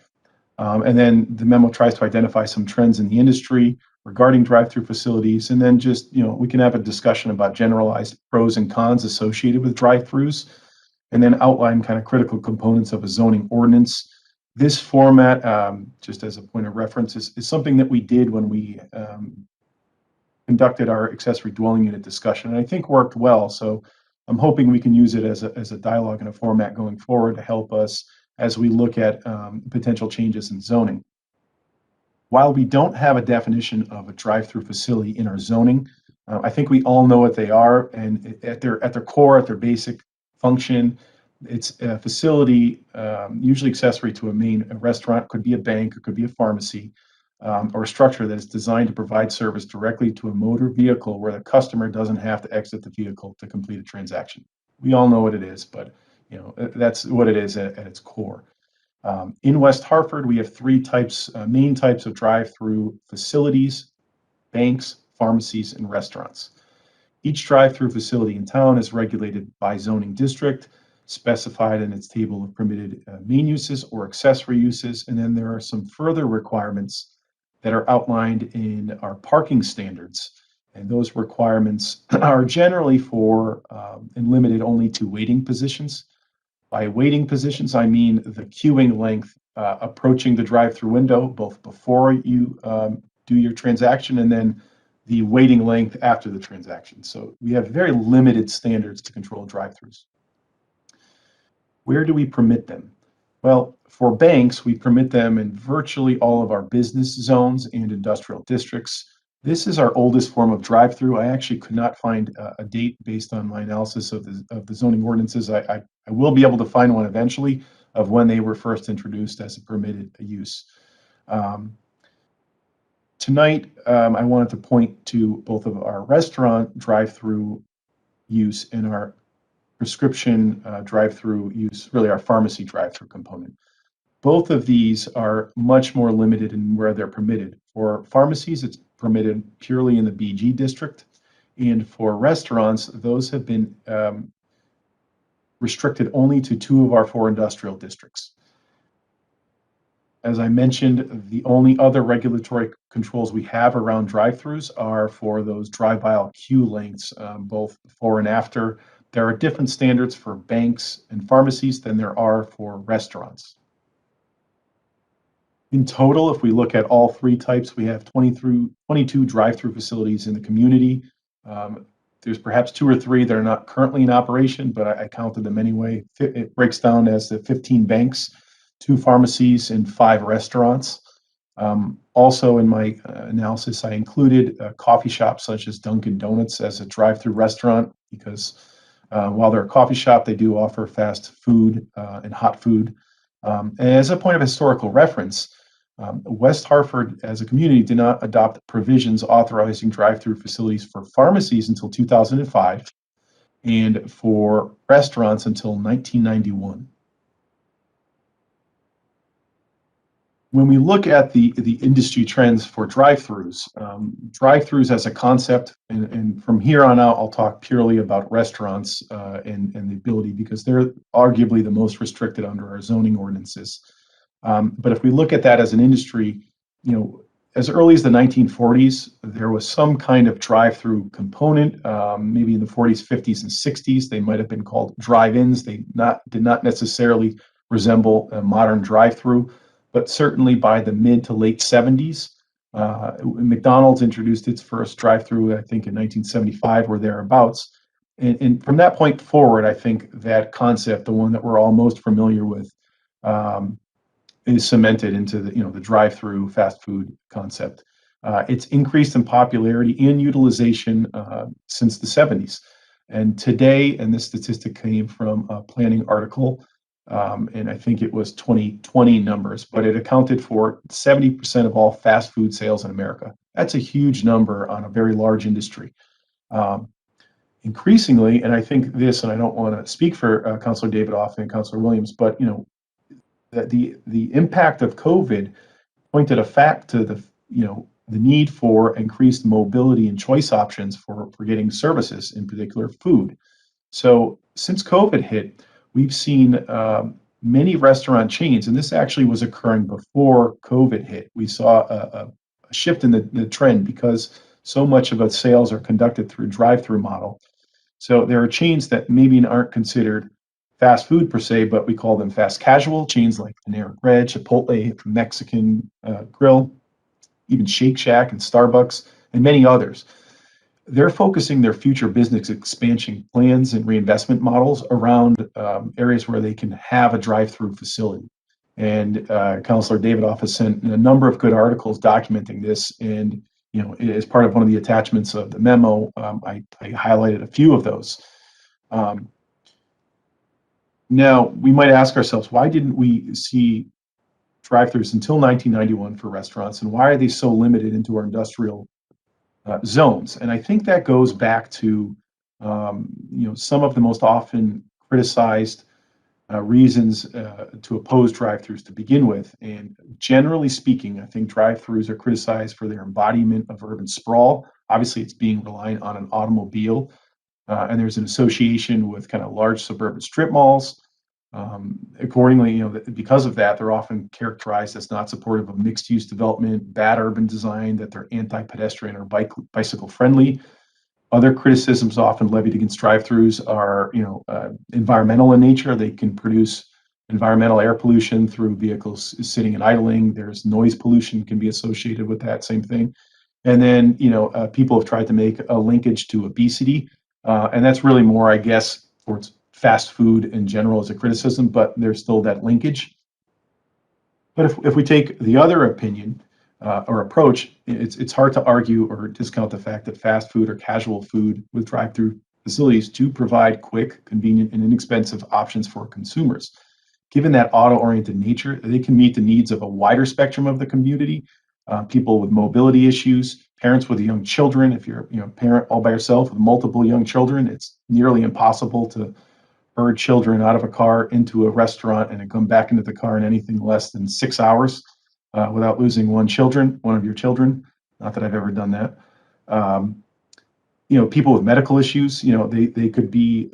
And then the memo tries to identify some trends in the industry regarding drive-through facilities, and then just, we can have a discussion about generalized pros and cons associated with drive-throughs, and then outline kind of critical components of a zoning ordinance. This format, just as a point of reference, is something that we did when we conducted our accessory dwelling unit discussion, and I think worked well. So I'm hoping we can use it as a dialogue and a format going forward to help us as we look at potential changes in zoning. While we don't have a definition of a drive-through facility in our zoning, I think we all know what they are, and at their core, at their basic function, it's a facility, usually accessory to a restaurant, could be a bank, it could be a pharmacy, or a structure that is designed to provide service directly to a motor vehicle where the customer doesn't have to exit the vehicle to complete a transaction. We all know what it is, but that's what it is at its core. In West Hartford, we have three types, main types of drive-through facilities: banks, pharmacies, and restaurants. Each drive-through facility in town is regulated by zoning district, specified in its table of permitted main uses or accessory uses. And then there are some further requirements that are outlined in our parking standards. And those requirements are generally for and limited only to waiting positions. By waiting positions, I mean the queuing length approaching the drive-through window, both before you do your transaction and then the waiting length after the transaction. So we have very limited standards to control drive-throughs. Where do we permit them? Well, for banks, we permit them in virtually all of our business zones and industrial districts. This is our oldest form of drive-through. I actually could not find a date based on my analysis of the zoning ordinances. I will be able to find one eventually of when they were first introduced as a permitted use. Tonight, I wanted to point to both of our restaurant drive-through use and our prescription drive-through use, really our pharmacy drive-through component. Both of these are much more limited in where they're permitted. For pharmacies, it's permitted purely in the BG district. And for restaurants, those have been restricted only to 2 of our 4 industrial districts. As I mentioned, the only other regulatory controls we have around drive-throughs are for those drive-aisle queue lengths, both before and after. There are different standards for banks and pharmacies than there are for restaurants. In total, if we look at all 3 types, we have 22 drive-through facilities in the community. There's perhaps 2 or 3 that are not currently in operation, but I counted them anyway. It breaks down as the 15 banks, 2 pharmacies, and 5 restaurants. Also in my analysis, I included coffee shops such as Dunkin' Donuts as a drive-through restaurant because while they're a coffee shop, they do offer fast food and hot food. And as a point of historical reference, West Hartford as a community did not adopt provisions authorizing drive-through facilities for pharmacies until 2005 and for restaurants until 1991. When we look at the industry trends for drive-throughs, drive-throughs as a concept, and from here on out, I'll talk purely about restaurants and the ability, because they're arguably the most restricted under our zoning ordinances. But if we look at that as an industry, as early as the 1940s, there was some kind of drive-through component. Maybe in the 40s, 50s, and 60s, they might have been called drive-ins. They did not necessarily resemble a modern drive-through. But certainly by the mid to late 70s, McDonald's introduced its first drive-through, I think in 1975 or thereabouts. And from that point forward, I think that concept, the one that we're all most familiar with, is cemented into the drive-through fast food concept. It's increased in popularity and utilization since the 70s. And today, and this statistic came from a planning article, and I think it was 2020 numbers, but it accounted for 70% of all fast food sales in America. That's a huge number on a very large industry. Increasingly, and I think this, and I don't want to speak for Councilor Davidoff and Councilor Williams, but the impact of COVID pointed a fact to the need for increased mobility and choice options for getting services, in particular food. So since COVID hit, we've seen many restaurant chains, and this actually was occurring before COVID hit. We saw a shift in the trend because so much of its sales are conducted through drive-through model. So there are chains that maybe aren't considered fast food per se, but we call them fast casual chains like Panera Bread, Chipotle, Mexican Grill, even Shake Shack and Starbucks, and many others. They're focusing their future business expansion plans and reinvestment models around areas where they can have a drive-through facility. And Councilor Davidoff has sent a number of good articles documenting this. And as part of one of the attachments of the memo, I highlighted a few of those. Now, we might ask ourselves, why didn't we see drive-throughs until 1991 for restaurants, and why are they so limited into our industrial zones? And I think that goes back to some of the most often criticized reasons to oppose drive-throughs to begin with. And generally speaking, I think drive-throughs are criticized for their embodiment of urban sprawl. Obviously, it's being reliant on an automobile, and there's an association with kind of large suburban strip malls. Accordingly, because of that, they're often characterized as not supportive of mixed-use development, bad urban design, that they're anti-pedestrian or bicycle friendly. Other criticisms often levied against drive-throughs are, environmental in nature. They can produce environmental air pollution through vehicles sitting and idling. There's noise pollution can be associated with that same thing. And then, people have tried to make a linkage to obesity, and that's really more, I guess, towards fast food in general as a criticism, but there's still that linkage. But if we take the other opinion or approach, it's hard to argue or discount the fact that fast food or casual food with drive-through facilities do provide quick, convenient, and inexpensive options for consumers. Given that auto-oriented nature, they can meet the needs of a wider spectrum of the community, people with mobility issues, parents with young children. If you're a parent all by yourself with multiple young children, it's nearly impossible to herd children out of a car into a restaurant and then come back into the car in anything less than 6 hours without losing one of your children. Not that I've ever done that. People with medical issues, they could be,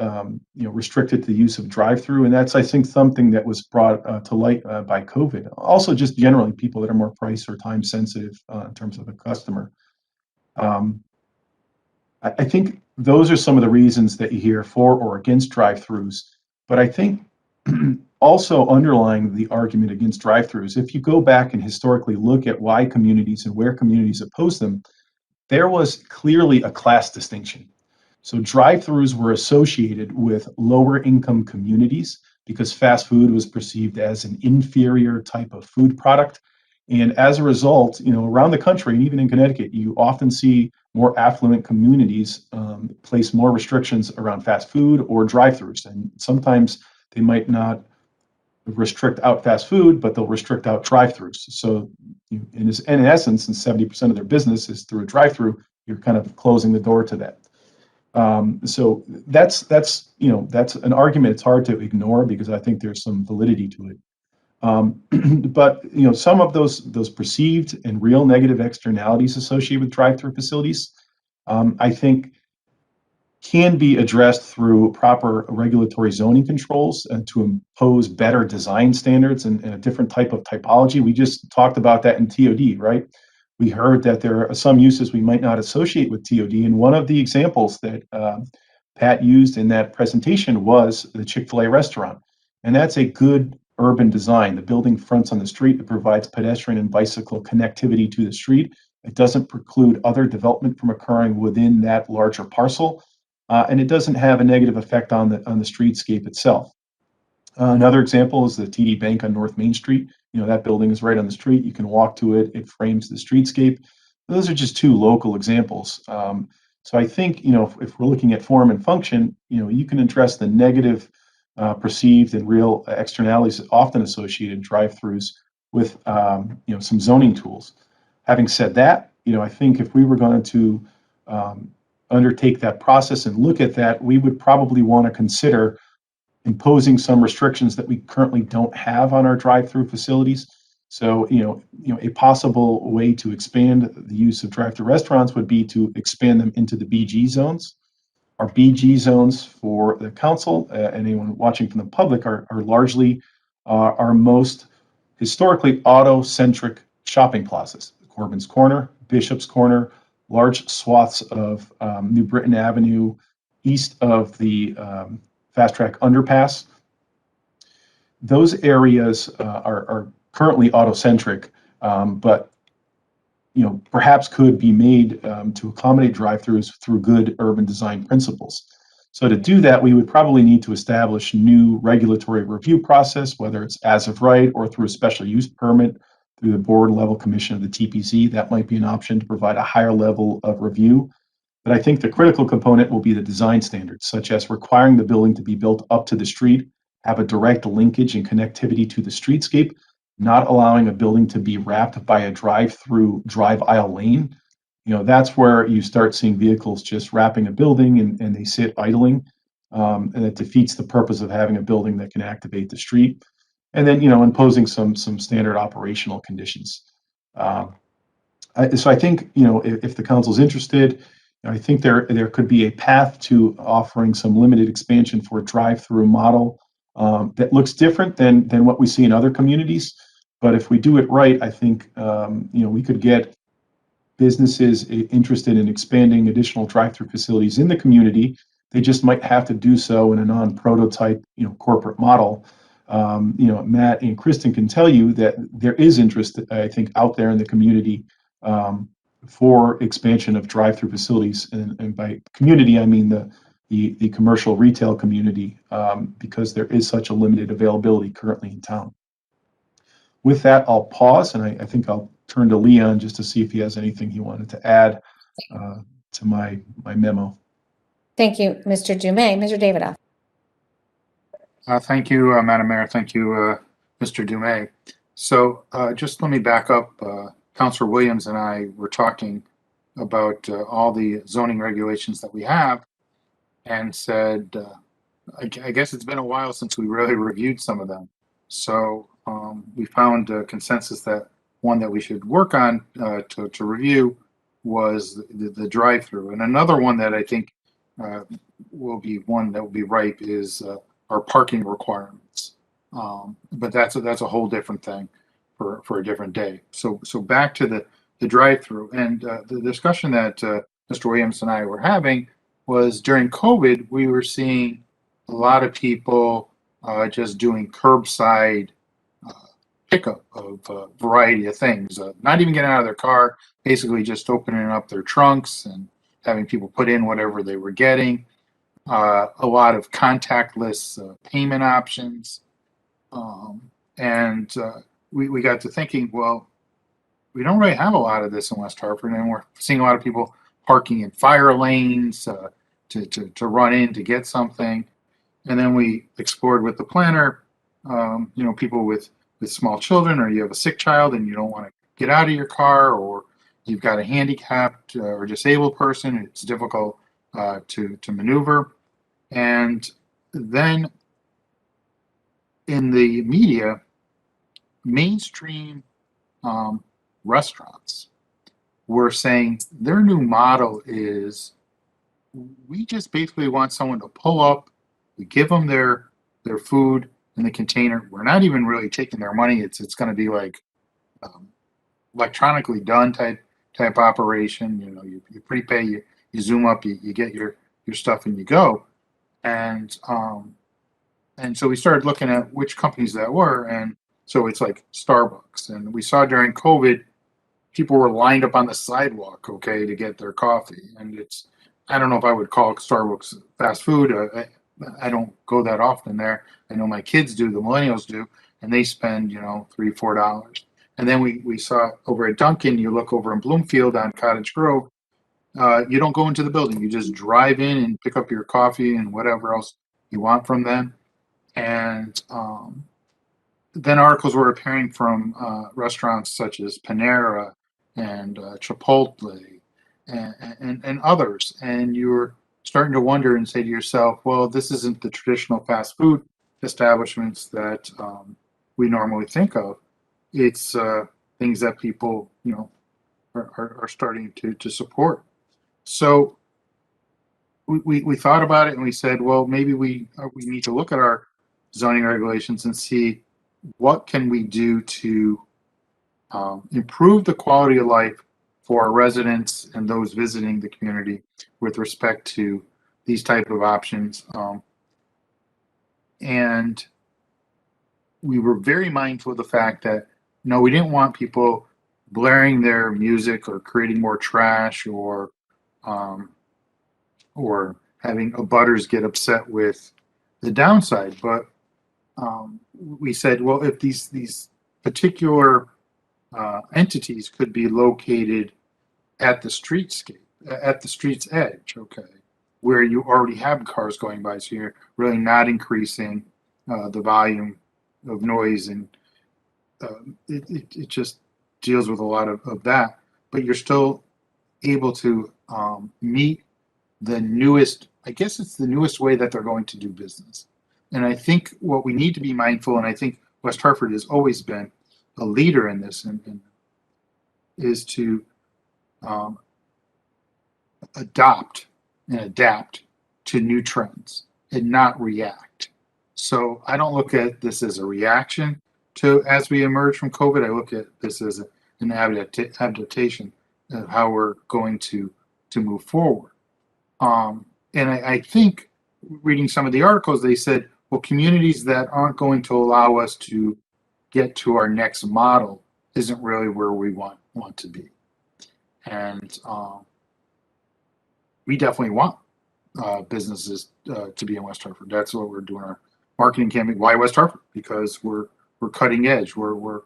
restricted to the use of drive-through, and that's, I think, something that was brought to light by COVID. Also, just generally, people that are more price or time sensitive in terms of the customer. I think those are some of the reasons that you hear for or against drive-throughs. But I think also underlying the argument against drive-throughs, if you go back and historically look at why communities and where communities oppose them, there was clearly a class distinction. So drive-throughs were associated with lower income communities because fast food was perceived as an inferior type of food product. And as a result, around the country and even in Connecticut, you often see more affluent communities place more restrictions around fast food or drive-throughs. And sometimes they might not restrict out fast food, but they'll restrict out drive-throughs. So in essence, since 70% of their business is through a drive-through, you're kind of closing the door to that. So that's an argument it's hard to ignore because I think there's some validity to it. But some of those perceived and real negative externalities associated with drive-through facilities, I think, can be addressed through proper regulatory zoning controls and to impose better design standards and a different type of typology. We just talked about that in TOD, right? We heard that there are some uses we might not associate with TOD, and one of the examples that Pat used in that presentation was the Chick-fil-A restaurant, and that's a good urban design. The building fronts on the street. It provides pedestrian and bicycle connectivity to the street. It doesn't preclude other development from occurring within that larger parcel, and it doesn't have a negative effect on the streetscape itself. Another example is the TD Bank on North Main Street. That building is right on the street. You can walk to it. It frames the streetscape. Those are just two local examples. So I think, if we're looking at form and function, you can address the negative perceived and real externalities often associated drive-throughs with some zoning tools. Having said that, I think if we were going to undertake that process and look at that, we would probably want to consider imposing some restrictions that we currently don't have on our drive-through facilities. So, a possible way to expand the use of drive-through restaurants would be to expand them into the BG zones. Our BG zones for the council, anyone watching from the public, are largely our most historically auto-centric shopping plazas. Corbin's Corner, Bishop's Corner, large swaths of New Britain Avenue, east of the Fast Track underpass. Those areas are currently auto-centric, but perhaps could be made to accommodate drive-throughs through good urban design principles. So to do that, we would probably need to establish new regulatory review process, whether it's as of right or through a special use permit through the board level commission of the TPZ. That might be an option to provide a higher level of review. But I think the critical component will be the design standards, such as requiring the building to be built up to the street, have a direct linkage and connectivity to the streetscape, not allowing a building to be wrapped by a drive-through drive aisle lane. That's where you start seeing vehicles just wrapping a building and they sit idling. and it defeats the purpose of having a building that can activate the street. And then, imposing some standard operational conditions. So I think, if the council's interested, I think there could be a path to offering some limited expansion for a drive-through model that looks different than what we see in other communities. But if we do it right, I think, we could get businesses interested in expanding additional drive-through facilities in the community. They just might have to do so in a non-prototype, corporate model. Matt and Kristen can tell you that there is interest, I think, out there in the community for expansion of drive-through facilities, and by community I mean the commercial retail community, because there is such a limited availability currently in town. With that, I'll pause, and I think I'll turn to Leon just to see if he has anything he wanted to add to my memo. Thank you, Mr. Dumais. Mr. Davidoff. Thank you, Madam Mayor. Thank you, Mr. Dumais. So just let me back up. Councilor Williams and I were talking about all the zoning regulations that we have, and said, I guess it's been a while since we really reviewed some of them. So we found a consensus that one that we should work on to review was the drive-through. And another one that I think will be one that will be ripe is our parking requirements. But that's a whole different thing for a different day. So back to the drive-through, and the discussion that Mr. Williams and I were having was during COVID, we were seeing a lot of people just doing curbside pickup of a variety of things, not even getting out of their car, basically just opening up their trunks and having people put in whatever they were getting. A lot of contactless payment options. And we got to thinking, well, we don't really have a lot of this in West Hartford, and we're seeing a lot of people parking in fire lanes to run in to get something. And then we explored with the planner, people with small children, or you have a sick child and you don't want to get out of your car, or you've got a handicapped or disabled person, it's difficult to maneuver. And then in the media, mainstream restaurants were saying their new model is, we just basically want someone to pull up, we give them their food in the container. We're not even really taking their money. It's going to be like electronically done type operation. You prepay, you zoom up, you get your stuff, and you go. And so we started looking at which companies that were, and so it's like Starbucks. And we saw during COVID, people were lined up on the sidewalk, to get their coffee. And I don't know if I would call Starbucks fast food. I don't go that often there. I know my kids do, the millennials do, and they spend, $3-4. And then we saw over at Dunkin', you look over in Bloomfield on Cottage Grove, you don't go into the building. You just drive in and pick up your coffee and whatever else you want from them. And then articles were appearing from restaurants such as Panera and Chipotle and others. And you were starting to wonder and say to yourself, well, this isn't the traditional fast food establishments that we normally think of. It's things that people, are starting to support. So we thought about it, and we said, well, maybe we need to look at our zoning regulations and see what can we do to improve the quality of life for our residents and those visiting the community with respect to these type of options. And we were very mindful of the fact that, we didn't want people blaring their music or creating more trash or having abutters get upset with the downside. But we said, well, if these particular entities could be located at the streetscape, at the street's edge, where you already have cars going by, so you're really not increasing the volume of noise, and it just deals with a lot of that, but you're still able to meet the newest I guess it's the newest way that they're going to do business. And I think what we need to be mindful, and I think West Hartford has always been a leader in this, and is to adopt and adapt to new trends and not react. So I don't look at this as a reaction to as we emerge from COVID. I look at this as an adaptation of how we're going to move forward. And I think reading some of the articles, they said, well, communities that aren't going to allow us to get to our next model isn't really where we want to be. And we definitely want businesses to be in West Hartford. That's what we're doing our marketing campaign. Why West Hartford? Because we're cutting edge. We're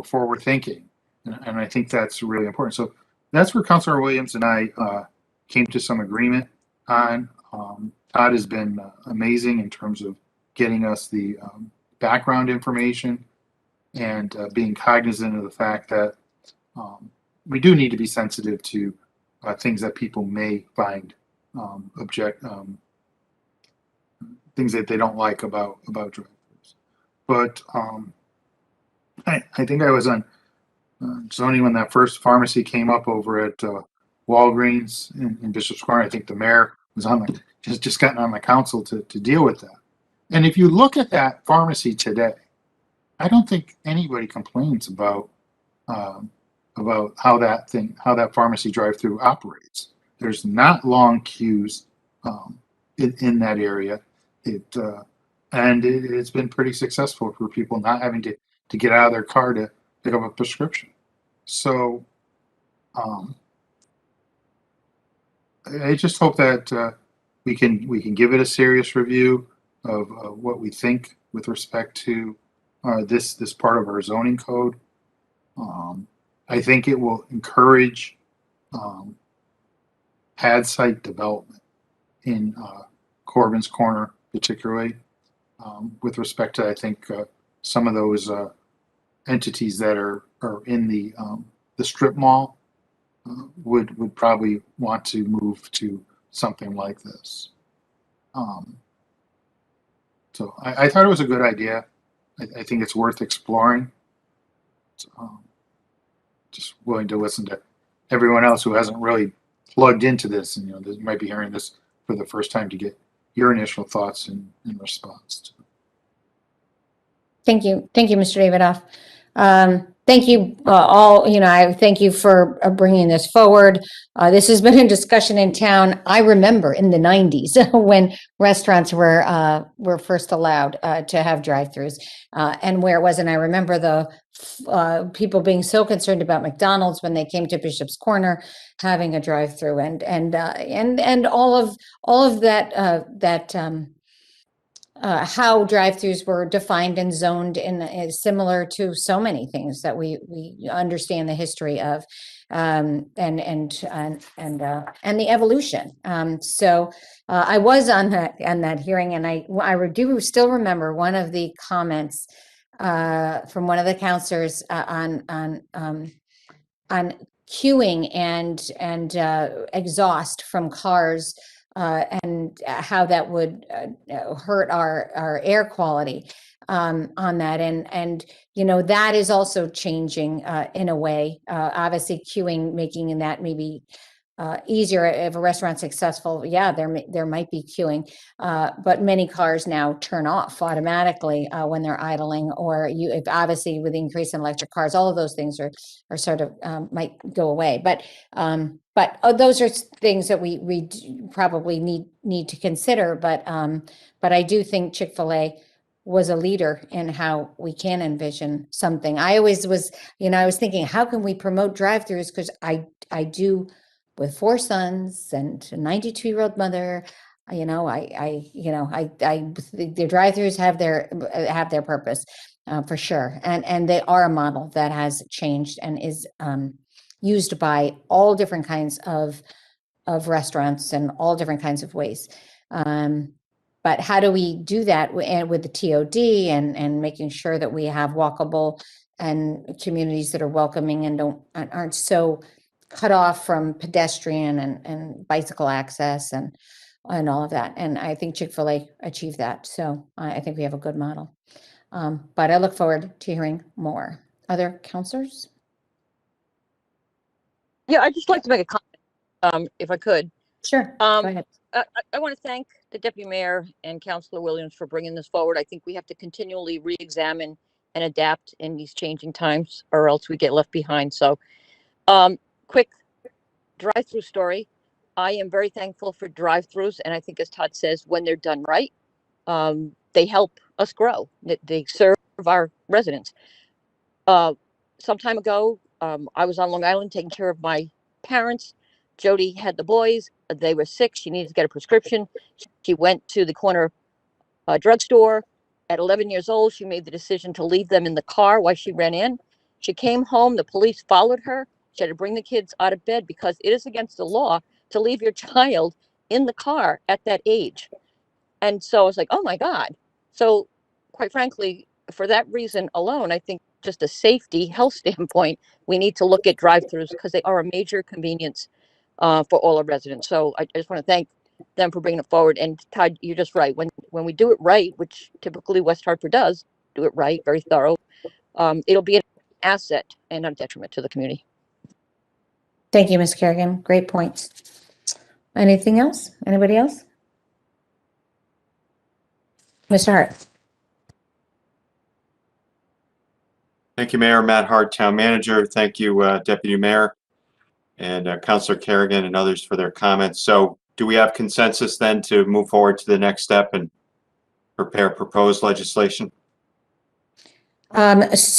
forward thinking, and I think that's really important. So that's where Councilor Williams and I came to some agreement on. Todd has been amazing in terms of getting us the background information and being cognizant of the fact that we do need to be sensitive to things that people may find things that they don't like about drive-thrus. But I think I was on zoning when that first pharmacy came up over at Walgreens in Bishop's Corner. I think the mayor was on just gotten on the council to deal with that. And if you look at that pharmacy today, I don't think anybody complains about how that pharmacy drive-through operates. There's not long queues in that area. It's been pretty successful for people not having to get out of their car to pick up a prescription. So I just hope that we can give it a serious review of what we think with respect to this part of our zoning code. I think it will encourage pad site development in Corbin's Corner, particularly with respect to, I think, some of those entities that are in the strip mall would probably want to move to something like this. So I thought it was a good idea. I think it's worth exploring. Just willing to listen to everyone else who hasn't really plugged into this, and they might be hearing this for the first time, to get your initial thoughts in response to it. Thank you, Mr. Davidoff. Thank you all. I thank you for bringing this forward. This has been a discussion in town. I remember in the 90s when restaurants were first allowed to have drive-thrus, and where it was. And I remember the people being so concerned about McDonald's when they came to Bishop's Corner having a drive-thru, and all of that. How drive-thrus were defined and zoned is similar to so many things that we understand the history of, and the evolution. So I was on that hearing, and I do still remember one of the comments from one of the counselors on queuing and exhaust from cars. And how that would hurt our air quality on that. And that is also changing in a way. Obviously, queuing, making that maybe easier if a restaurant's successful. Yeah, there might be queuing, but many cars now turn off automatically when they're idling, or if obviously with the increase in electric cars, all of those things are sort of might go away. But those are things that we probably need to consider. But I do think Chick-fil-A was a leader in how we can envision something. I always was, I was thinking, how can we promote drive-thrus? Because I do, with 4 sons and a 92-year-old mother, the drive-thrus have their purpose for sure, and they are a model that has changed and is used by all different kinds of restaurants and all different kinds of ways. But how do we do that with the TOD and making sure that we have walkable and communities that are welcoming and aren't so cut off from pedestrian and bicycle access and and all of that. And I think Chick-fil-A achieved that. So I think we have a good model. But I look forward to hearing more. Other counselors? Yeah, I'd just like to make a comment, if I could. Sure, go ahead. I want to thank the Deputy Mayor and Councilor Williams for bringing this forward. I think we have to continually re-examine and adapt in these changing times, or else we get left behind. So, quick drive-through story. I am very thankful for drive-throughs, and I think, as Todd says, when they're done right, they help us grow. They serve our residents. Some time ago, I was on Long Island taking care of my parents. Jody had the boys. They were sick. She needed to get a prescription. She went to the corner drugstore. At 11 years old, she made the decision to leave them in the car while she ran in. She came home. The police followed her. She had to bring the kids out of bed because it is against the law to leave your child in the car at that age. And so I was like, oh my God. So quite frankly, for that reason alone, I think just a safety health standpoint, we need to look at drive-throughs because they are a major convenience for all our residents. So I just want to thank them for bringing it forward. And Todd, you're just right. When we do it right, which typically West Hartford does, do it right, very thorough, it'll be an asset and not a detriment to the community. Thank you, Ms. Kerrigan. Great points. Anything else? Anybody else? Mr. Hart. Thank you, Mayor. Matt Hart, Town Manager. Thank you, Deputy Mayor and Councilor Kerrigan and others for their comments. So do we have consensus then to move forward to the next step and prepare proposed legislation? Yes,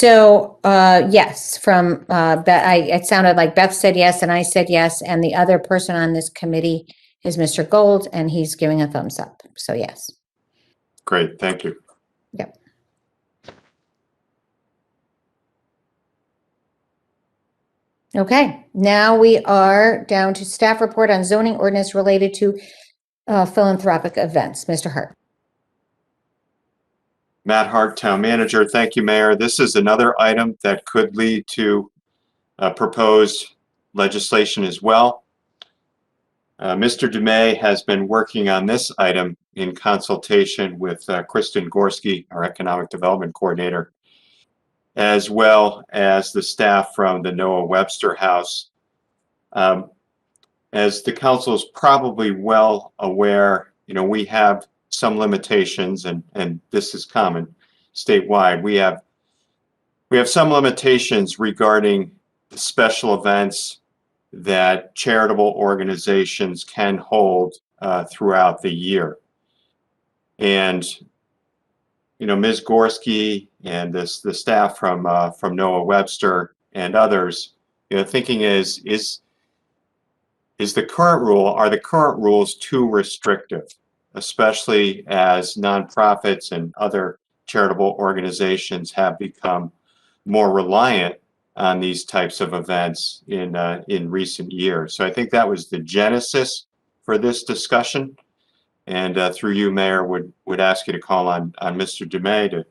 from Beth, it sounded like Beth said yes and I said yes, and the other person on this committee is Mr. Gold, and he's giving a thumbs up. So yes. Great, thank you. Yep. Okay, now we are down to staff report on zoning ordinance related to philanthropic events. Mr. Hart. Matt Hart, Town Manager. Thank you, Mayor. This is another item that could lead to proposed legislation as well. Mr. DeMay has been working on this item in consultation with Kristen Gorski, our Economic Development Coordinator, as well as the staff from the Noah Webster House. As the council is probably well aware, we have some limitations, and this is common statewide. We have some limitations regarding the special events that charitable organizations can hold throughout the year. And Ms. Gorski and the staff from Noah Webster and others, thinking is the current rule, are the current rules too restrictive, especially as nonprofits and other charitable organizations have become more reliant on these types of events in recent years. So I think that was the genesis for this discussion. And through you, Mayor, would ask you to call on Mr. DeMay to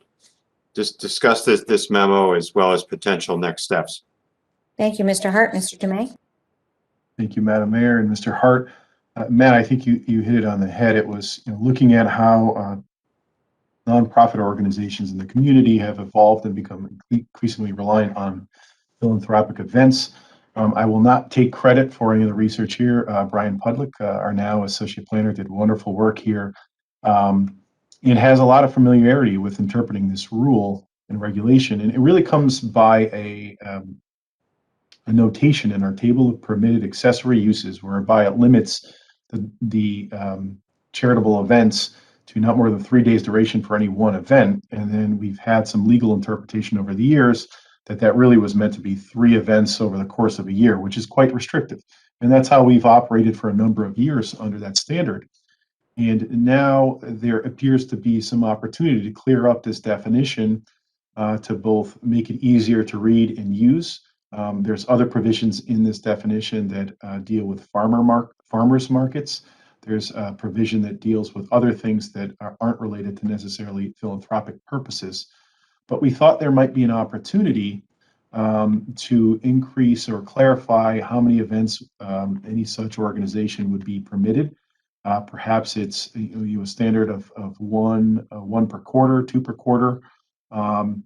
just discuss this memo as well as potential next steps. Thank you, Mr. Hart. Mr. DeMay. Thank you, Madam Mayor and Mr. Hart. Matt, I think you hit it on the head. It was looking at how nonprofit organizations in the community have evolved and become increasingly reliant on philanthropic events. I will not take credit for any of the research here. Brian Pudlick, our now associate planner, did wonderful work here. It has a lot of familiarity with interpreting this rule and regulation, and it really comes by a notation in our table of permitted accessory uses, whereby it limits the charitable events to not more than 3 days duration for any one event. And then we've had some legal interpretation over the years that really was meant to be 3 events over the course of a year, which is quite restrictive. And that's how we've operated for a number of years under that standard. And now there appears to be some opportunity to clear up this definition to both make it easier to read and use. There's other provisions in this definition that deal with farmers markets. There's a provision that deals with other things that aren't related to necessarily philanthropic purposes. But we thought there might be an opportunity to increase or clarify how many events any such organization would be permitted. Perhaps it's a standard of one per quarter, 2 per quarter. And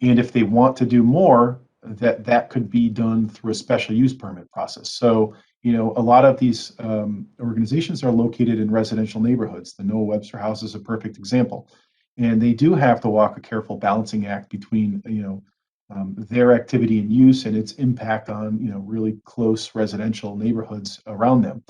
if they want to do more, that could be done through a special use permit process. So, a lot of these organizations are located in residential neighborhoods. The Noah Webster House is a perfect example. And they do have to walk a careful balancing act between, their activity and use and its impact on, really close residential neighborhoods around them.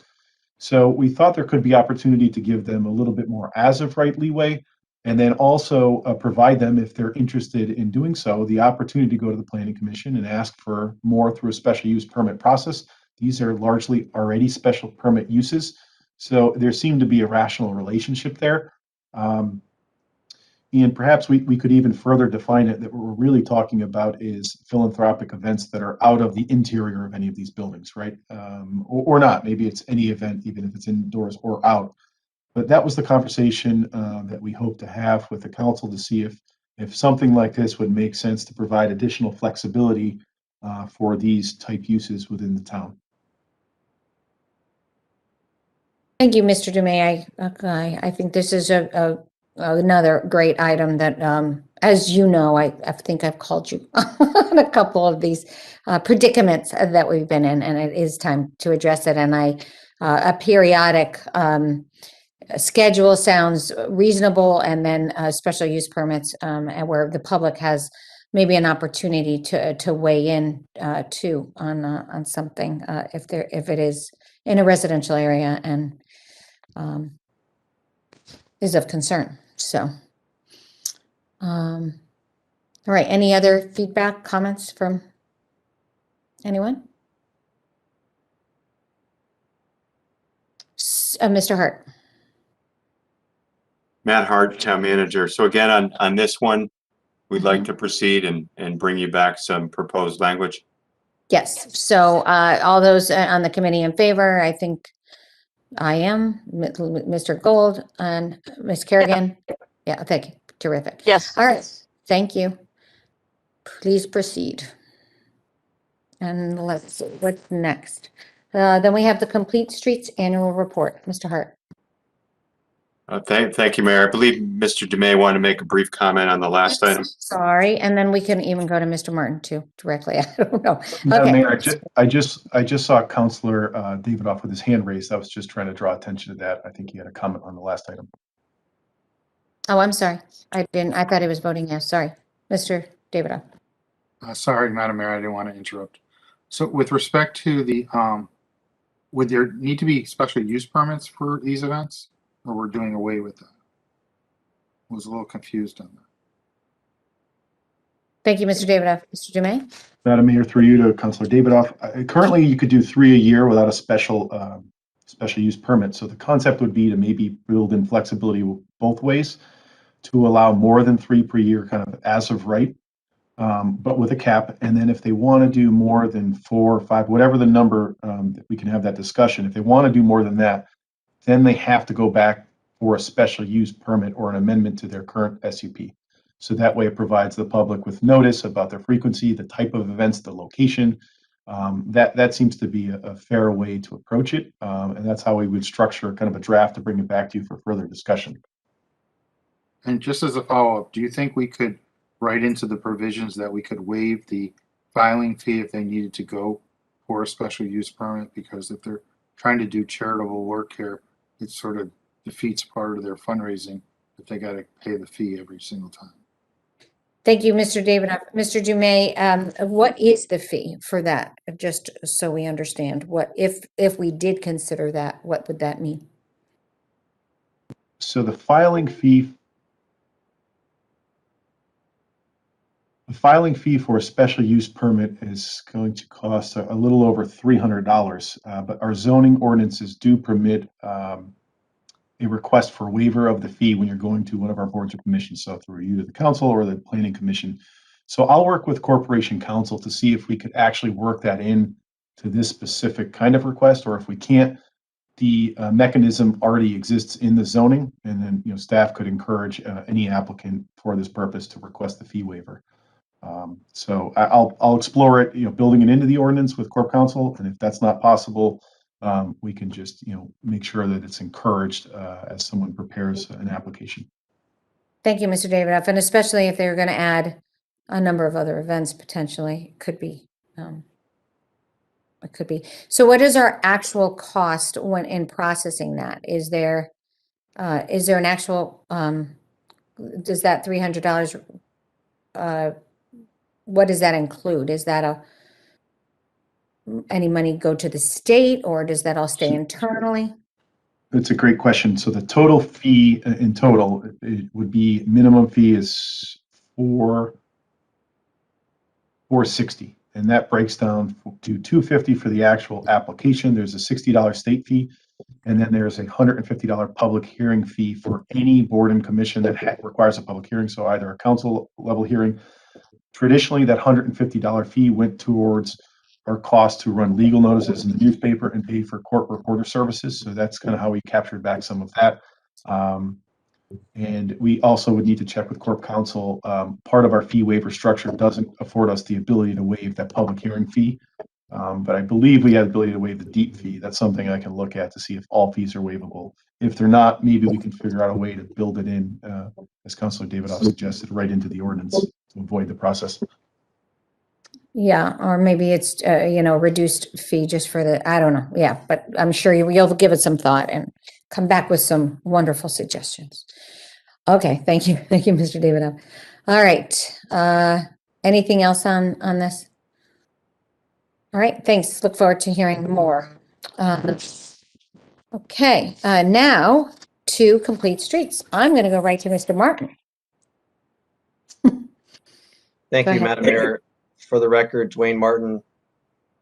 So we thought there could be opportunity to give them a little bit more as of right leeway, and then also provide them, if they're interested in doing so, the opportunity to go to the Planning Commission and ask for more through a special use permit process. These are largely already special permit uses, so there seemed to be a rational relationship there. And perhaps we could even further define it that what we're really talking about is philanthropic events that are out of the interior of any of these buildings, right? Or not. Maybe it's any event, even if it's indoors or out. But that was the conversation that we hope to have with the council to see if something like this would make sense to provide additional flexibility for these type uses within the town. Thank you, Mr. Dumais. I think this is another great item that, as you know, I think I've called you on a couple of these predicaments that we've been in, and it is time to address it. And a periodic schedule sounds reasonable, and then special use permits, and where the public has maybe an opportunity to weigh in too on something if it is in a residential area and is of concern. So, all right. Any other feedback, comments from anyone? Mr. Hart. Matt Hart, Town Manager. So again, on this one, we'd like to proceed and bring you back some proposed language. Yes. So all those on the committee in favor, I think I am, Mr. Gold and Ms. Kerrigan. Yeah, thank you. Terrific. Yes. All right. Thank you. Please proceed. And let's see what's next. Then we have the Complete Streets Annual Report. Mr. Hart. Thank you, Mayor. I believe Mr. Dumais wanted to make a brief comment on the last item. Sorry, and then we can even go to Mr. Martin too, directly. I don't know. Madam Okay. Mayor, I just saw Councilor Davidoff with his hand raised. I was just trying to draw attention to that. I think he had a comment on the last item. Oh, I'm sorry. I thought he was voting yes. Sorry. Mr. Davidoff. Sorry, Madam Mayor, I didn't want to interrupt. So with respect to the, would there need to be special use permits for these events, or we're doing away with that? I was a little confused on that. Thank you, Mr. Davidoff. Mr. Dumais? Madam Mayor, through you to Councilor Davidoff. Currently, you could do 3 a year without a special use permit. So the concept would be to maybe build in flexibility both ways to allow more than 3 per year, kind of as of right, but with a cap. And then if they want to do more than 4 or 5, whatever the number, we can have that discussion. If they want to do more than that, then they have to go back for a special use permit or an amendment to their current SUP. So that way it provides the public with notice about their frequency, the type of events, the location. That seems to be a fair way to approach it. And that's how we would structure kind of a draft to bring it back to you for further discussion. And just as a follow-up, do you think we could write into the provisions that we could waive the filing fee if they needed to go for a special use permit? Because if they're trying to do charitable work here, it sort of defeats part of their fundraising if they got to pay the fee every single time. Thank you, Mr. Davidoff. Mr. Dumais, what is the fee for that? Just so we understand, what if we did consider that, what would that mean? So the filing fee for a special use permit is going to cost a little over $300, but our zoning ordinances do permit a request for waiver of the fee when you're going to one of our boards or commissions, so through you to the council or the planning commission. So I'll work with corporation counsel to see if we could actually work that in to this specific kind of request, or if we can't, the mechanism already exists in the zoning, and then staff could encourage any applicant for this purpose to request the fee waiver. So I'll explore it, building it into the ordinance with corp counsel, and if that's not possible, we can just, make sure that it's encouraged as someone prepares an application. Thank you, Mr. Davidoff, and especially if they're going to add a number of other events potentially, it could be. It could be. So what is our actual cost when in processing that? Is there an actual, does that $300, what does that include? Is that any money go to the state, or does that all stay internally? It's a great question. So the total fee in total, it would be, minimum fee is $460, and that breaks down to $250 for the actual application. There's a $60 state fee, and then there's a $150 public hearing fee for any board and commission that requires a public hearing. So either a council level hearing. Traditionally, that $150 fee went towards our cost to run legal notices in the newspaper and pay for court reporter services. So that's kind of how we captured back some of that. And we also would need to check with Corp Counsel. Part of our fee waiver structure doesn't afford us the ability to waive that public hearing fee. But I believe we have the ability to waive the deep fee. That's something I can look at to see if all fees are waivable. If they're not, maybe we can figure out a way to build it in, as Councilor Davidoff suggested, right into the ordinance to avoid the process. Yeah, or maybe it's, reduced fee just for I don't know. Yeah, but I'm sure you'll give it some thought and come back with some wonderful suggestions. Okay, thank you. Thank you, Mr. Davidoff. All right. Anything else on this? All right, thanks. Look forward to hearing more. Okay, now to complete streets. I'm going to go right to Mr. Martin. Thank Go you, ahead. Madam Mayor. For the record, Dwayne Martin,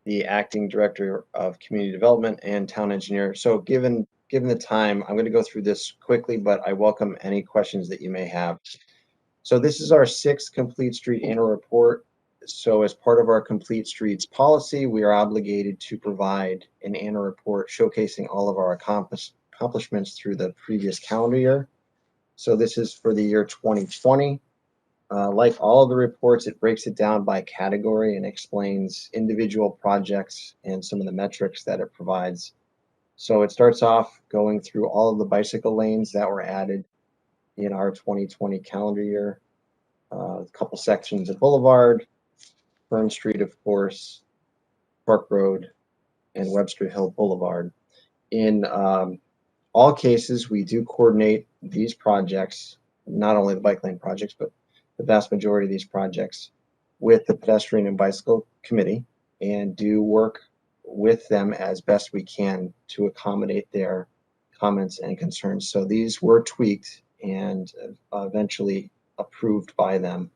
the Acting Director of Community Development and Town Engineer. So given the time, I'm going to go through this quickly, but I welcome any questions that you may have. So this is our 6th Complete Street Annual Report. So as part of our Complete Streets policy, we are obligated to provide an annual report showcasing all of our accomplishments through the previous calendar year. So this is for the year 2020. Like all of the reports, it breaks it down by category and explains individual projects and some of the metrics that it provides. So it starts off going through all of the bicycle lanes that were added in our 2020 calendar year. A couple sections of Boulevard, Fern Street, of course, Park Road, and Webster Hill Boulevard. In all cases, we do coordinate these projects, not only the bike lane projects, but the vast majority of these projects with the Pedestrian and Bicycle Committee, and do work with them as best we can to accommodate their comments and concerns. So these were tweaked and eventually approved by them.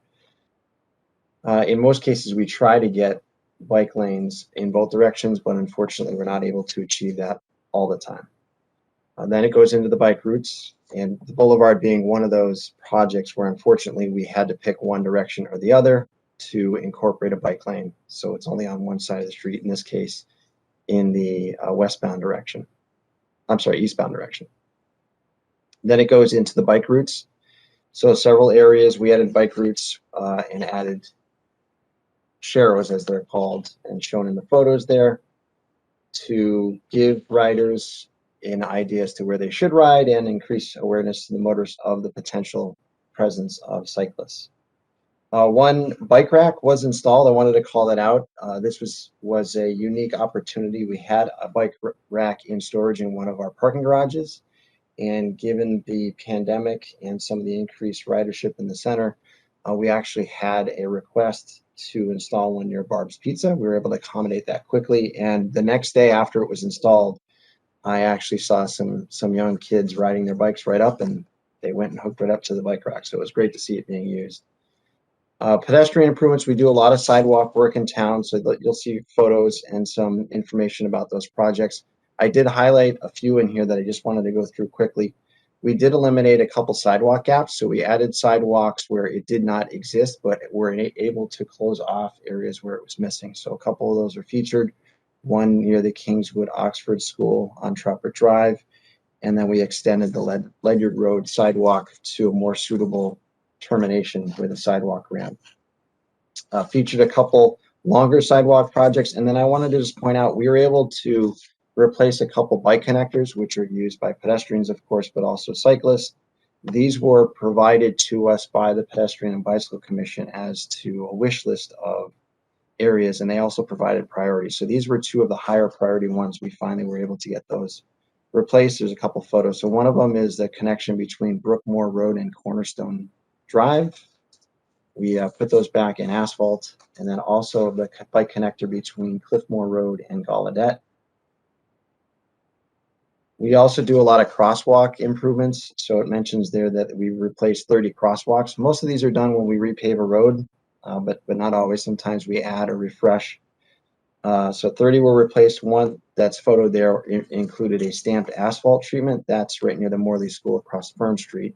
In most cases, we try to get bike lanes in both directions, but unfortunately, we're not able to achieve that all the time. Then it goes into the bike routes, and the Boulevard being one of those projects where unfortunately we had to pick one direction or the other to incorporate a bike lane. So it's only on one side of the street, in this case, in the eastbound direction. Then it goes into the bike routes. So several areas we added bike routes and added sharrows, as they're called, and shown in the photos there, to give riders an idea as to where they should ride and increase awareness to the motorists of the potential presence of cyclists. One bike rack was installed. I wanted to call that out. This was a unique opportunity. We had a bike rack in storage in one of our parking garages, and given the pandemic and some of the increased ridership in the center, we actually had a request to install one near Barb's Pizza. We were able to accommodate that quickly, and the next day after it was installed, I actually saw some young kids riding their bikes right up, and they went and hooked it up to the bike rack. So it was great to see it being used. Pedestrian improvements, we do a lot of sidewalk work in town, so you'll see photos and some information about those projects. I did highlight a few in here that I just wanted to go through quickly. We did eliminate a couple sidewalk gaps, so we added sidewalks where it did not exist, but were able to close off areas where it was missing. So a couple of those are featured. One near the Kingswood Oxford School on Truppert Drive, and then we extended the Ledyard Road sidewalk to a more suitable termination with a sidewalk ramp. Featured a couple longer sidewalk projects, and then I wanted to just point out we were able to replace a couple bike connectors, which are used by pedestrians, of course, but also cyclists. These were provided to us by the Pedestrian and Bicycle Commission as to a wish list of areas, and they also provided priorities. So these were two of the higher priority ones. We finally were able to get those replaced. There's a couple photos. So one of them is the connection between Brookmore Road and Cornerstone Drive. We put those back in asphalt, and then also the bike connector between Cliffmore Road and Gallaudet. We also do a lot of crosswalk improvements. So it mentions there that we replaced 30 crosswalks. Most of these are done when we repave a road, but not always. Sometimes we add or refresh. So 30 were replaced. One that's photo there included a stamped asphalt treatment. That's right near the Morley School across Fern Street.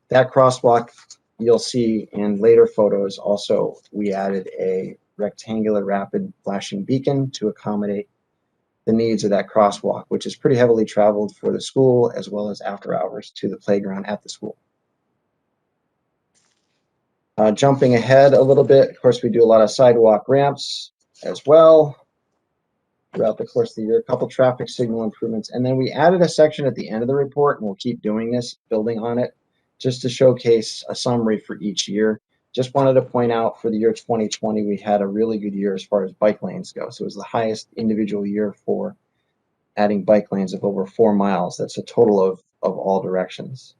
That crosswalk you'll see in later photos. Also, we added a rectangular rapid flashing beacon to accommodate the needs of that crosswalk, which is pretty heavily traveled for the school as well as after hours to the playground at the school. Jumping ahead a little bit, of course, we do a lot of sidewalk ramps as well throughout the course of the year, a couple traffic signal improvements. And then we added a section at the end of the report, and we'll keep doing this, building on it, just to showcase a summary for each year. Just wanted to point out for the year 2020, we had a really good year as far as bike lanes go. So it was the highest individual year for adding bike lanes of over 4 miles. That's a total of all directions.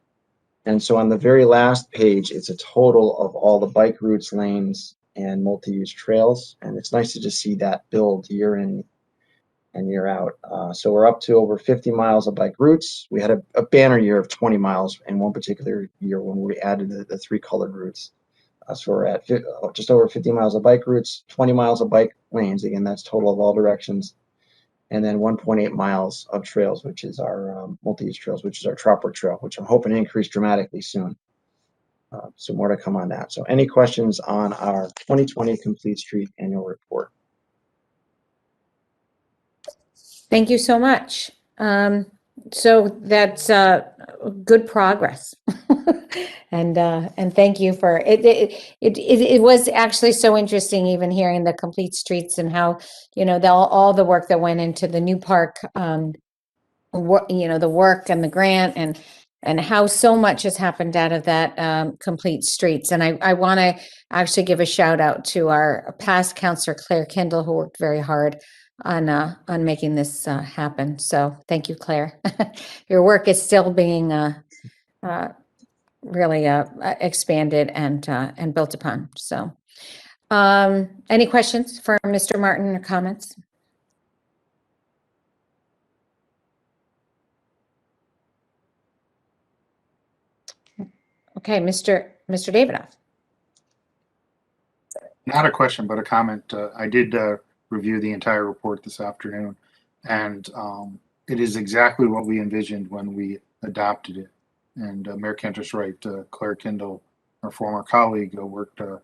And so on the very last page, it's a total of all the bike routes, lanes, and multi-use trails. And it's nice to just see that build year in and year out. So we're up to over 50 miles of bike routes. We had a banner year of 20 miles in one particular year when we added the 3 colored routes. So we're at just over 50 miles of bike routes, 20 miles of bike lanes. Again, that's total of all directions. And then 1.8 miles of trails, which is our multi-use trails, which is our Tropper Trail, which I'm hoping to increase dramatically soon. So more to come on that. So any questions on our 2020 Complete Street Annual Report? Thank you so much. So that's good progress. And thank you for it. It was actually so interesting even hearing the complete streets and how, all the work that went into the new park, the work and the grant and how so much has happened out of that complete streets. And I want to actually give a shout out to our past counselor, Claire Kendall, who worked very hard on making this happen. So thank you, Claire. Your work is still being really expanded and built upon. So any questions for Mr. Martin or comments? Okay, Mr. Davidoff. Not a question, but a comment. I did review the entire report this afternoon, and it is exactly what we envisioned when we adopted it. And Mayor Cantor's right. Claire Kendall, our former colleague, worked a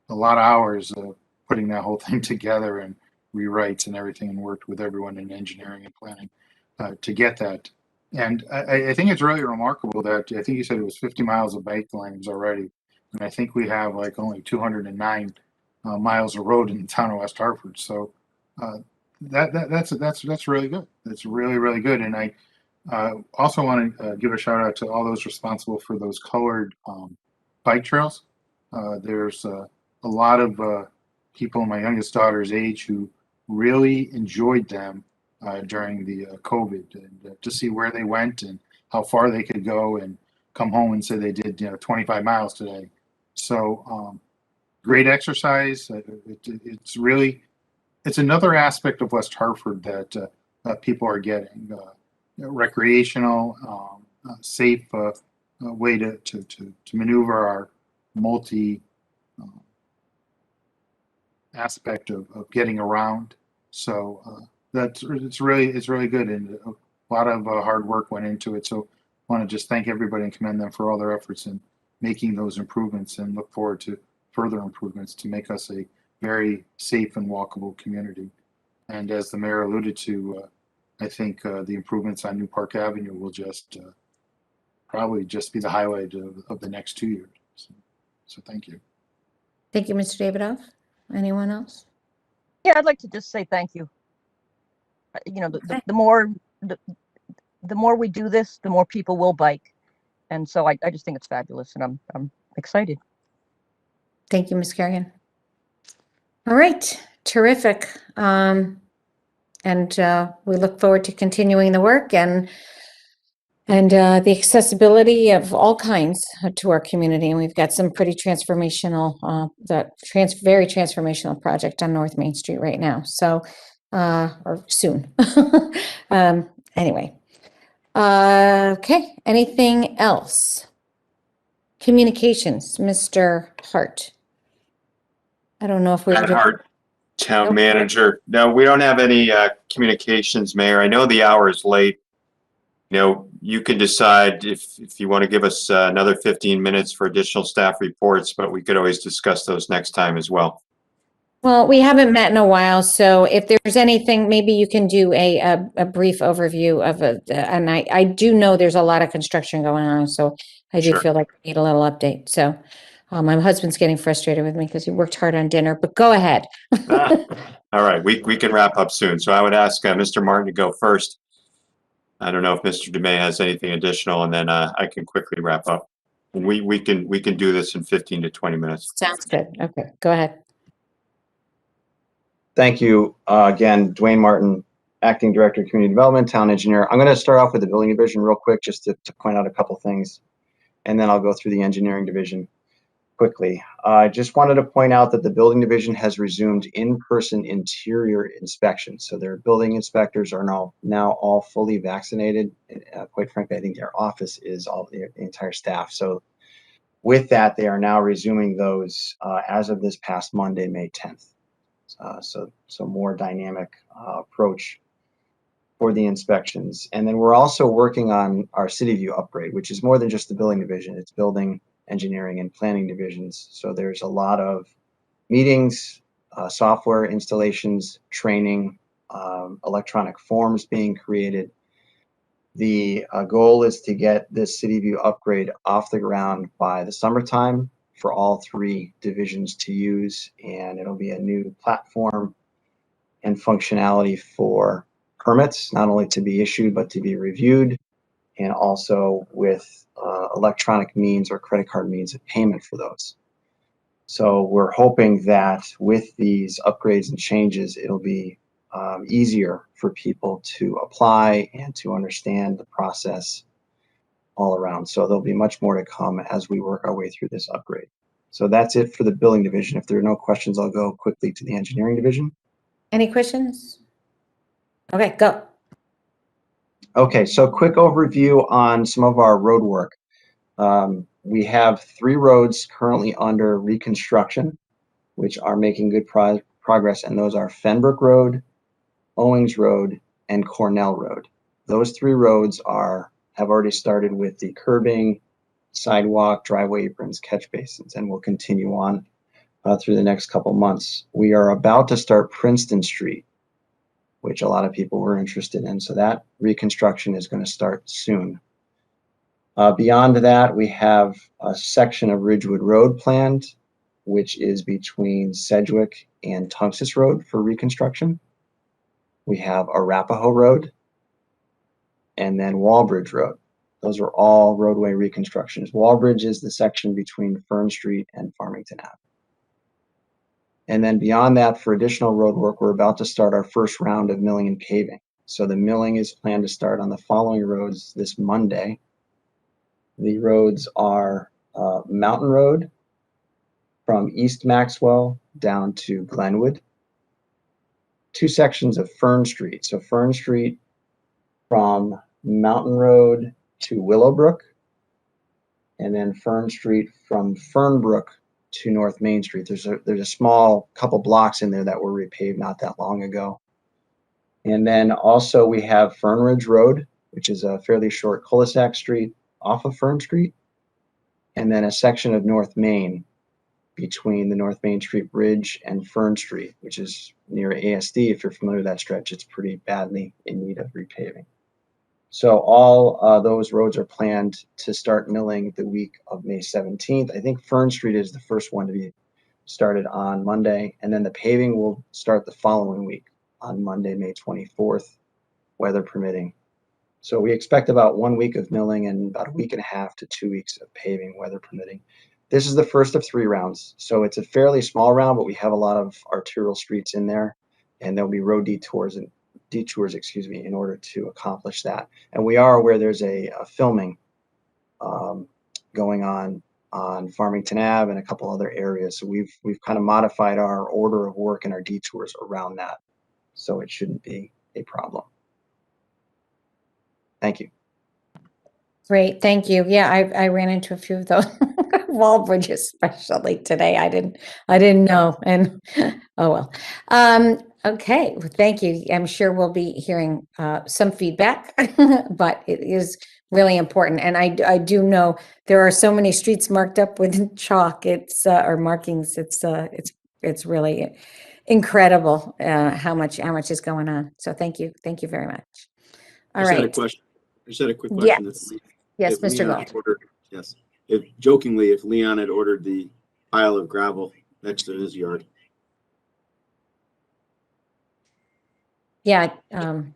lot of hours putting that whole thing together and rewrites and everything, and worked with everyone in engineering and planning to get that. And I think it's really remarkable that I think you said it was 50 miles of bike lanes already, and I think we have like only 209 miles of road in the town of West Hartford. So that's really good. That's really good. And I also want to give a shout out to all those responsible for those colored bike trails. There's a lot of people my youngest daughter's age who really enjoyed them during the COVID, and to see where they went and how far they could go and come home and say they did 25 miles today. So great exercise. It's another aspect of West Hartford that people are getting. Recreational, safe way to maneuver our multi aspect of getting around. So it's really good, and a lot of hard work went into it. So I want to just thank everybody and commend them for all their efforts in making those improvements, and look forward to further improvements to make us a very safe and walkable community. And as the mayor alluded to, I think the improvements on New Park Avenue will just probably just be the highlight of the next 2 years. So thank you. Thank you, Mr. Davidoff. Anyone else? Yeah, I'd like to just say thank you. You know, the more the more we do this, the more people will bike. And so I just think it's fabulous, and I'm excited. Thank you, Ms. Kerrigan. All right, terrific. And we look forward to continuing the work and the accessibility of all kinds to our community. And we've got some pretty transformational, very transformational project on North Main Street right now. So, or soon. Anyway. Okay, anything else? Communications, Mr. Hart. I don't know if we're Matt doing. Hart, Town Nope. Manager. No, we don't have any communications, Mayor. I know the hour is late. You know, you can decide if you want to give us another 15 minutes for additional staff reports, but we could always discuss those next time as well. Well, we haven't met in a while, so if there's anything, maybe you can do a brief overview of it. And I do know there's a lot of construction going on, so I do Sure. feel like we need a little update. So my husband's getting frustrated with me because he worked hard on dinner, but go ahead. All right, we can wrap up soon. So I would ask Mr. Martin to go first. I don't know if Mr. DeMay has anything additional, and then I can quickly wrap up. We can do this in 15 to 20 minutes. Sounds good. Okay, go ahead. Thank you. Again, Dwayne Martin, Acting Director of Community Development, Town Engineer. I'm going to start off with the Building Division real quick, just to point out a couple things, and then I'll go through the Engineering Division quickly. I just wanted to point out that the Building Division has resumed in-person interior inspections. So their building inspectors are now all fully vaccinated. Quite frankly, I think their office is all the entire staff. So with that, they are now resuming those as of this past Monday, May 10th. So more dynamic approach for the inspections. And then we're also working on our City View upgrade, which is more than just the Building Division. It's building, engineering, and planning divisions. So there's a lot of meetings, software installations, training, electronic forms being created. The goal is to get this City View upgrade off the ground by the summertime for all three divisions to use, and it'll be a new platform and functionality for permits, not only to be issued, but to be reviewed, and also with electronic means or credit card means of payment for those. So we're hoping that with these upgrades and changes, it'll be easier for people to apply and to understand the process all around. So there'll be much more to come as we work our way through this upgrade. So that's it for the Building Division. If there are no questions, I'll go quickly to the Engineering Division. Any questions? Okay, go. Okay, so quick overview on some of our road work. We have 3 roads currently under reconstruction, which are making good progress, and those are Fenbrook Road, Owings Road, and Cornell Road. Those 3 roads have already started with the curbing, sidewalk, driveway aprons, catch basins, and will continue on through the next couple months. We are about to start Princeton Street, which a lot of people were interested in. So that reconstruction is going to start soon. Beyond that, we have a section of Ridgewood Road planned, which is between Sedgwick and Tungus Road for reconstruction. We have Arapahoe Road and then Walbridge Road. Those are all roadway reconstructions. Walbridge is the section between Fern Street and Farmington Ave. And then beyond that, for additional road work, we're about to start our first round of milling and paving. So the milling is planned to start on the following roads this Monday. The roads are Mountain Road from East Maxwell down to Glenwood. 2 sections of Fern Street. So Fern Street from Mountain Road to Willowbrook, and then Fern Street from Fernbrook to North Main Street. There's a small couple blocks in there that were repaved not that long ago. And then also we have Fern Ridge Road, which is a fairly short cul-de-sac street off of Fern Street, and then a section of North Main between the North Main Street Bridge and Fern Street, which is near ASD. If you're familiar with that stretch, it's pretty badly in need of repaving. So all those roads are planned to start milling the week of May 17th. I think Fern Street is the first one to be started on Monday, and then the paving will start the following week on Monday, May 24th. weather permitting. So we expect about 1 week of milling and about a week and a half to 2 weeks of paving, weather permitting. This is the first of 3 rounds. So it's a fairly small round, but we have a lot of arterial streets in there, and there'll be road detours, in order to accomplish that. And we are aware there's a filming going on Farmington Ave and a couple other areas. So we've kind of modified our order of work and our detours around that. So it shouldn't be a problem. Thank you. Great, thank you. Yeah, I ran into a few of those wall bridges, especially today. I didn't know, and oh well. Okay, well, thank you. I'm sure we'll be hearing some feedback, but it is really important. And I do know there are so many streets marked up with chalk. It's or markings. It's really incredible how much is going on. So thank you very much. All I right. just had a quick question. Yes, If Mr. Leon Gold. had ordered, yes, if jokingly, if Leon had ordered the pile of gravel next to his yard. Yeah,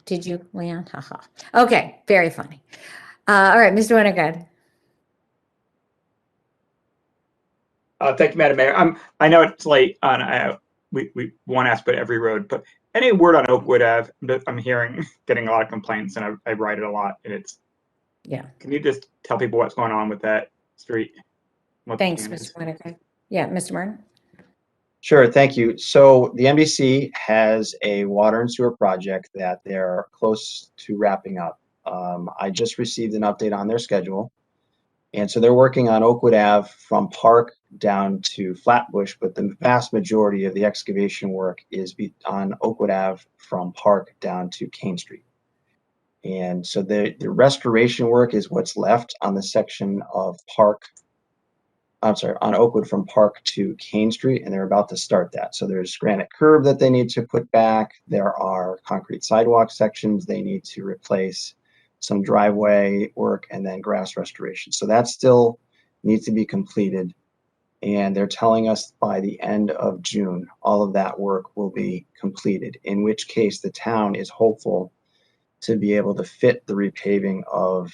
did you, Leon? Haha. Okay, very funny. All right, Mr. Winograd. Thank you, Madam Mayor. I know it's late on, we won't ask about every road, but any word on Oakwood Ave? I'm getting a lot of complaints, and I write it a lot, and it's, Yeah, can you just tell people what's going on with that street? What the thanks, plan is? Mr. Winograd. Yeah, Mr. Martin? Sure, thank you. So the MDC has a water and sewer project that they're close to wrapping up. I just received an update on their schedule. And so they're working on Oakwood Ave from Park down to Flatbush, but the vast majority of the excavation work is on Oakwood Ave from Park down to Kane Street. And so the restoration work is what's left on the section of on Oakwood from Park to Kane Street, and they're about to start that. So there's granite curb that they need to put back. There are concrete sidewalk sections they need to replace, some driveway work, and then grass restoration. So that still needs to be completed. And they're telling us by the end of June, all of that work will be completed, in which case the town is hopeful to be able to fit the repaving of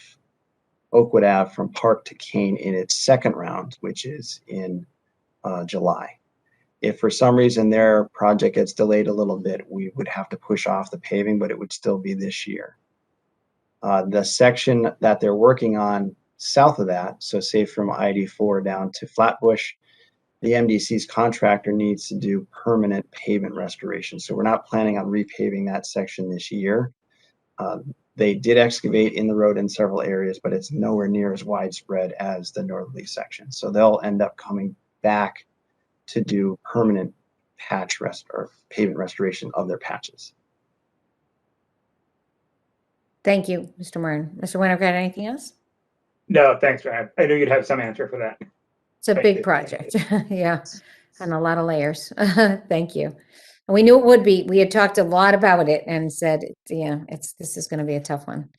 Oakwood Ave from Park to Kane in its second round, which is in July. If for some reason their project gets delayed a little bit, we would have to push off the paving, but it would still be this year. The section that they're working on south of that, so say from ID4 down to Flatbush, the MDC's contractor needs to do permanent pavement restoration. So we're not planning on repaving that section this year. They did excavate in the road in several areas, but it's nowhere near as widespread as the northerly section. So they'll end up coming back to do permanent or pavement restoration of their patches. Thank you, Mr. Martin. Mr. Winograd, anything else? No, thanks, Ryan. I knew you'd have some answer for that. It's a Thank big you. project. Yeah, and a lot of layers. Thank you. And we knew it would be. We had talked a lot about it and said, yeah, this is going to be a tough one.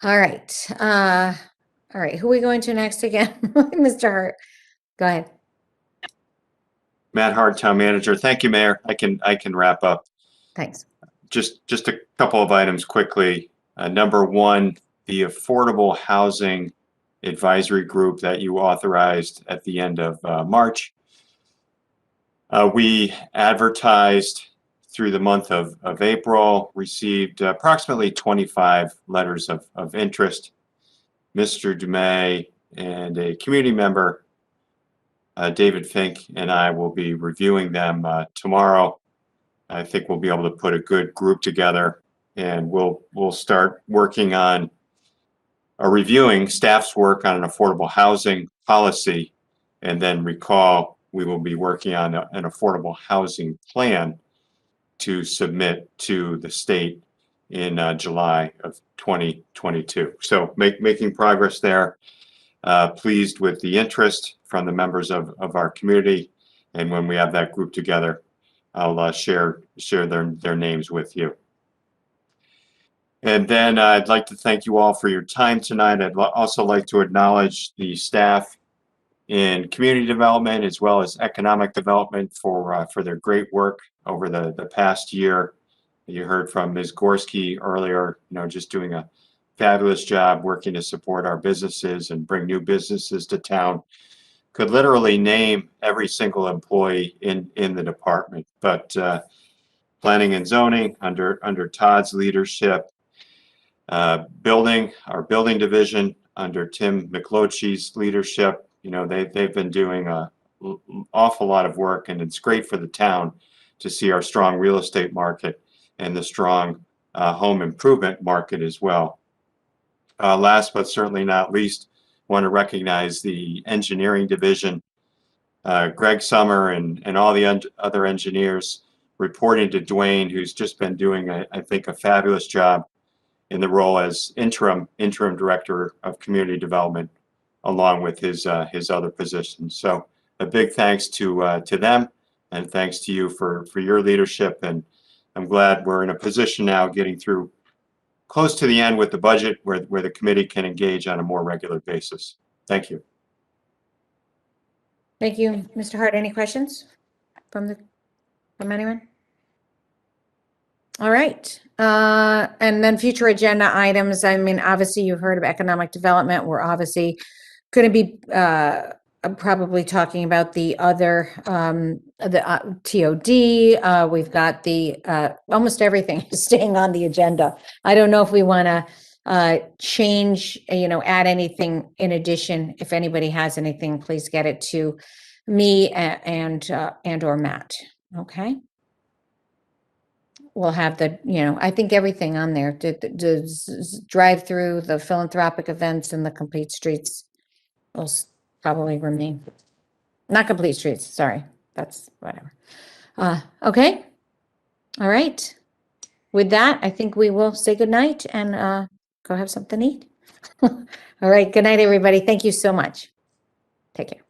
All right. All right. Who are we going to next again? Mr. Hart. Go ahead. Matt Hart, Town Manager. Thank you, Mayor. I can wrap up. Thanks. Just a couple of items quickly. Number one, the Affordable Housing Advisory Group that you authorized at the end of March. We advertised through the month of April, received approximately 25 letters of interest. Mr. Dumais and a community member, David Fink, and I will be reviewing them tomorrow. I think we'll be able to put a good group together, and we'll start working on reviewing staff's work on an affordable housing policy, and then recall we will be working on an affordable housing plan to submit to the state in July of 2022. So making progress there. Pleased with the interest from the members of our community, and when we have that group together, I'll share their names with you. And then I'd like to thank you all for your time tonight. I'd also like to acknowledge the staff in community development as well as economic development for their great work over the past year You heard from Ms. Gorski earlier, just doing a fabulous job working to support our businesses and bring new businesses to town. Could literally name every single employee in the department, but planning and zoning under Todd's leadership, our building division under Tim McClochie's leadership, they've been doing an awful lot of work, and it's great for the town to see our strong real estate market and the strong home improvement market as well. Last but certainly not least, want to recognize the engineering division, Greg Summer and all the other engineers, reporting to Dwayne, who's just been doing, I think, a fabulous job in the role as interim director of community development, along with his other positions. So a big thanks to them, and thanks to you for your leadership. And I'm glad we're in a position now, getting through close to the end with the budget, where the committee can engage on a more regular basis. Thank you. Thank you, Mr. Hart. Any questions from anyone? All right. And then future agenda items. I mean, obviously you've heard of economic development. We're obviously going to be probably talking about the other, the TOD. We've got the, almost everything is staying on the agenda. I don't know if we want to change, add anything in addition. If anybody has anything, please get it to me and or Matt. Okay. We'll have the, I think everything on there, the drive through, the philanthropic events, and the complete streets will probably remain. Not complete streets, sorry. That's whatever. Okay. All right. With that, I think we will say goodnight and go have something to eat. All right. Good night, everybody. Thank you so much. Take care.